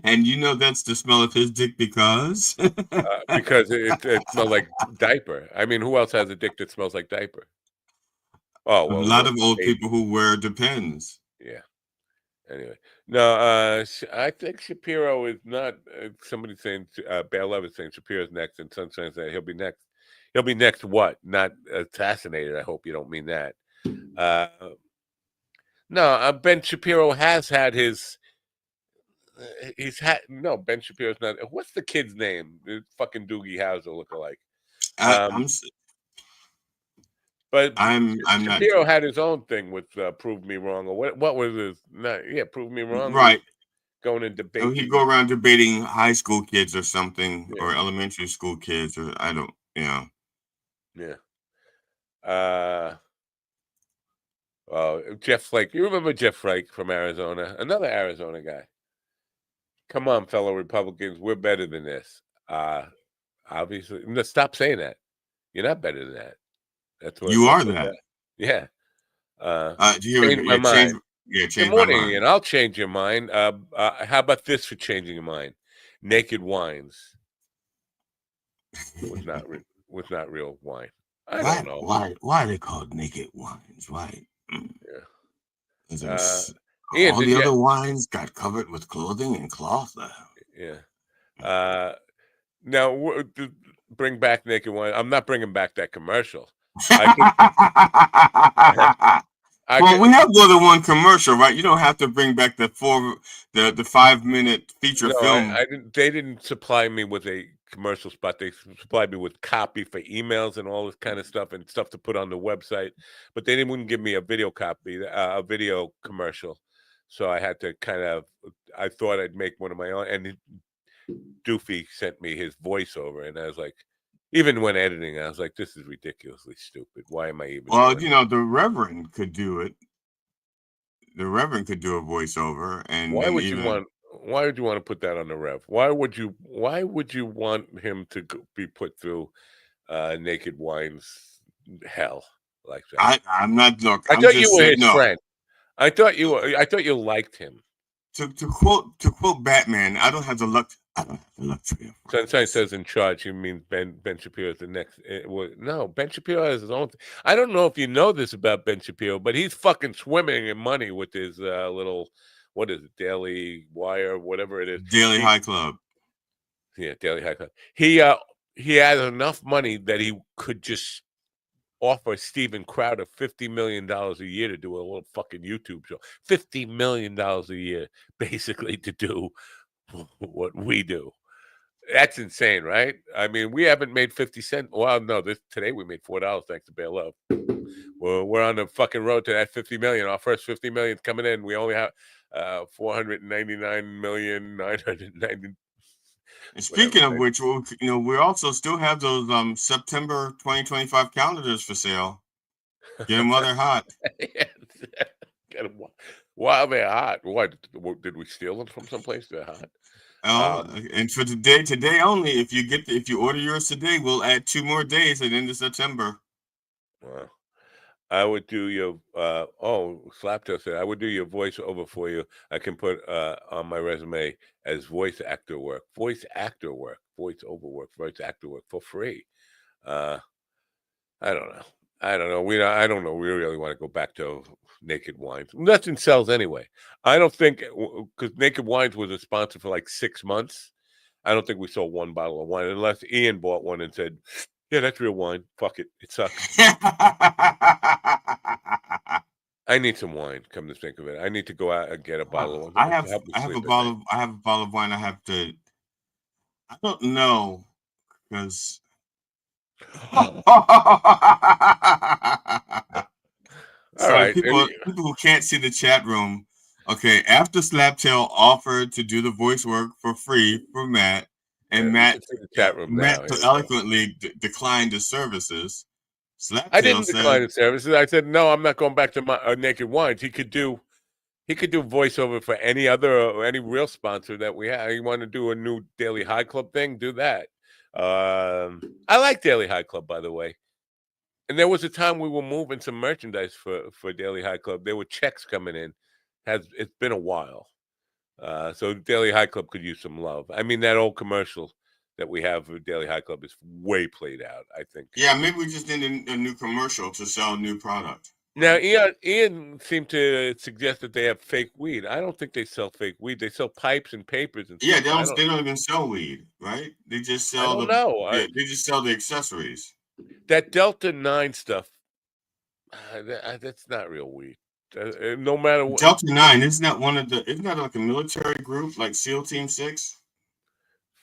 And that's the smell of his dick because? Because it smelled like diaper. I mean, who else has a dick that smells like diaper? Oh, A well, lot look, of old people who wear Depends. yeah. Anyway, no, I think Shapiro is not. Somebody saying Bear Love is saying Shapiro's next, and Sunshine saying he'll be next. He'll be next. What? Not assassinated. I hope you don't mean that. No, Ben Shapiro has had his. He's had no. Ben Shapiro's not. What's the kid's name? The fucking Doogie Howser lookalike. I'm But I'm not Shapiro had his own thing with "Prove Me Wrong" or what was his? Not, yeah, "Prove Me Wrong." right. Going and debating. He'd go around debating high school kids or something, Yeah. or elementary school kids, or I don't, Yeah. Well, Jeff Flake. You remember Jeff Flake from Arizona? Another Arizona guy. Come on, fellow Republicans, we're better than this. Obviously, no, stop saying that. You're not better than that. That's what. You That's are what that. that. Yeah. Here we Change go. my mind. Good Change my morning, mind. and I'll change your mind. How about this for changing your mind? Naked wines was not real wine. I don't know. Why are they called naked wines? Why? Yeah. Ian, All the other wines got covered with clothing and cloth. Yeah. Now bring back naked wine. I'm not bringing back that commercial. Well, we have more than one commercial, right? You don't have to bring back the 5-minute feature No, film. I didn't. They didn't supply me with a commercial spot. They supplied me with copy for emails and all this kind of stuff and stuff to put on the website. But they wouldn't give me a video copy, a video commercial. So I had to I thought I'd make one of my own. And Doofy sent me his voiceover, and I was like, even when editing, I was like, this is ridiculously stupid. Why am I even? Well, the Reverend could do it. The Reverend could do a voiceover, and why would you want to put that on the Rev? Why would you want him to be put through Naked Wine's hell like that? I'm not. Look, I I'm thought just you were saying, his friend. I thought you liked him. To quote Batman, I don't have the luck. I don't have the luxury. Sunshine says in charge, you mean Ben Shapiro is the next. No, Ben Shapiro has his own. I don't know if you know this about Ben Shapiro, but he's fucking swimming in money with his little, what is it, Daily Wire, whatever it is. Daily High Club. Yeah, Daily High Club. He has enough money that he could just offer Steven Crowder $50 million a year to do a little fucking YouTube show. $50 million a year, basically, to do what we do. That's insane, right? I mean, we haven't made 50 cents. Well, no, today we made $4 thanks to Bear Love. We're on the fucking road to that 50 million. Our first 50 million is coming in. We only have 499,990. And speaking of which, we also still have those September 2025 calendars for sale. Get them while they're hot. Get them while they're hot. What did we steal them from someplace? They're hot. And for today only, if you order yours today, we'll add 2 more days at the end of September. Wow. I would do your Slaptail said I would do your voiceover for you. I can put on my resume as voice actor work for free. I don't know. I don't know. I don't know. We really want to go back to Naked Wines. Nothing sells anyway. I don't think, because Naked Wines was a sponsor for like 6 months. I don't think we sold one bottle of wine unless Ian bought one and said, "Yeah, that's real wine. Fuck it. It sucks." I need some wine. Come to think of it, I need to go out and get a bottle of wine. I have a bottle of wine. I don't know because. So right. people who can't see the chat room. Okay, after Slaptail offered to do the voice work for free for Matt, and Matt so eloquently declined the services. I didn't decline the services. I said no. I'm not going back to my Naked Wines. He could do voiceover for any real sponsor that we have. You want to do a new Daily High Club thing? Do that. I like Daily High Club, by the way. And there was a time we were moving some merchandise for Daily High Club. There were checks coming in. It's been a while. So Daily High Club could use some love. I mean, that old commercial that we have for Daily High Club is way played out, I think. Yeah, maybe we just need a new commercial to sell a new product. Now, Ian seemed to suggest that they have fake weed. I don't think they sell fake weed. They sell pipes and papers and Yeah, stuff. they don't even sell weed, right? They just I sell don't know. they just sell the accessories. That Delta 9 stuff, that's not real weed. No matter what. Delta 9, isn't that like a military group like SEAL Team 6?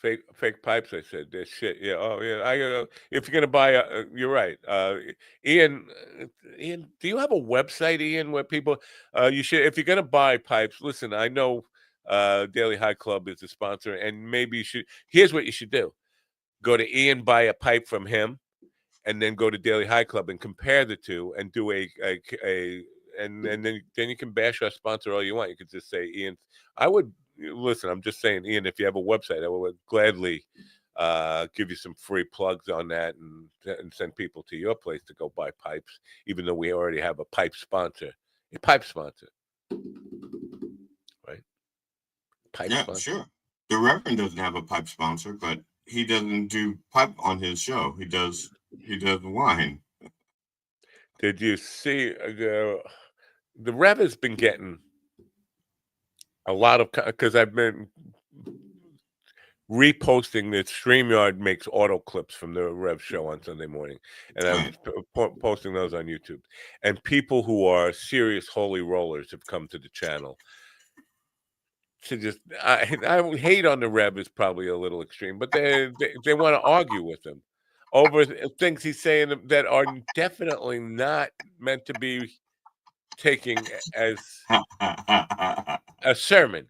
Fake pipes. I said this shit. Yeah. Oh yeah. If you're gonna buy, you're right. Ian, do you have a website, Ian, where people? You should. If you're gonna buy pipes, listen. I know Daily High Club is a sponsor, and maybe you should. Here's what you should do: go to Ian, buy a pipe from him, and then go to Daily High Club and compare the two, and do and then you can bash our sponsor all you want. You could just say, Ian, I would listen. I'm just saying, Ian, if you have a website, I would gladly give you some free plugs on that and send people to your place to go buy pipes, even though we already have a pipe sponsor, right? Pipe sponsor. Sure. The Reverend doesn't have a pipe sponsor, but he doesn't do pipe on his show. He does wine. Did you see the Rev has been getting a lot of, because I've been reposting that StreamYard makes auto clips from the Rev show on Sunday morning, and I'm posting those on YouTube. And people who are serious holy rollers have come to the channel to just, I hate on the Rev is probably a little extreme, but they want to argue with him over things he's saying that are definitely not meant to be taking as a sermon.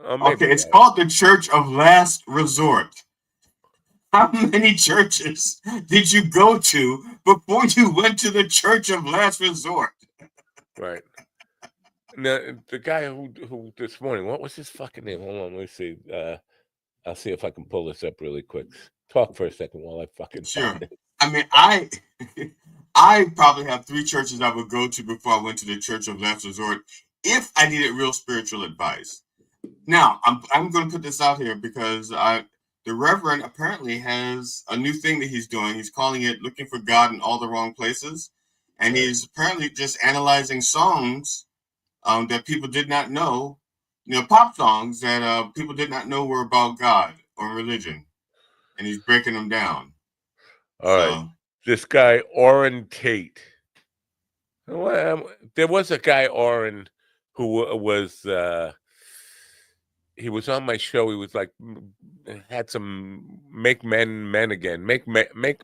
Okay, it's called the Church of Last Resort. How many churches did you go to before you went to the Church of Last Resort? Right. Now, the guy who this morning, what was his fucking name? Hold on, let me see. I'll see if I can pull this up really quick. Talk for a second while I fucking find it. I mean, I probably have 3 churches I would go to before I went to the Church of Last Resort if I needed real spiritual advice. Now, I'm going to put this out here because the Reverend apparently has a new thing that he's doing. He's calling it Looking for God in All the Wrong Places. And he's apparently just analyzing songs that people did not know, pop songs that people did not know were about God or religion. And he's breaking them down. All right. This guy, Orrin Tate. There was a guy, Orrin, who was... he was on my show. He was like, had some make men again, make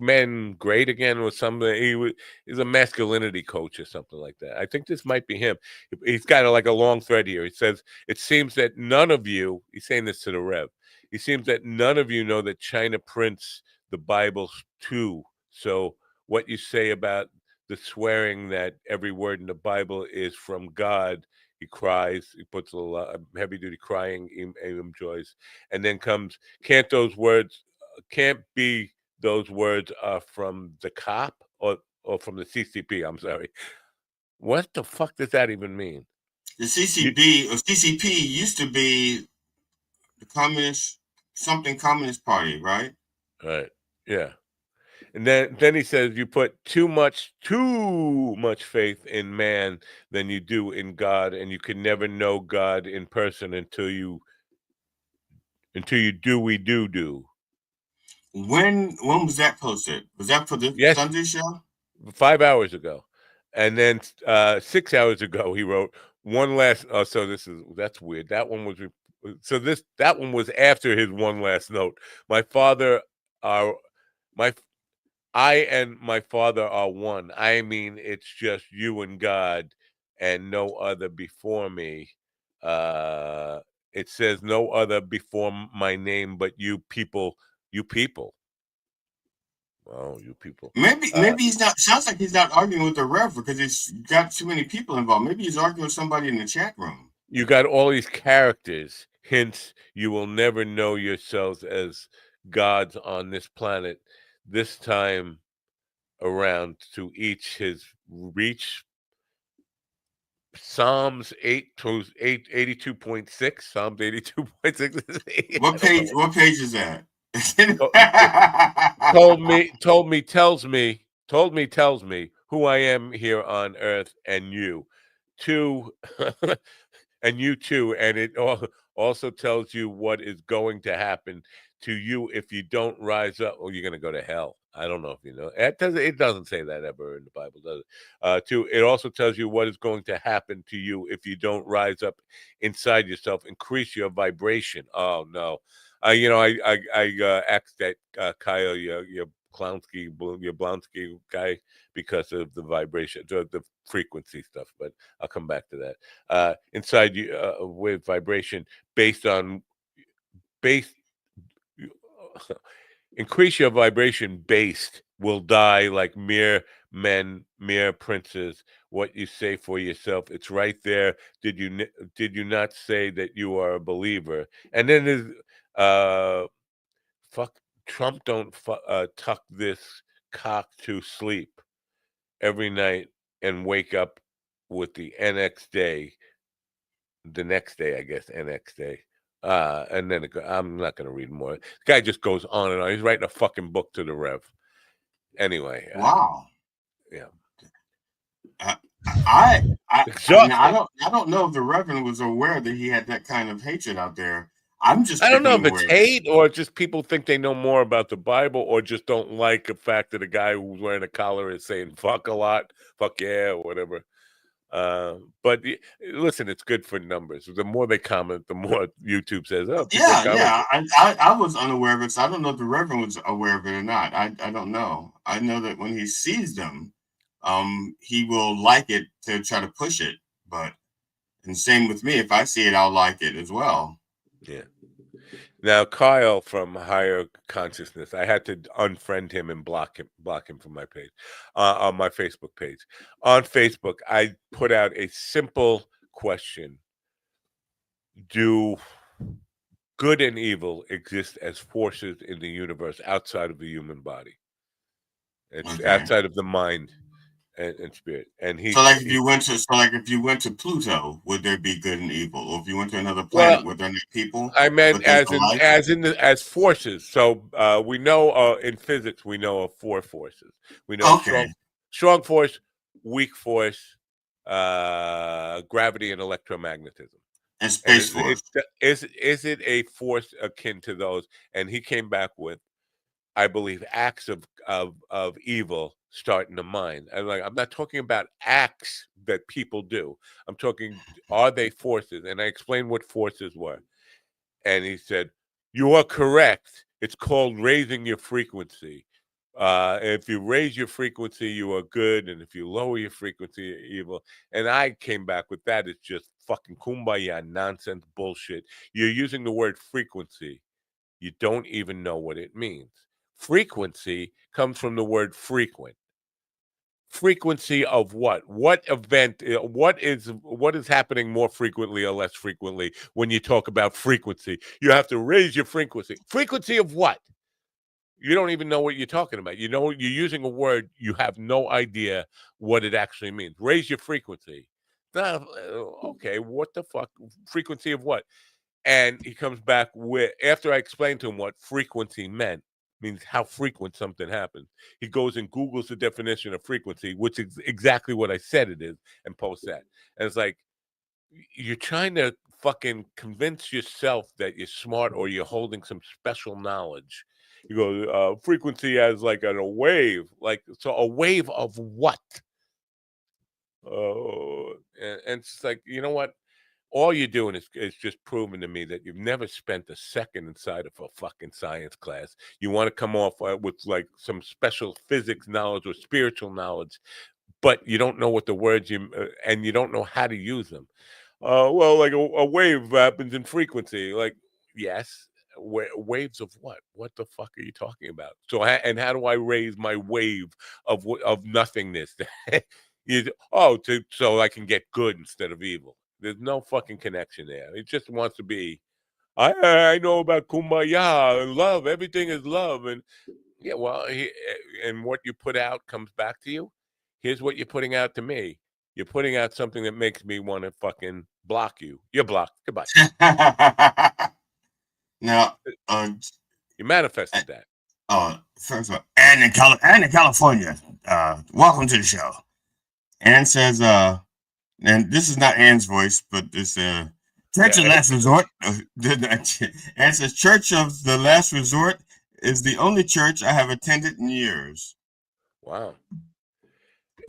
men great again, or something. He's a masculinity coach or something like that. I think this might be him. He's got like a long thread here. He says, it seems that none of you, he's saying this to the Rev, he seems that none of you know that China prints the Bible too. So what you say about the swearing that every word in the Bible is from God, he cries, he puts a little heavy duty crying emojis, and then comes, can't be those words from the cop or from the CCP. I'm sorry. What the fuck does that even mean? The CCP used to be the Communist Party, right? Right. Yeah. And then he says you put too much faith in man than you do in God, and you can never know God in person until you do. When was that posted? Was that for the Sunday show? 5 hours ago. And then 6 hours ago he wrote one last so that's weird. That one was after his one last note. I and my Father are one. I mean, it's just you and God and no other before me. It says no other before my name but you people. Oh, you people. Maybe he's not. Sounds like he's not arguing with the Rev because he's got too many people involved. Maybe he's arguing with somebody in the chat room. You got all these characters. Hence, you will never know yourselves as gods on this planet. This time around, to each his reach. Psalms 82.6. Psalms 82.6. What page is that? Tells me who I am here on earth, and you. 2, and you too. And it also tells you what is going to happen to you if you don't rise up. Or you're going to go to hell. I don't know if you know. It doesn't say that ever in the Bible, does it? 2, it also tells you what is going to happen to you if you don't rise up inside yourself, increase your vibration. Oh no. I asked that Kyle, your Blonsky guy, because of the vibration, the frequency stuff. But I'll come back to that. Inside you, with vibration based increase your vibration based will die like mere men, mere princes. What you say for yourself, it's right there. Did you not say that you are a believer? And then there's fuck Trump, don't tuck this cock to sleep every night and wake up with the next day, I guess, NX day. And then I'm not going to read more. The guy just goes on and on. He's writing a fucking book to the Rev. Anyway. Wow. Yeah. I don't know if the Reverend was aware that he had that kind of hatred out there. I don't know if it's hate or just people think they know more about the Bible, or just don't like the fact that a guy who's wearing a collar is saying fuck a lot, fuck yeah, or whatever. But listen, it's good for numbers. The more they comment, the more YouTube says, "Oh, yeah." I was unaware of it, so I don't know if the Reverend was aware of it or not. I don't know. I know that when he sees them, he will like it to try to push it. And same with me. If I see it, I'll like it as well. Yeah. Now, Kyle from Higher Consciousness, I had to unfriend him and block him from my page, on my Facebook page. On Facebook, I put out a simple question: do good and evil exist as forces in the universe outside of the human body? It's outside of the mind and spirit. And if you went to Pluto, would there be good and evil? Or if you went to another planet, would there be people? I meant as forces. So we know in physics, we know of 4 forces. We know strong force, weak force, gravity, and electromagnetism. And space force. Is it a force akin to those? And he came back with, I believe, acts of evil start in the mind. I'm not talking about acts that people do. I'm talking, are they forces? And I explained what forces were. And he said, you are correct. It's called raising your frequency. If you raise your frequency, you are good. And if you lower your frequency, you're evil. And I came back with that. It's just fucking kumbaya nonsense bullshit. You're using the word frequency. You don't even know what it means. Frequency comes from the word frequent. Frequency of what? What event? What is happening more frequently or less frequently when you talk about frequency? You have to raise your frequency. Frequency of what? You don't even know what you're talking about. You know, you're using a word, you have no idea what it actually means. Raise your frequency. Okay, what the fuck? Frequency of what? And he comes back with, after I explained to him what frequency means how frequent something happens. He goes and Googles the definition of frequency, which is exactly what I said it is, and posts that. And it's like, you're trying to fucking convince yourself that you're smart or you're holding some special knowledge. You go, frequency as like a wave. Like, so a wave of what? And it's like, you know what? All you're doing is just proving to me that you've never spent a second inside of a fucking science class. You want to come off with like some special physics knowledge or spiritual knowledge, but you don't know what the words and you don't know how to use them. Well, like a wave happens in frequency. Like, yes, waves of what? What the fuck are you talking about? So, and how do I raise my wave of nothingness? So I can get good instead of evil. There's no fucking connection there. It just wants to be, I know about kumbaya and love. Everything is love. And yeah, well, and what you put out comes back to you. Here's what you're putting out to me. You're putting out something that makes me want to fucking block you. You're blocked. Goodbye. Now, you manifested that. Oh, first of all, Ann in California. Welcome to the show. Ann says, and this is not Ann's voice, but it's Church of Last Resort. Ann says, Church of the Last Resort is the only church I have attended in years. Wow.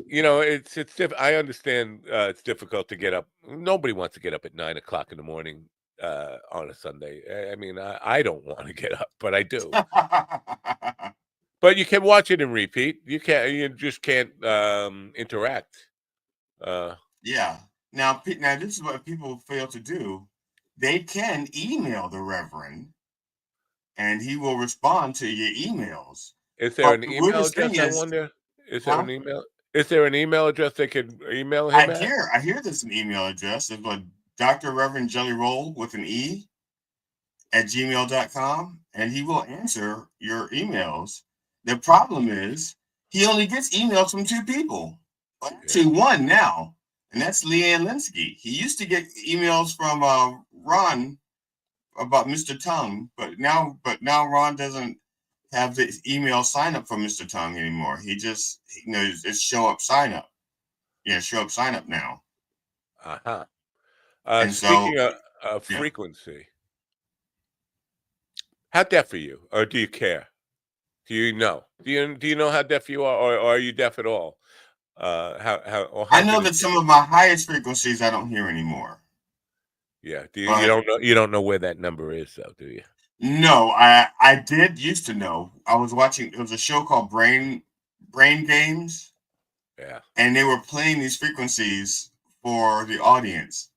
You know, it's I understand it's difficult to get up. Nobody wants to get up at 9 o'clock in the morning on a Sunday. I mean, I don't want to get up, but I do. But you can watch it and repeat. You just can't interact. Yeah. Now, this is what people fail to do. They can email the Reverend, and he will respond to your emails. Is there an email address? I wonder. Is there an email? Is there an email address they could email him at? I hear there's an email address. It's like Dr. Reverend Jelly Roll with an E at gmail.com, and he will answer your emails. The problem is he only gets emails from 2 people. Actually, 1 now, and that's Leanne Linsky. He used to get emails from Ron about Mr. Tongue, but now Ron doesn't have the email sign up for Mr. Tongue anymore. He just, it's show up sign up. Yeah, show up sign up now. Speaking of frequency, how deaf are you, or do you care? Do you know? Do you know how deaf you are, or are you deaf at all? I know that some of my highest frequencies I don't hear anymore. Yeah. You don't know where that number is, though, do you? No, I did used to know. I was watching. It was a show called Brain Games. Yeah. And they were playing these frequencies for the audience,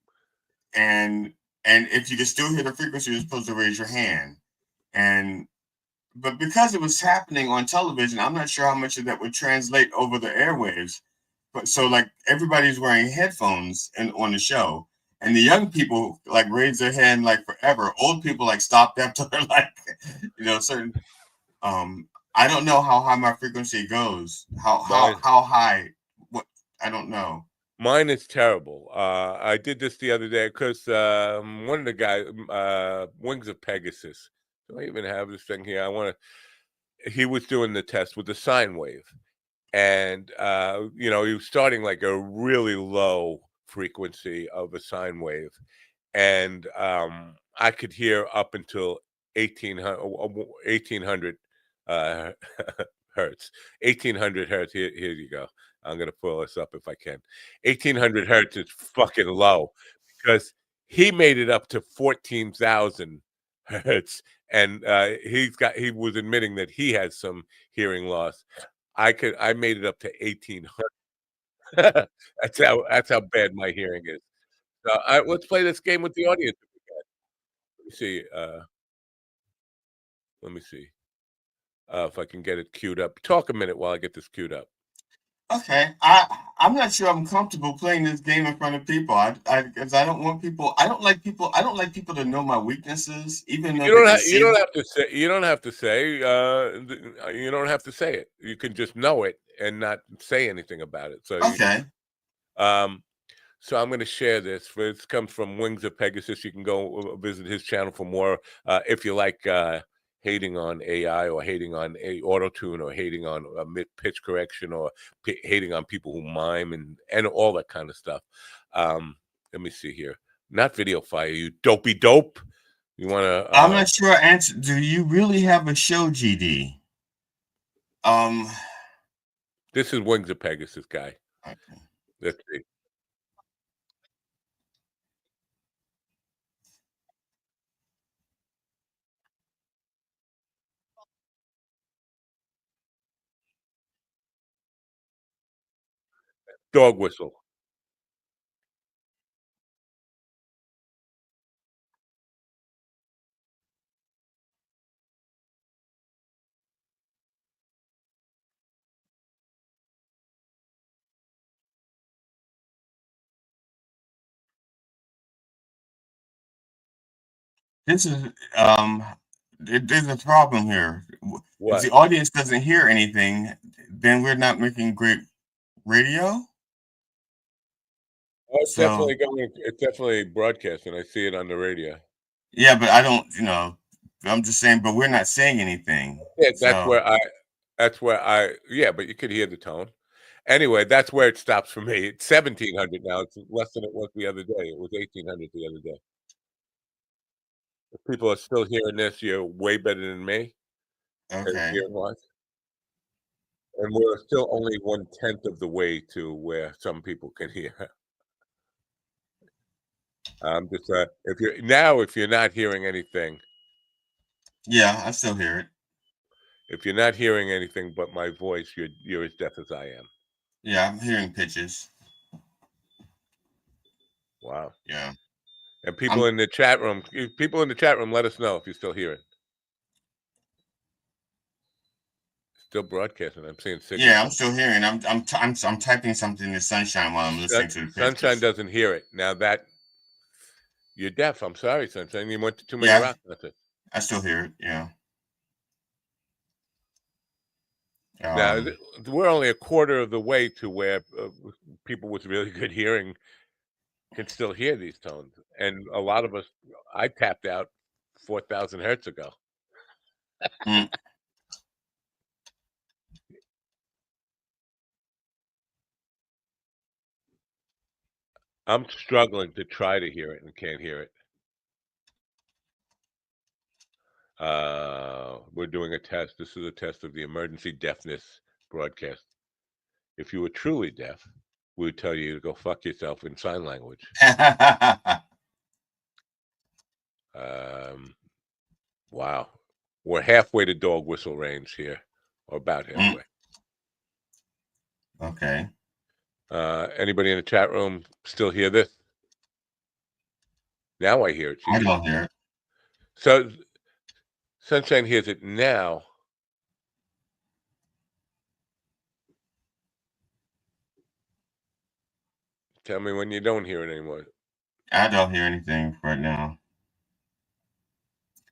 and if you could still hear the frequency, you're supposed to raise your hand. But because it was happening on television, I'm not sure how much of that would translate over the airwaves. But so like everybody's wearing headphones on the show, and the young people like raise their hand like forever. Old people like stopped after like certain. I don't know how high my frequency goes. How high? What I don't know. Mine is terrible. I did this the other day because one of the guys, Wings of Pegasus. Do I even have this thing here? He was doing the test with the sine wave, and he was starting like a really low frequency of a sine wave, and I could hear up until 1800 hertz. 1800 hertz. Here you go. I'm going to pull this up if I can. 1800 hertz is fucking low because he made it up to 14,000 hertz. And he was admitting that he had some hearing loss. I made it up to 1800. That's how bad my hearing is. So let's play this game with the audience. Let me see if I can get it queued up. Talk a minute while I get this queued up. Okay, I'm not sure I'm comfortable playing this game in front of people. Because I don't want people. I don't like people to know my weaknesses. Even though you don't have to say. You don't have to say. You don't have to say it. You can just know it and not say anything about it. So okay. So I'm going to share this. This comes from Wings of Pegasus. You can go visit his channel for more. If you like hating on AI or hating on auto-tune or hating on pitch correction or hating on people who mime and all that kind of stuff. Let me see here. Not Video Fire, you dopey dope. You want to... I'm not sure. Do you really have a show, GD? This is Wings of Pegasus guy. Okay. Let's see. Dog whistle. This is there's a problem here. What? If the audience doesn't hear anything, then we're not making great radio. Oh, it's definitely going. It's definitely broadcasting. I see it on the radio. Yeah, but I don't. I'm just saying, but we're not saying anything. Yeah, So yeah, but you could hear the tone. Anyway, that's where it stops for me. It's 1,700 now. It's less than it was the other day. It was 1,800 the other day. If people are still hearing this, you're way better than me as okay. hearing wise. And we're still only 1/10 of the way to where some people can hear. Just if you're not hearing anything, Yeah, I still hear it. if you're not hearing anything but my voice, you're as deaf as I am. Yeah, I'm hearing pitches. Wow. Yeah. And people in the chat room, let us know if you still hear it. Still broadcasting. I'm seeing signals. Yeah, I'm still hearing. I'm typing something in Sunshine while I'm listening to the pitches. Sunshine doesn't hear it. Now that you're deaf, I'm sorry, Sunshine. You went to too many rock concerts. I still hear it. Yeah. Now we're only a quarter of the way to where people with really good hearing can still hear these tones, and a lot of us, I tapped out 4,000 hertz ago. I'm struggling to try to hear it and can't hear it. We're doing a test. This is a test of the emergency deafness broadcast. If you were truly deaf, we would tell you to go fuck yourself in sign language. Wow. We're halfway to dog whistle range here, or about halfway. Okay. Anybody in the chat room still hear this? Now I hear it. I don't hear it. So Sunshine hears it now. Tell me when you don't hear it anymore. I don't hear anything right now.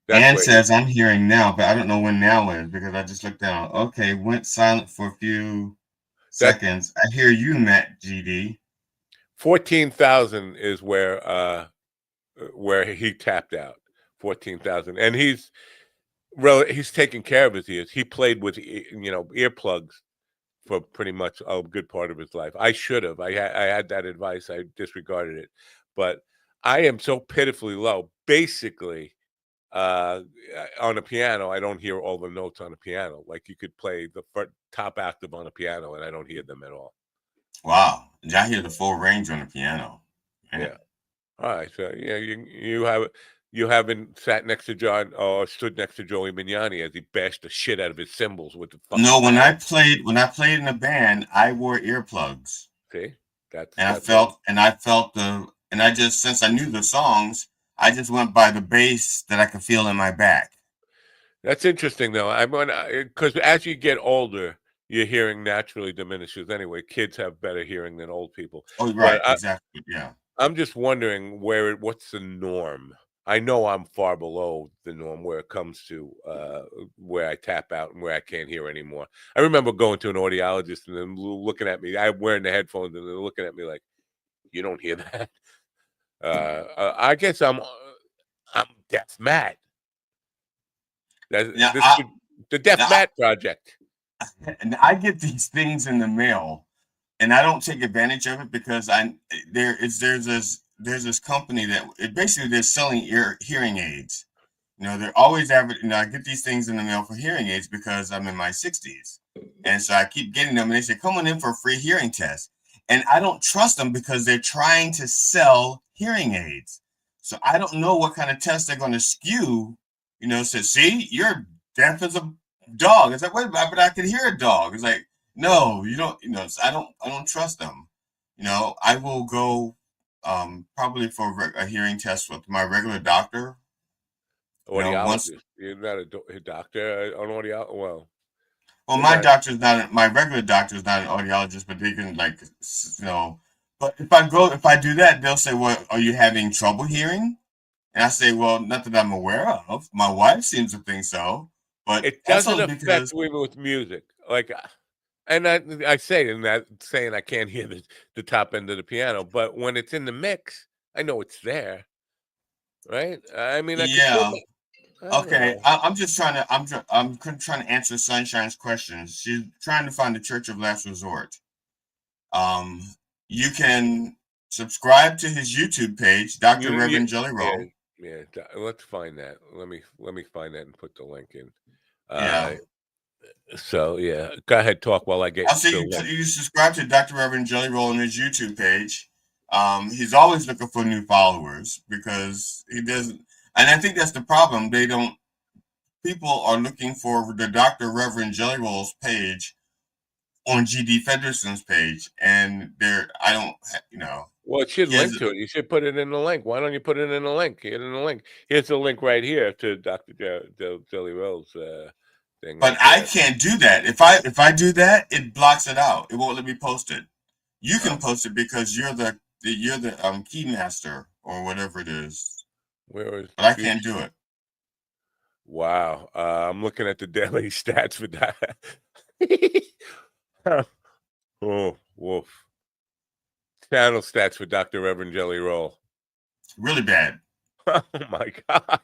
Ann says I'm hearing now, but I don't know when now is because I just looked down. Okay, went silent for a few seconds. I hear you, Matt GD. 14,000 is where he tapped out. 14,000, and he's taking care of his ears. He played with earplugs for pretty much a good part of his life. I should have. I had that advice. I disregarded it, but I am so pitifully low. Basically, on a piano, I don't hear all the notes on a piano. Like you could play the top octave on a piano, and I don't hear them at all. Wow, I hear the full range on the piano. Man. Yeah. All right. So yeah, you haven't sat next to John or stood next to Joey Mignani as he bashed the shit out of his cymbals with the fucking. No, when I played in a band, I wore earplugs. See, I just since I knew the songs, I just went by the bass that I could feel in my back. That's interesting, though. Because as you get older, your hearing naturally diminishes anyway. Kids have better hearing than old people. Oh, right, exactly, yeah. I'm just wondering what's the norm. I know I'm far below the norm where it comes to where I tap out and where I can't hear anymore. I remember going to an audiologist and them looking at me. I'm wearing the headphones and they're looking at me like, "You don't hear that?" I guess I'm deaf Matt. The Deaf Matt Project. And I get these things in the mail, and I don't take advantage of it because there's this company that basically they're selling hearing aids. They're always I get these things in the mail for hearing aids because I'm in my 60s, and so I keep getting them. And they say, "Come on in for a free hearing test," and I don't trust them because they're trying to sell hearing aids. So I don't know what kind of test they're going to skew. Say, "See, you're deaf as a dog." It's like, wait, but I can hear a dog. It's like, no, you don't. I don't trust them. I will go probably for a hearing test with my regular doctor. Audiologist. You're not a doctor, an audio. Well, my doctor's not. My regular doctor is not an audiologist, but they can But if I do that, they'll say, "Well, are you having trouble hearing?" And I say, "Well, not that I'm aware of. My wife seems to think so." But it doesn't affect women with music. Like, and I say in that saying I can't hear the top end of the piano, but when it's in the mix, I know it's there, right? I mean, Okay, I'm just trying to. I'm trying to answer Sunshine's questions. She's trying to find the Church of Last Resort. Um, you can subscribe to his YouTube page, Dr. Reverend Jelly Roll. Yeah. Let's find that. Let me find that and put the link in. Yeah. So yeah, go ahead, talk while I get. I'll say you subscribe to Dr. Reverend Jelly Roll on his YouTube page. He's always looking for new followers because he doesn't, and I think that's the problem. People are looking for the Dr. Reverend Jelly Roll's page on GD Federson's page, and I don't, Well, it should link to it. You should put it in the link. Why don't you put it in the link? Get it in the link. Here's the link right here to Dr. Jelly Roll's thing. But I can't do that. If I do that, it blocks it out. It won't let me post it. You can post it because you're the key master or whatever it is. But I can't do it. Wow. I'm looking at the daily stats for that. Oh, woof. Channel stats for Dr. Reverend Jelly Roll. Really bad. Oh my God.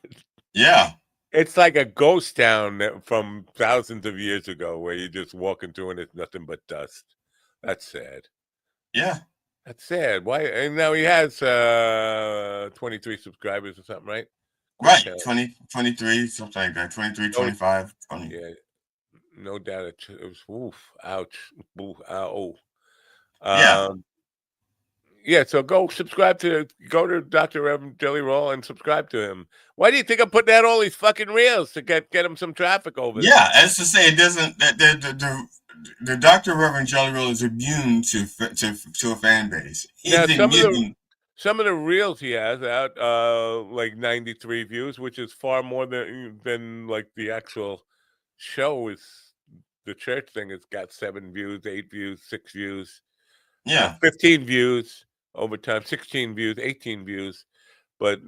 Yeah. It's like a ghost town from thousands of years ago where you just walk into and it's nothing but dust. That's sad. Yeah. That's sad. Why? And now he has 23 subscribers or something, right? Right. 20, 23, something like that. 23, 25, 20. Yeah. No doubt. It was, oof, ouch. Oof, ow. Yeah, so go to Dr. Reverend Jelly Roll and subscribe to him. Why do you think I'm putting out all these fucking reels to get him some traffic over there? Yeah, as to say, it doesn't. The Dr. Reverend Jelly Roll is immune to a fan base. Now, some of the reels he has out, like 93 views, which is far more than like the actual show. Is the church thing has got 7 views, 8 views, 6 views. Yeah, 15 views over time, 16 views, 18 views. But,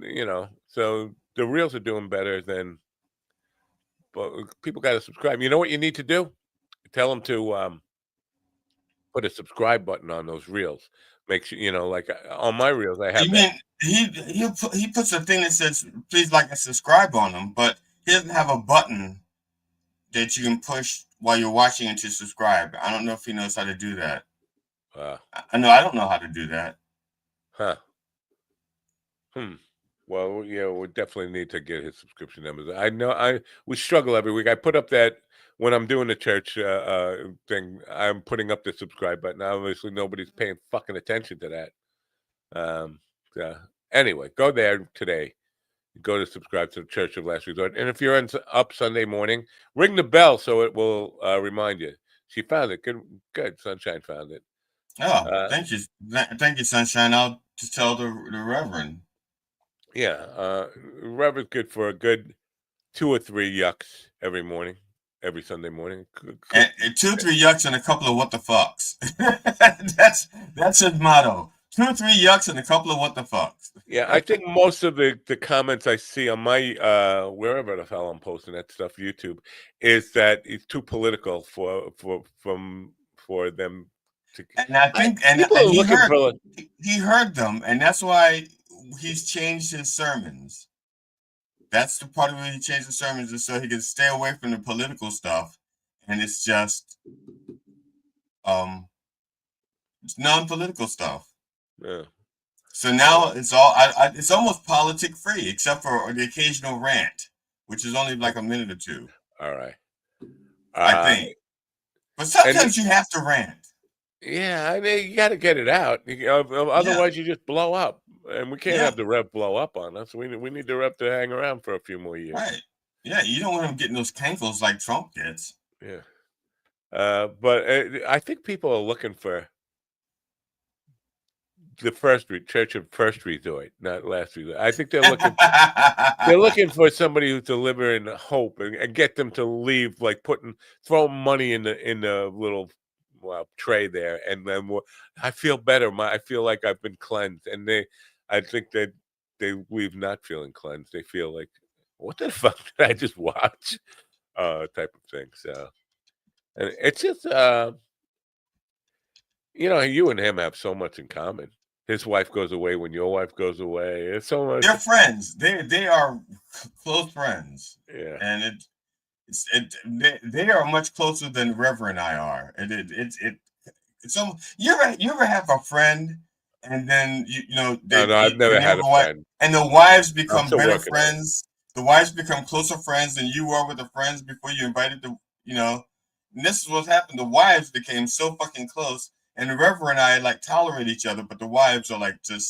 so the reels are doing better but people got to subscribe. You know what you need to do? Tell them to put a subscribe button on those reels. Make sure, like on my reels, I have that. He puts a thing that says, please like and subscribe on them, but he doesn't have a button that you can push while you're watching it to subscribe. I don't know if he knows how to do that. I don't know how to do that. Huh. Well, yeah, we definitely need to get his subscription numbers. I know we struggle every week. I put up that when I'm doing the church thing, I'm putting up the subscribe button. Obviously, nobody's paying fucking attention to that. Anyway, go there today. Go to subscribe to the Church of Last Resort. And if you're up Sunday morning, ring the bell so it will remind you. She found it. Good. Sunshine found it. Oh, thank you. Thank you, Sunshine. I'll just tell the Reverend. Yeah. Reverend's good for a good 2 or 3 yucks every Sunday morning. And 2 or 3 yucks and a couple of what the fucks. That's his motto. 2 or 3 yucks and a couple of what the fucks. Yeah, I think most of the comments I see on my wherever the hell I'm posting that stuff, YouTube, is that it's too political for them to. And I think he heard them, and that's why he's changed his sermons. That's the part of it he changed the sermons is so he can stay away from the political stuff, and it's just it's non-political stuff. Yeah. So now it's it's almost politic free, except for the occasional rant, which is only like a minute or 2. All right. I think. But sometimes you have to rant. Yeah, I mean, you got to get it out. Otherwise, you just blow up. And we can't have the rep blow up on us. We need the rep to hang around for a few more years. Right. Yeah, you don't want him getting those cankles like Trump gets. Yeah. But I think people are looking for the Church of First Resort, not Last Resort. I think they're looking for somebody who's delivering hope and get them to leave, like throw money in the little tray there, and then I feel better. I feel like I've been cleansed, and I think that they leave not feeling cleansed. They feel like, what the fuck did I just watch? Type of thing. So, and it's just you and him have so much in common. his wife goes away when your wife goes away. It's so much. They're friends. They are close friends. Yeah. And they are much closer than Reverend and I are. So you ever have a friend and then no, I've never had a friend. And the wives become still better working on it. friends. The wives become closer friends than you were with the friends before you invited the, And this is what happened. The wives became so fucking close, and the Reverend and I like tolerate each other, but the wives are like well,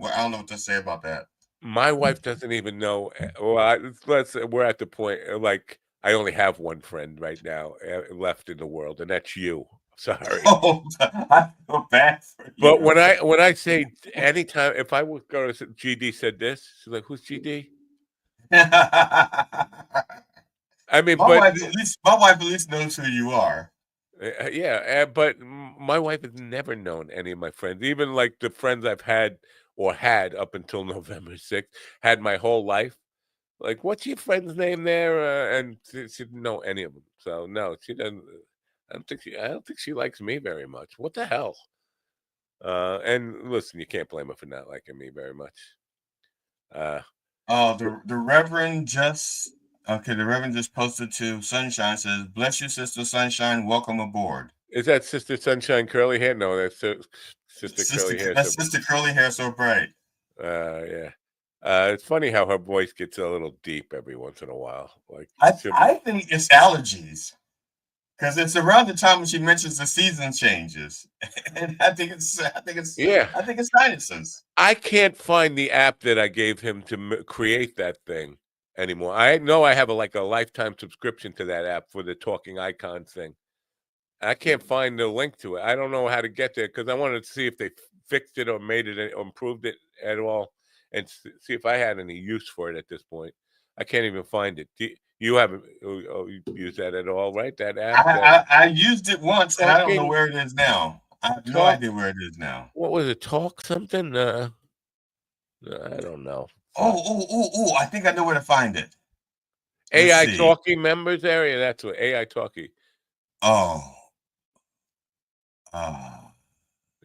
I don't know what to say about that. My wife doesn't even know. Well, we're at the point like I only have one friend right now left in the world, and that's you. Sorry. Oh, I feel bad for you. But when I say anytime, if I would go to GD said this, she's like, "Who's GD?" I mean, my wife at least knows who you are. Yeah, but my wife has never known any of my friends, even like the friends I've had or had up until November 6th, had my whole life. Like, what's your friend's name there? And she didn't know any of them. So no, she doesn't. I don't think she likes me very much. What the hell? And listen, you can't blame her for not liking me very much. The Reverend the Reverend just posted to Sunshine, says, "Bless you, Sister Sunshine. Welcome aboard." Is that Sister Sunshine curly hair? No, that's Sister Curly Hair. That's Sister Curly Hair so bright. Yeah. It's funny how her voice gets a little deep every once in a while. Like I think it's allergies, because it's around the time when she mentions the season changes, and I think it's sinuses. I can't find the app that I gave him to create that thing anymore. I know I have a lifetime subscription to that app for the talking icons thing. I can't find the link to it. I don't know how to get there because I wanted to see if they fixed it or made it or improved it at all, and see if I had any use for it at this point. I can't even find it. You haven't used that at all, right? That app? I used it once, and I don't know where it is now. I have no idea where it is now. What was it? Talk something? I don't know. Oh! I think I know where to find it. AI Talkie members area. That's what AI Talkie. Oh.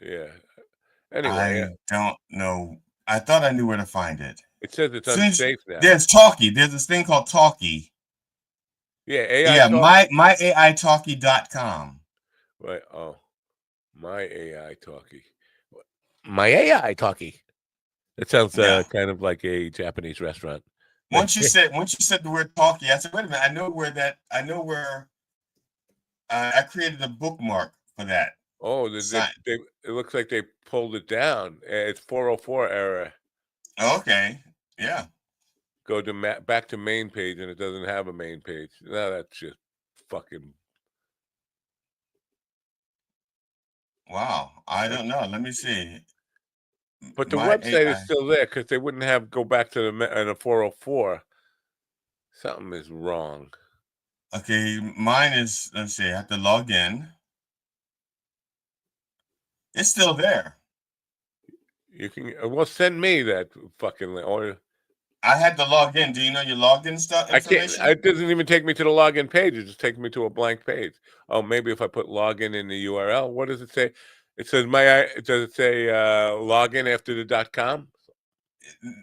Yeah. Anyway, I don't know. I thought I knew where to find it. It says it's unsafe now. There's Talkie. There's this thing called Talkie. Yeah, AI. Yeah, myaitalkie.com. Right. Oh, my AI Talkie. My AI Talkie. It sounds kind of like a Japanese restaurant. Once you said the word Talkie, I said, wait a minute. I know where. I created a bookmark for that. Oh, it looks like they pulled it down. It's 404 error. Okay. Yeah. Go to back to main page, and it doesn't have a main page. No, that's just fucking. Wow. I don't know. Let me see. But the website is still there because they wouldn't go back to the 404. Something is wrong. Okay, mine is. Let's see. I have to log in. It's still there. You can send me that fucking link. Or I had to log in. Do you know your login stuff? I can't. It doesn't even take me to the login page. It just takes me to a blank page. Oh, maybe if I put login in the URL, what does it say? It says does it say login after the .com?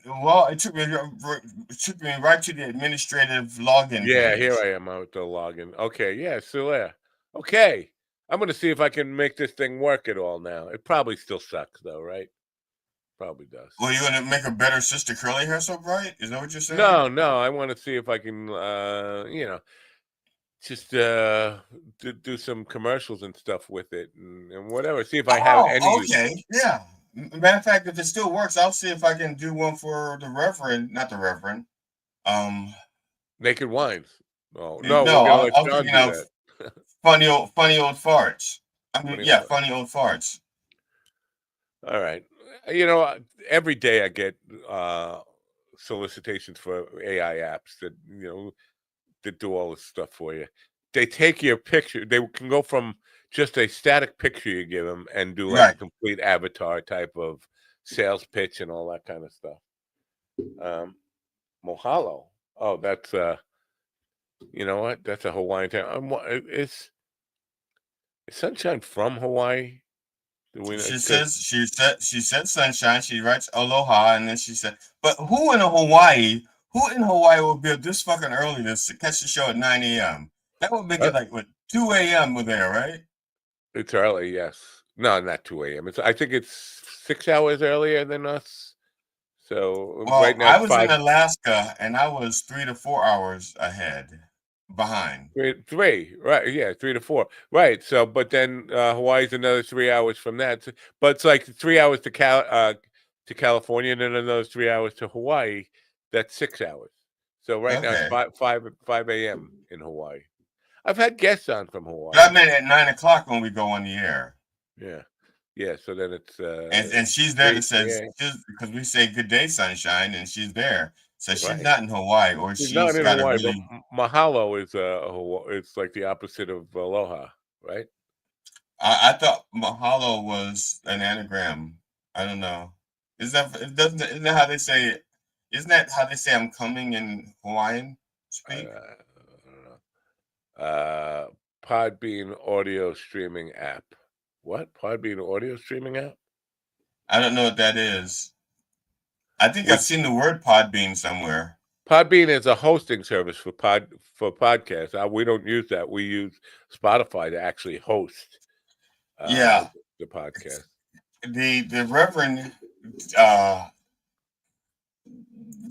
Well, it took me right to the administrative login. Yeah, page. Here I am out the login. Okay, yeah, still there. Okay, I'm gonna see if I can make this thing work at all now. It probably still sucks though, right? Probably does. Well, you want to make a better Sister Curly Hair so bright? Is that what you're saying? No. I want to see if I can, just do some commercials and stuff with it and whatever. See if I have any. Okay, yeah. Matter of fact, if it still works, I'll see if I can do one for the Reverend, not the Reverend. Naked Wines. Oh no, we're gonna let John do that. funny old farts. Funny old farts. All right. Every day I get solicitations for AI apps that that do all this stuff for you. They take your picture. They can go from just a static picture you give them and do like a complete avatar type of sales pitch and all that kind of stuff. Mahalo. Oh, that's you know what? That's a Hawaiian town. Is Sunshine from Hawaii? She said sunshine. She writes aloha, and then she said, "But who in Hawaii will be up this fucking early to catch the show at 9 a.m.? That would make it like what 2 a.m. We're there, right? It's early, yes. No, not 2 a.m. I think it's 6 hours earlier than us. So right now I it's was in Alaska, and I was 3 to 4 hours behind. Three, right? Yeah, 3 to 4, right? So, but then Hawaii's another 3 hours from that. But it's like 3 hours to California, and then another 3 hours to Hawaii. That's 6 hours. So right now it's 5 a.m. in Hawaii. I've had guests on from Hawaii. But I meant at 9 o'clock when we go on the air. Yeah. So then it's and she's there to say because we say good day, sunshine, and she's there. So she's not in Hawaii, or she's not in Hawaii. But mahalo is it's like the opposite of aloha, right? I thought mahalo was an anagram. I don't know. Isn't that how they say it? Isn't that how they say I'm coming in Hawaiian speak? I don't know. Podbean audio streaming app. What? Podbean audio streaming app? I don't know what that is. I think I've seen the word Podbean somewhere. Podbean is a hosting service for podcasts. We don't use that. We use Spotify to actually host the podcast. The Reverend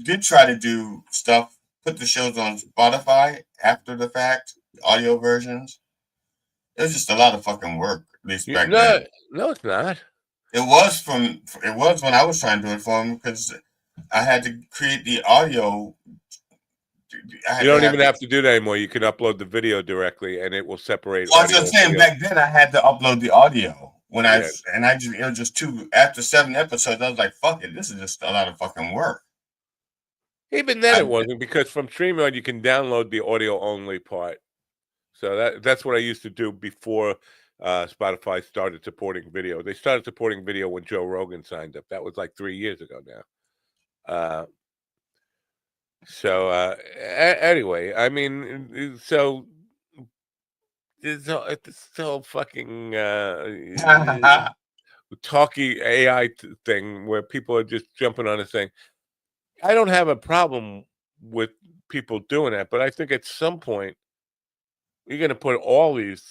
did try to do stuff, put the shows on Spotify after the fact, audio versions. It was just a lot of fucking work, at least back then. No, it's not. It was when I was trying to do it for him, because I had to create the audio. You don't even have to do that anymore. You can upload the video directly, and it will separate. Well, I was just saying, back then I had to upload the audio it was just after 7 episodes. I was like, fuck it, this is just a lot of fucking work. Even then, it wasn't, because from StreamYard you can download the audio only part. So that's what I used to do before Spotify started supporting video. They started supporting video when Joe Rogan signed up. That was like 3 years ago now. Anyway, I mean, so this whole fucking talky AI thing where people are just jumping on this thing. I don't have a problem with people doing that, but I think at some point you're going to put all these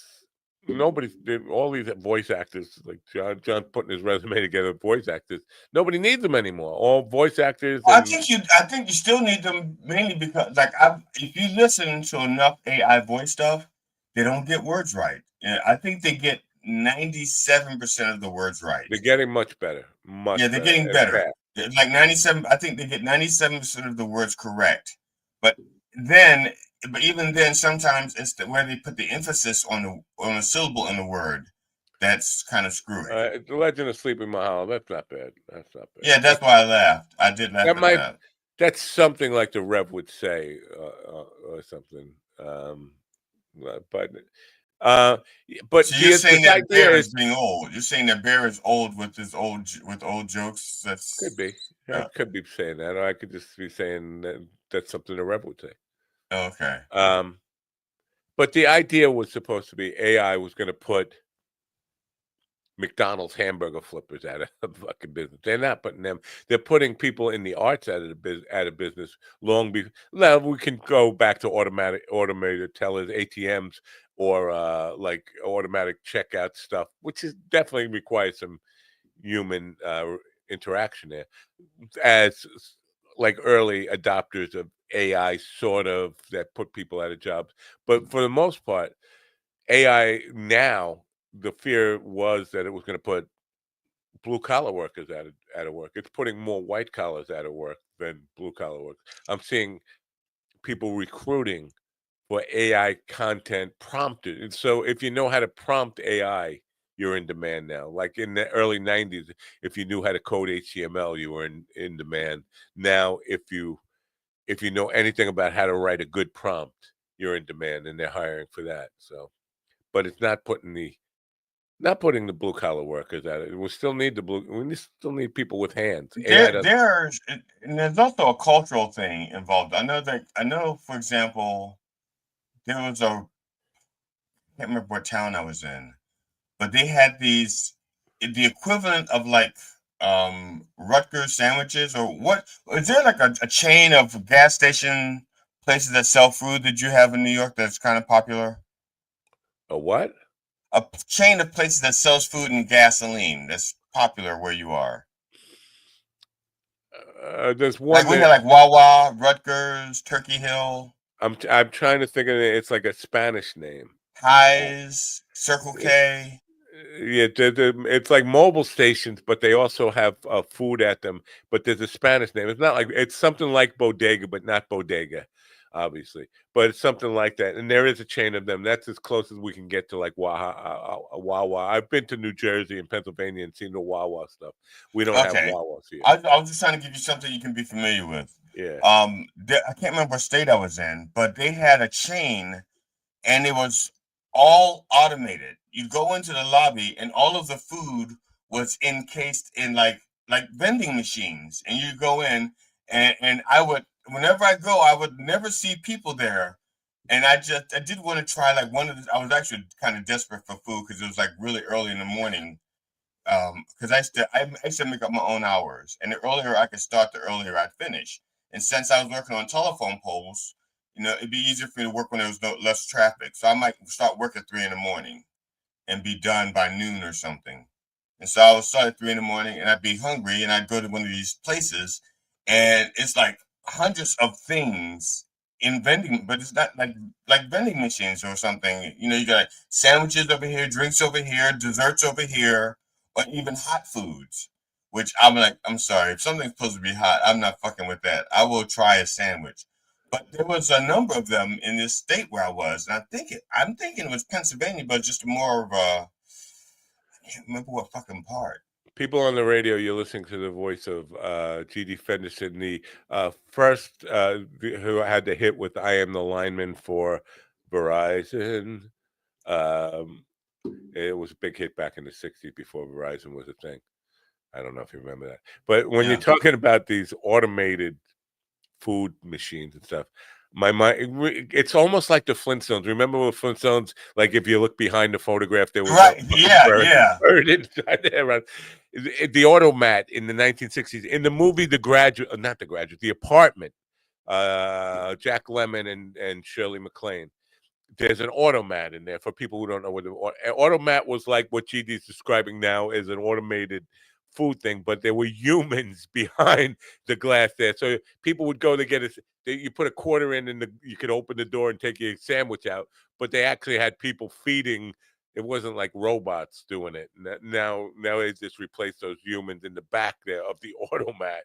voice actors, like John putting his resume together, voice actors. Nobody needs them anymore. All voice actors. I think you still need them, mainly because, like, if you listen to enough AI voice stuff, they don't get words right. I think they get 97% of the words right. They're getting much better. They're getting better. Like 97. I think they get 97% of the words correct. But even then, sometimes it's where they put the emphasis on a syllable in the word. That's kind of screwy. The Legend of Sleeping Mahalo. That's not bad. Yeah, that's why I laughed. I did laugh at that. That's something like the Rev would say, or something. But so you're saying that Bear is being old. You're saying that Bear is old with old jokes. That's could be. I could be saying that, or I could just be saying that's something the Rev would say. Okay. But the idea was supposed to be AI was going to put McDonald's hamburger flippers out of fucking business. They're not putting them. They're putting people in the arts out of business long before. Now we can go back to automated tellers, ATMs, or like automatic checkout stuff, which is definitely requires some human interaction there. As like early adopters of AI, sort of, that put people out of jobs, but for the most part, AI now, the fear was that it was going to put blue collar workers out of work. It's putting more white collars out of work than blue collar work. I'm seeing people recruiting for AI content prompted. And so if you know how to prompt AI, you're in demand now. Like in the early 90s, if you knew how to code HTML, you were in demand. Now, if you know anything about how to write a good prompt, you're in demand, and they're hiring for that. So, but it's not putting the blue collar workers at it. We still need we still need people with hands. There's also a cultural thing involved. I know, for example, there was I can't remember what town I was in, but they had these the equivalent of like Rutgers sandwiches, or what? Is there like a chain of gas station places that sell food that you have in New York that's kind of popular? A what? A chain of places that sells food and gasoline that's popular where you are. There's Like one we that have like Wawa, Rutgers, Turkey Hill, I'm trying to think of it. It's like a Spanish name. Highs, Circle K. Yeah, it's like mobile stations, but they also have food at them. But there's a Spanish name. It's not like it's something like Bodega, but not Bodega, obviously. But it's something like that. And there is a chain of them. That's as close as we can get to like Wawa. I've been to New Jersey and Pennsylvania and seen the Wawa stuff. We don't have Okay. Wawas here. I was just trying to give you something you can be familiar with. Yeah. I can't remember what state I was in, but they had a chain, and it was all automated. You go into the lobby, and all of the food was encased in like vending machines, and you go in, and I would, whenever I go, I would never see people there, and I did want to try like one of the. I was actually kind of desperate for food because it was like really early in the morning. Because I used to make up my own hours, and the earlier I could start, the earlier I'd finish. And since I was working on telephone poles, it'd be easier for me to work when there was less traffic. So I might start work at 3 in the morning and be done by noon or something. And so I would start at 3 in the morning, and I'd be hungry, and I'd go to one of these places, and it's like hundreds of things in vending, but it's not like vending machines or something. You got like sandwiches over here, drinks over here, desserts over here, or even hot foods. Which I'm like, I'm sorry, if something's supposed to be hot, I'm not fucking with that. I will try a sandwich. But there was a number of them in this state where I was, and I'm thinking it was Pennsylvania, but just more of a, I can't remember what fucking part. People on the radio, you're listening to the voice of G.D. Fenderson, the first who had the hit with "I Am the Lineman" for Verizon. It was a big hit back in the '60s before Verizon was a thing. I don't know if you remember that. But when you're talking about these automated food machines and stuff, my mind, it's almost like the Flintstones. Remember with Flintstones, like if you look behind the photograph, there was a bird inside there. The automat in the 1960s, in the movie The Graduate, not The Graduate, The Apartment, Jack Lemmon and Shirley MacLaine. There's an automat in there for people who don't know what the automat was like. What GD's describing now is an automated food thing, but there were humans behind the glass there. So people would go to get you put a quarter in, and you could open the door and take your sandwich out. But they actually had people feeding. It wasn't like robots doing it. Now they just replaced those humans in the back there of the automat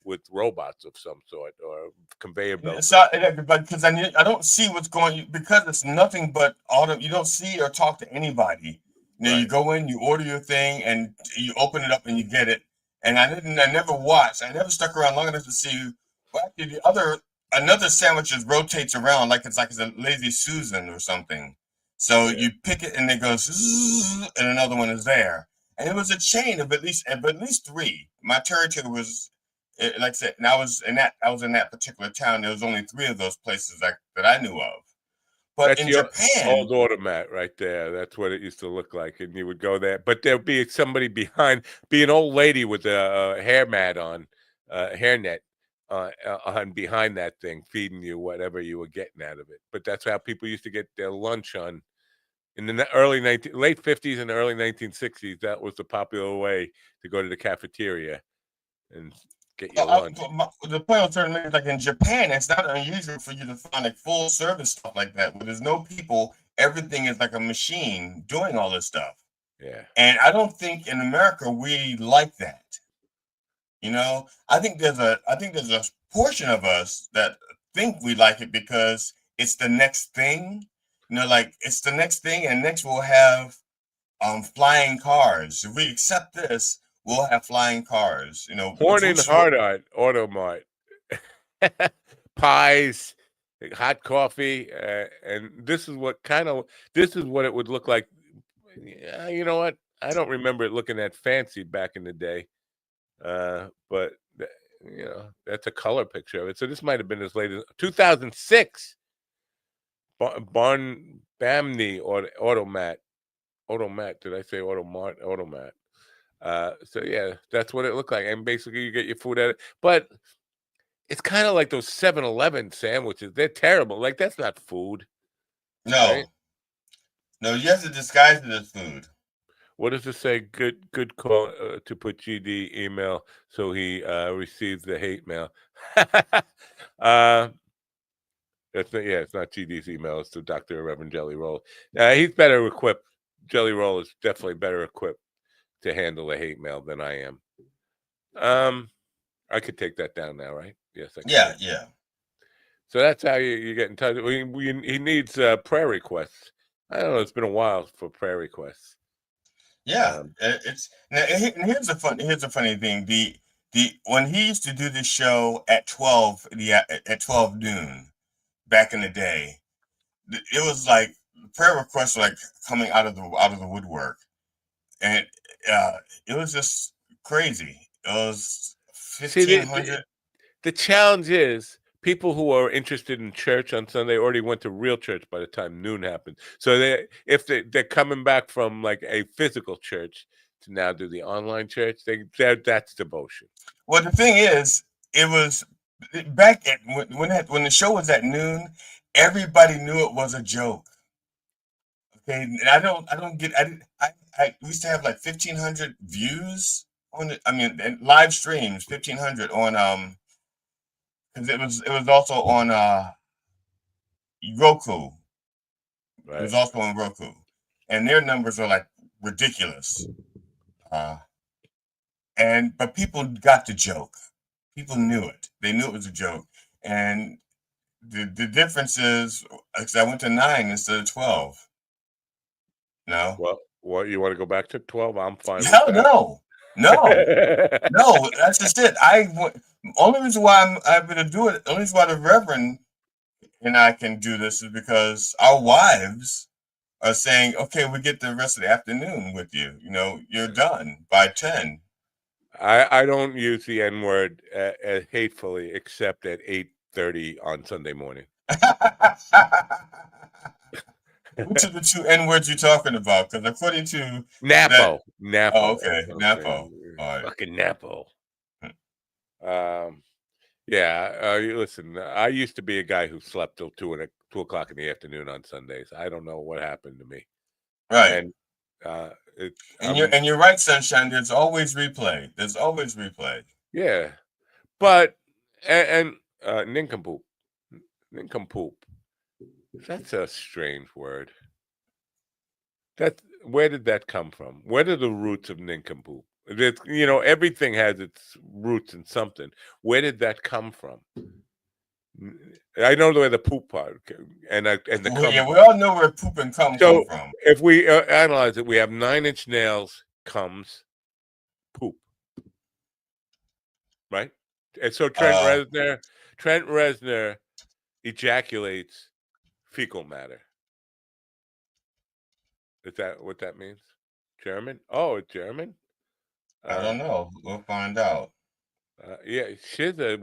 with robots of some sort or conveyor belts. So, but because I don't see what's going, because it's nothing but auto. You don't see or talk to anybody. You go in, you order your thing, and you open it up and you get it. And I never watched. I never stuck around long enough to see. Well, actually, another sandwich just rotates around like it's a Lazy Susan or something. So you pick it and it goes, and another one is there. And it was a chain of at least 3. My territory was, like I said, and I was in that particular town. There was only 3 of those places that I knew of. But that's in Japan, old automat right there. That's what it used to look like, and you would go there. But there'd be somebody behind, be an old lady with a hair mat on, hairnet on behind that thing, feeding you whatever you were getting out of it. But that's how people used to get their lunch on in the late 50s and early 1960s. That was the popular way to go to the cafeteria and get your lunch. The point I'm trying to make is like in Japan, it's not unusual for you to find like full service stuff like that, where there's no people. Everything is like a machine doing all this stuff. Yeah. And I don't think in America we like that. I think there's a portion of us that think we like it because it's the next thing. Like it's the next thing, and next we'll have flying cars. If we accept this, we'll have flying cars. Horn and Hardart, Automart, pies, hot coffee, and this is what it would look like. You know what? I don't remember it looking that fancy back in the day, but that's a color picture of it. So this might have been as late as 2006. Barn Bamney or Automat. Did I say Automat? Automat. So yeah, that's what it looked like. And basically you get your food at it. But it's kind of like those 7-Eleven sandwiches. They're terrible. Like, that's not food. No. Right? No, you have to disguise it as food. What does it say? Good call to put GD email so he receives the hate mail. It's not GD's email. It's to Dr. Reverend Jelly Roll. He's better equipped. Jelly Roll is definitely better equipped to handle the hate mail than I am. I could take that down now, right? Yes, I can. Yeah. So that's how you get in touch. He needs prayer requests. I don't know. It's been a while for prayer requests. Yeah, here's a funny thing. The when he used to do this show at 12 noon back in the day, it was like prayer requests were like coming out of the woodwork, and it was just crazy. It was 1,500. The challenge is people who are interested in church on Sunday already went to real church by the time noon happened. So they're coming back from like a physical church to now do the online church, that's devotion. Well, the thing is, it was back at when the show was at noon, everybody knew it was a joke. Okay, and I used to have like 1,500 views on it. I mean, and live streams, 1,500 on because it was also on Roku. Right. It was also on Roku, and their numbers are like ridiculous. But people got the joke. People knew it. They knew it was a joke, and the difference is, because I went to 9 instead of 12. No. Well, what, you want to go back to 12? I'm fine. Hell no. No. That's just it. Only reason why I'm going to do it. Only reason why the Reverend and I can do this is because our wives are saying, "Okay, we get the rest of the afternoon with you. You know, you're done by 10." I don't use the N word hatefully except at 8:30 on Sunday morning. Which of the two N words you talking about? Because according to Napo. Oh, okay. Napo. All right. Fucking Napo. Listen, I used to be a guy who slept till 2 o'clock in the afternoon on Sundays. I don't know what happened to me. Right. And you're right, Sunshine. There's always replay. Yeah, but nincompoop. That's a strange word. Where did that come from? Where are the roots of nincompoop? Everything has its roots in something. Where did that come from? I know where the poop part and the yeah, we all know where poop and cum come from. If we analyze it, we have 9 Inch Nails comes poop, right? And so Trent Reznor ejaculates fecal matter. Is that what that means? German? Oh, it's German? I don't know. We'll find out. Shizzer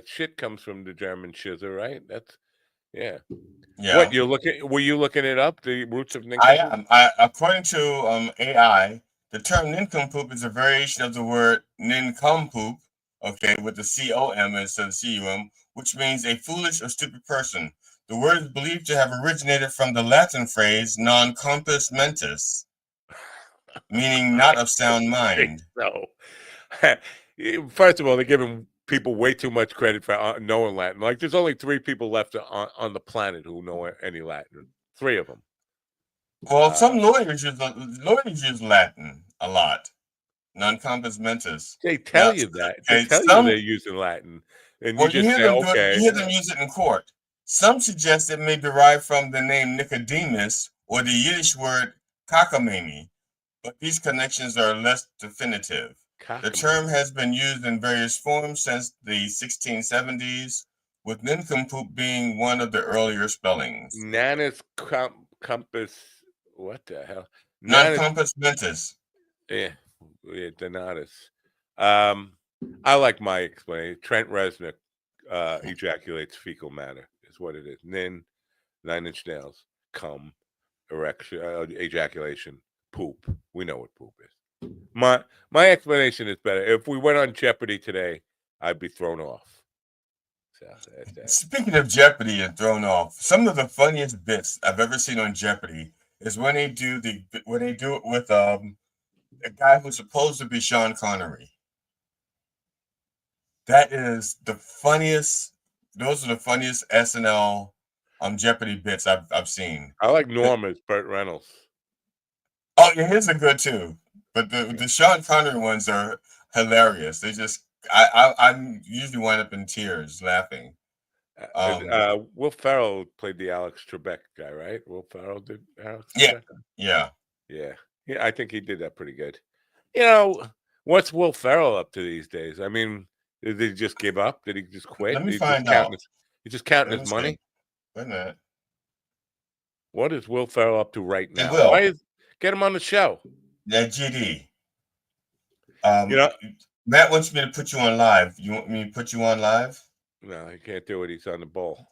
shit comes from the German Shizzer, right? Yeah. What were you looking it up? The roots of I nincompoop? am. According to AI, the term nincompoop is a variation of the word nincompoop, okay, with the C-O-M instead of C-U-M, which means a foolish or stupid person. The word is believed to have originated from the Latin phrase non compos mentis, meaning not of sound mind. No. First of all, they're giving people way too much credit for knowing Latin. Like, there's only 3 people left on the planet who know any Latin. 3 of them. Well, some lawyers use Latin a lot. Non compos mentis. They tell you that. They tell you they're using Latin. And you just say, okay. You hear them use it in court. Some suggest it may derive from the name Nicodemus or the Yiddish word cockamamie, but these connections are less definitive. The term has been used in various forms since the 1670s, with nincompoop being one of the earlier spellings. Nanus compass, what the hell? Non compos mentis. Yeah, Donatus. I like my explanation. Trent Reznor ejaculates fecal matter is what it is. 9 Inch Nails, cum, erection, ejaculation, poop. We know what poop is. My explanation is better. If we went on Jeopardy today, I'd be thrown off. So that's that. Speaking of Jeopardy and thrown off, some of the funniest bits I've ever seen on Jeopardy is when they do it with a guy who's supposed to be Sean Connery. That is the funniest. Those are the funniest SNL Jeopardy bits I've seen. I like Norm as Burt Reynolds. Oh, yeah, his are good too. But the Sean Connery ones are hilarious. They just I usually wind up in tears laughing. Will Ferrell played the Alex Trebek guy, right? Will Ferrell did Alex Trebek? Yeah. I think he did that pretty good. You know, what's Will Ferrell up to these days? I mean, did he just give up? Did he just quit? Let me find out. He's just counting his money? Wait a minute. What is Will Ferrell up to right now? Will. Get him on the show? Yeah, GD. Matt wants me to put you on live. You want me to put you on live? No, he can't do it. He's on the bowl.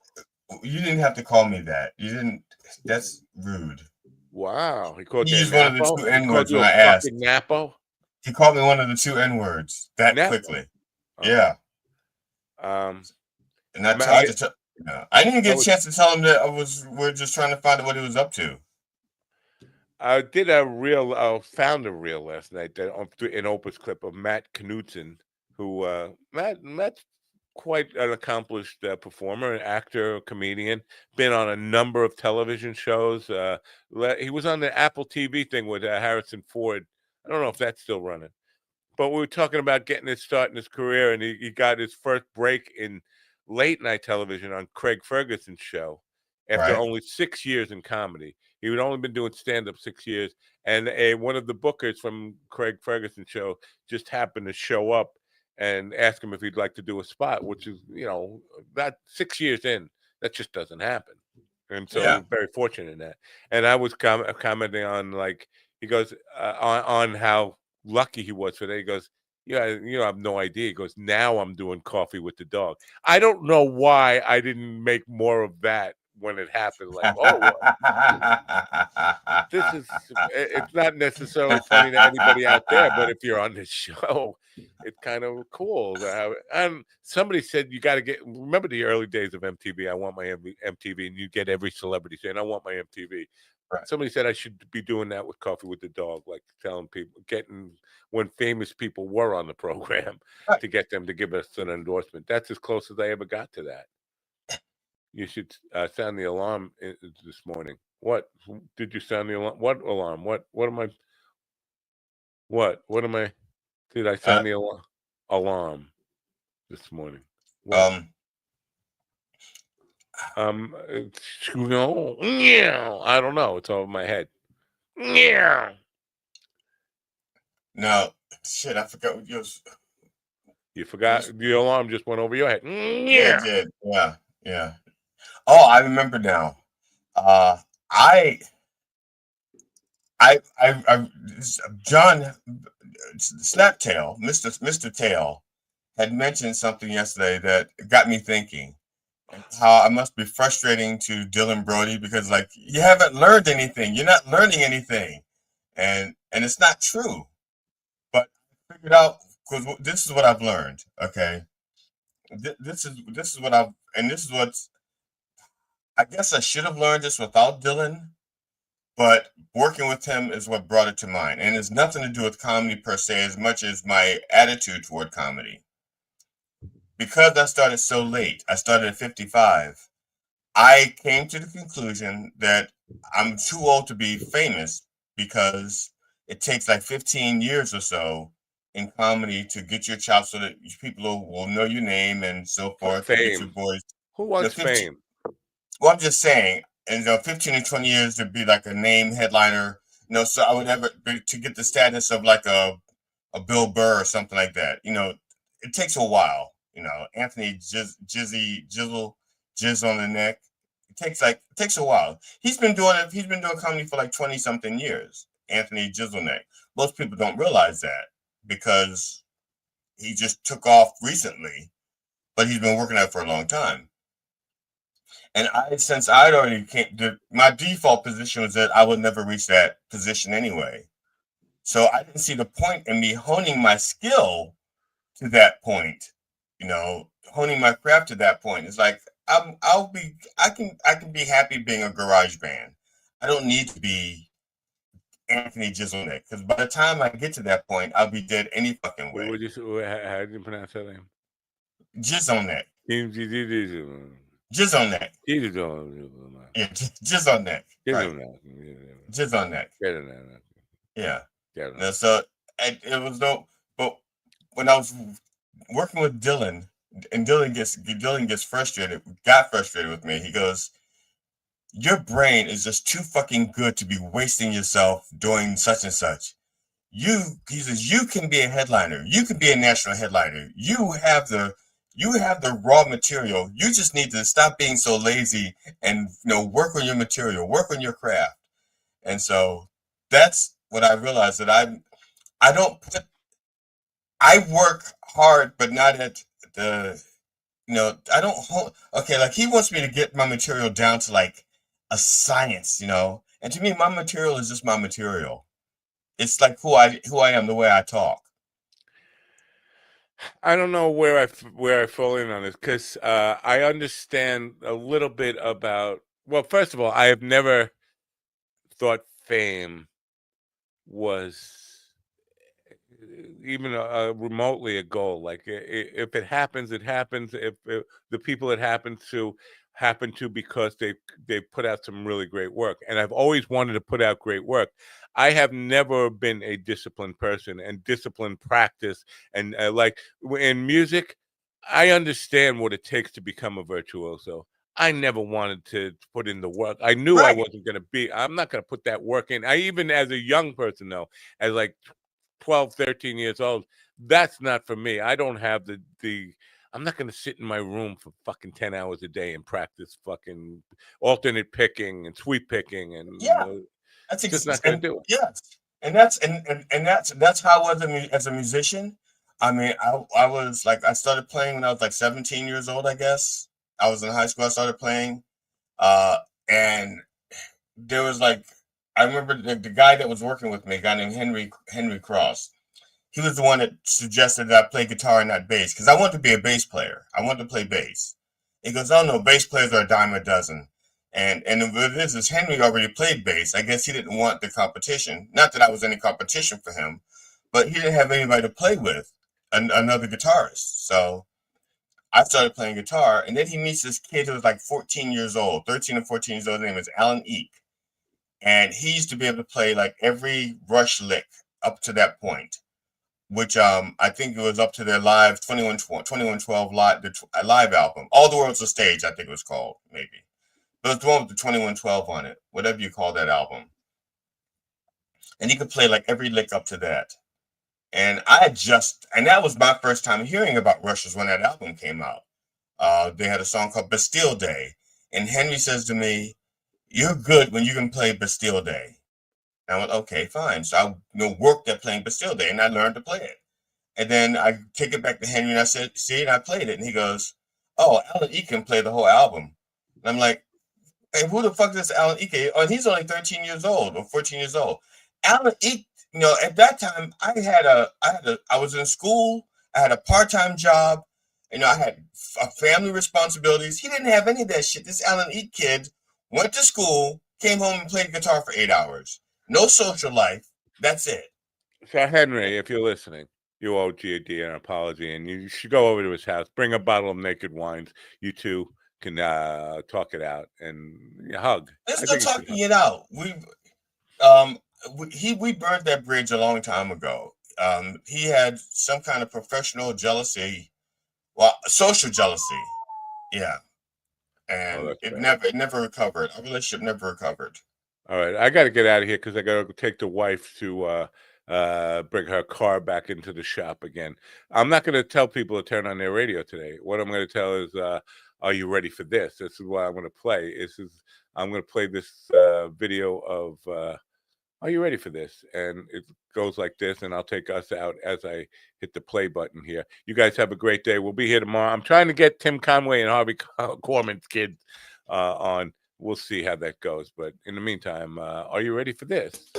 You didn't have to call me that. You didn't. That's rude. Wow. He called you used one of the two N-words when I asked. Napo? He called me one of the two N-words that quickly. Okay. Yeah. And I tried to tell. I didn't get a chance to tell him that we're just trying to find out what he was up to. I did found a reel last night an Opus clip of Matt Knudsen, who Matt's quite an accomplished performer, an actor, comedian, been on a number of television shows. He was on the Apple TV thing with Harrison Ford. I don't know if that's still running, but we were talking about getting his start in his career, and he got his first break in late night television on Craig Ferguson's show after only 6 years in comedy. He had only been doing stand-up 6 years, and one of the bookers from Craig Ferguson's show just happened to show up and ask him if he'd like to do a spot, which is, that 6 years in, that just doesn't happen. And so very fortunate in that. And I was commenting on, like, he goes, on how lucky he was for that. He goes, yeah, I have no idea. He goes, now I'm doing Coffee with the Dog. I don't know why I didn't make more of that when it happened. Like, it's not necessarily funny to anybody out there, but if you're on this show, it's kind of cool. And somebody said you got to remember the early days of MTV. I want my MTV, and you get every celebrity saying, I want my MTV. Right. Somebody said I should be doing that with Coffee with the Dog, like telling people, when famous people were on the program to get them to give us an endorsement. That's as close as I ever got to that. You should sound the alarm this morning. What did you sound the alarm? What alarm? What am I? What am I? Did I sound the alarm this morning? What? I don't know. It's over my head. Yeah. No, shit. I forgot what yours. You forgot the alarm just went over your head. Yeah, it did. Yeah. Oh, I remember now. John Slaptail, Mr. Tail, had mentioned something yesterday that got me thinking. How I must be frustrating to Dylan Brody because, like, you haven't learned anything. You're not learning anything, and it's not true. But I figured out, because this is what I've learned. Okay, this is what I guess I should have learned this without Dylan, but working with him is what brought it to mind, and it's nothing to do with comedy per se, as much as my attitude toward comedy. Because I started so late, I started at 55, I came to the conclusion that I'm too old to be famous because it takes like 15 years or so in comedy to get your chops so that people will know your name and so forth. Fame. Your voice. Who wants fame? Well, I'm just saying, in 15 to 20 years to be like a name headliner, so I would have to get the status of like a Bill Burr or something like that. It takes a while. Anthony Jizz on the neck. It takes a while. He's been doing comedy for like 20 something years. Anthony Jizzleneck. Most people don't realize that because he just took off recently, but he's been working at it for a long time. And since I'd already my default position was that I would never reach that position anyway. So I didn't see the point in me honing my skill to that point, honing my craft to that point. It's like I can be happy being a garage band. I don't need to be Anthony Jeselnik, because by the time I get to that point, I'll be dead any fucking way. How did you pronounce that name? Jeselnik. Jeselnik. Yeah, Jeselnik. Jeselnik. Yeah. So it was dope. But when I was working with Dylan, and Dylan got frustrated with me. He goes, "Your brain is just too fucking good to be wasting yourself doing such and such. He says, you can be a headliner. You can be a national headliner. You have the raw material. You just need to stop being so lazy and work on your material, work on your craft." And so that's what I realized, that I work hard, but not at the, I don't, okay, like he wants me to get my material down to like a science, and to me, my material is just my material. It's like who I am, the way I talk. I don't know where I fall in on this, because I understand a little bit about. Well, first of all, I have never thought fame was even remotely a goal. Like if it happens, it happens. If the people it happens to happen to because they put out some really great work, and I've always wanted to put out great work. I have never been a disciplined person, and disciplined practice, and like in music, I understand what it takes to become a virtuoso. I never wanted to put in the work. I knew I wasn't going to be. I'm not going to put that work in. I even as a young person, though, as like 12, 13 years old, that's not for me. I don't have the I'm not going to sit in my room for fucking 10 hours a day and practice fucking alternate picking and sweep picking, and that's just not going to do it. Yes, and that's how I was as a musician. I mean, I was like, I started playing when I was like 17 years old, I guess. I was in high school. I started playing, and there was like, I remember the guy that was working with me, a guy named Henry Cross. He was the one that suggested that I play guitar and not bass, because I wanted to be a bass player. I wanted to play bass. He goes, "Oh no, bass players are a dime a dozen." And what it is Henry already played bass. I guess he didn't want the competition. Not that I was any competition for him, but he didn't have anybody to play with, another guitarist. So I started playing guitar, and then he meets this kid who was like 14 years old, 13 or 14 years old. His name is Alan Eek. And he used to be able to play like every Rush lick up to that point, which I think it was up to their live 2112 live album. All the World's a Stage, I think it was called, maybe. But it's the one with the 2112 on it, whatever you call that album. And he could play like every lick up to that. And that was my first time hearing about Rush, when that album came out. They had a song called Bastille Day. And Henry says to me, "You're good when you can play Bastille Day." And I went, okay, fine. So I worked at playing Bastille Day, and I learned to play it. And then I take it back to Henry, and I said, "See," and I played it. And he goes, "Oh, Alan E can play the whole album." And I'm like, "Hey, who the fuck is this Alan E?" Oh, and he's only 13 years old or 14 years old. Alan E, at that time, I was in school. I had a part-time job. I had family responsibilities. He didn't have any of that shit. This Alan E kid went to school, came home and played guitar for 8 hours. No social life. That's it. So Henry, if you're listening, you owe GD an apology, and you should go over to his house, bring a bottle of Naked Wines. You two can talk it out and hug. Let's go talking it out. We burned that bridge a long time ago. He had some kind of professional jealousy, social jealousy. Yeah. And it never recovered. Our relationship never recovered. All right, I got to get out of here because I got to take the wife to bring her car back into the shop again. I'm not going to tell people to turn on their radio today. What I'm going to tell is, are you ready for this? This is what I'm going to play. I'm going to play this video of, are you ready for this? And it goes like this, and I'll take us out as I hit the play button here. You guys have a great day. We'll be here tomorrow. I'm trying to get Tim Conway and Harvey Korman's kids on. We'll see how that goes. But in the meantime, are you ready for this?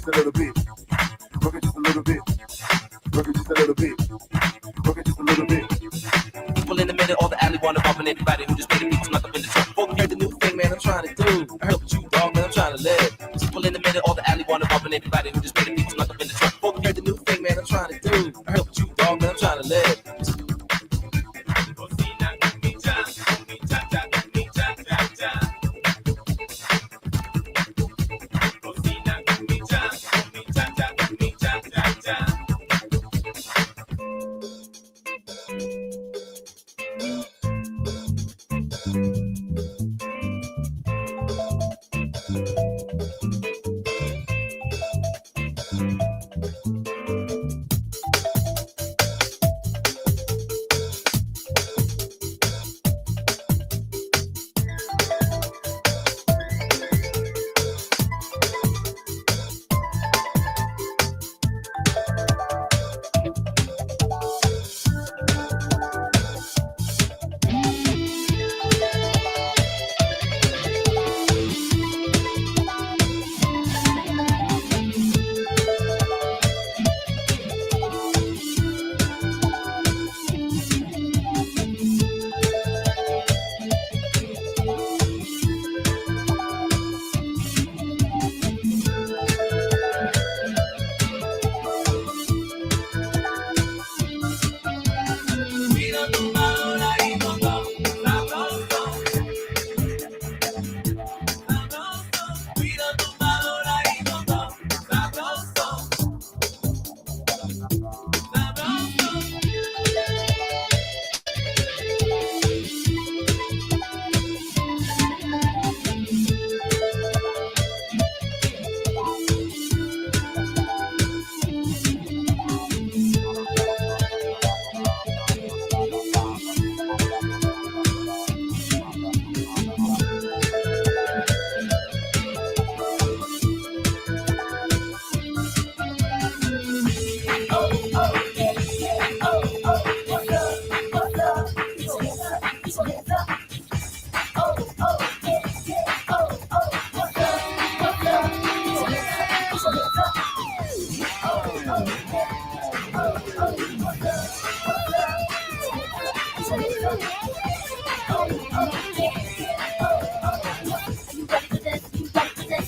just a little bit. Work it just a little bit. Work it just a little bit. Work it just a little bit. People in the middle, all the alley wanna bump and everybody who just made a beat snuck up in the truck. Folk heard the new thing, man, I'm trying to do. I heard what you, dog, man, I'm trying to live. People in the middle, all the alley wanna bump and everybody who just made a beat snuck up in the truck. Folk heard the new thing, man, I'm trying to do. I heard what you, dog, man, I'm trying to live.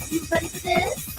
You ready for this?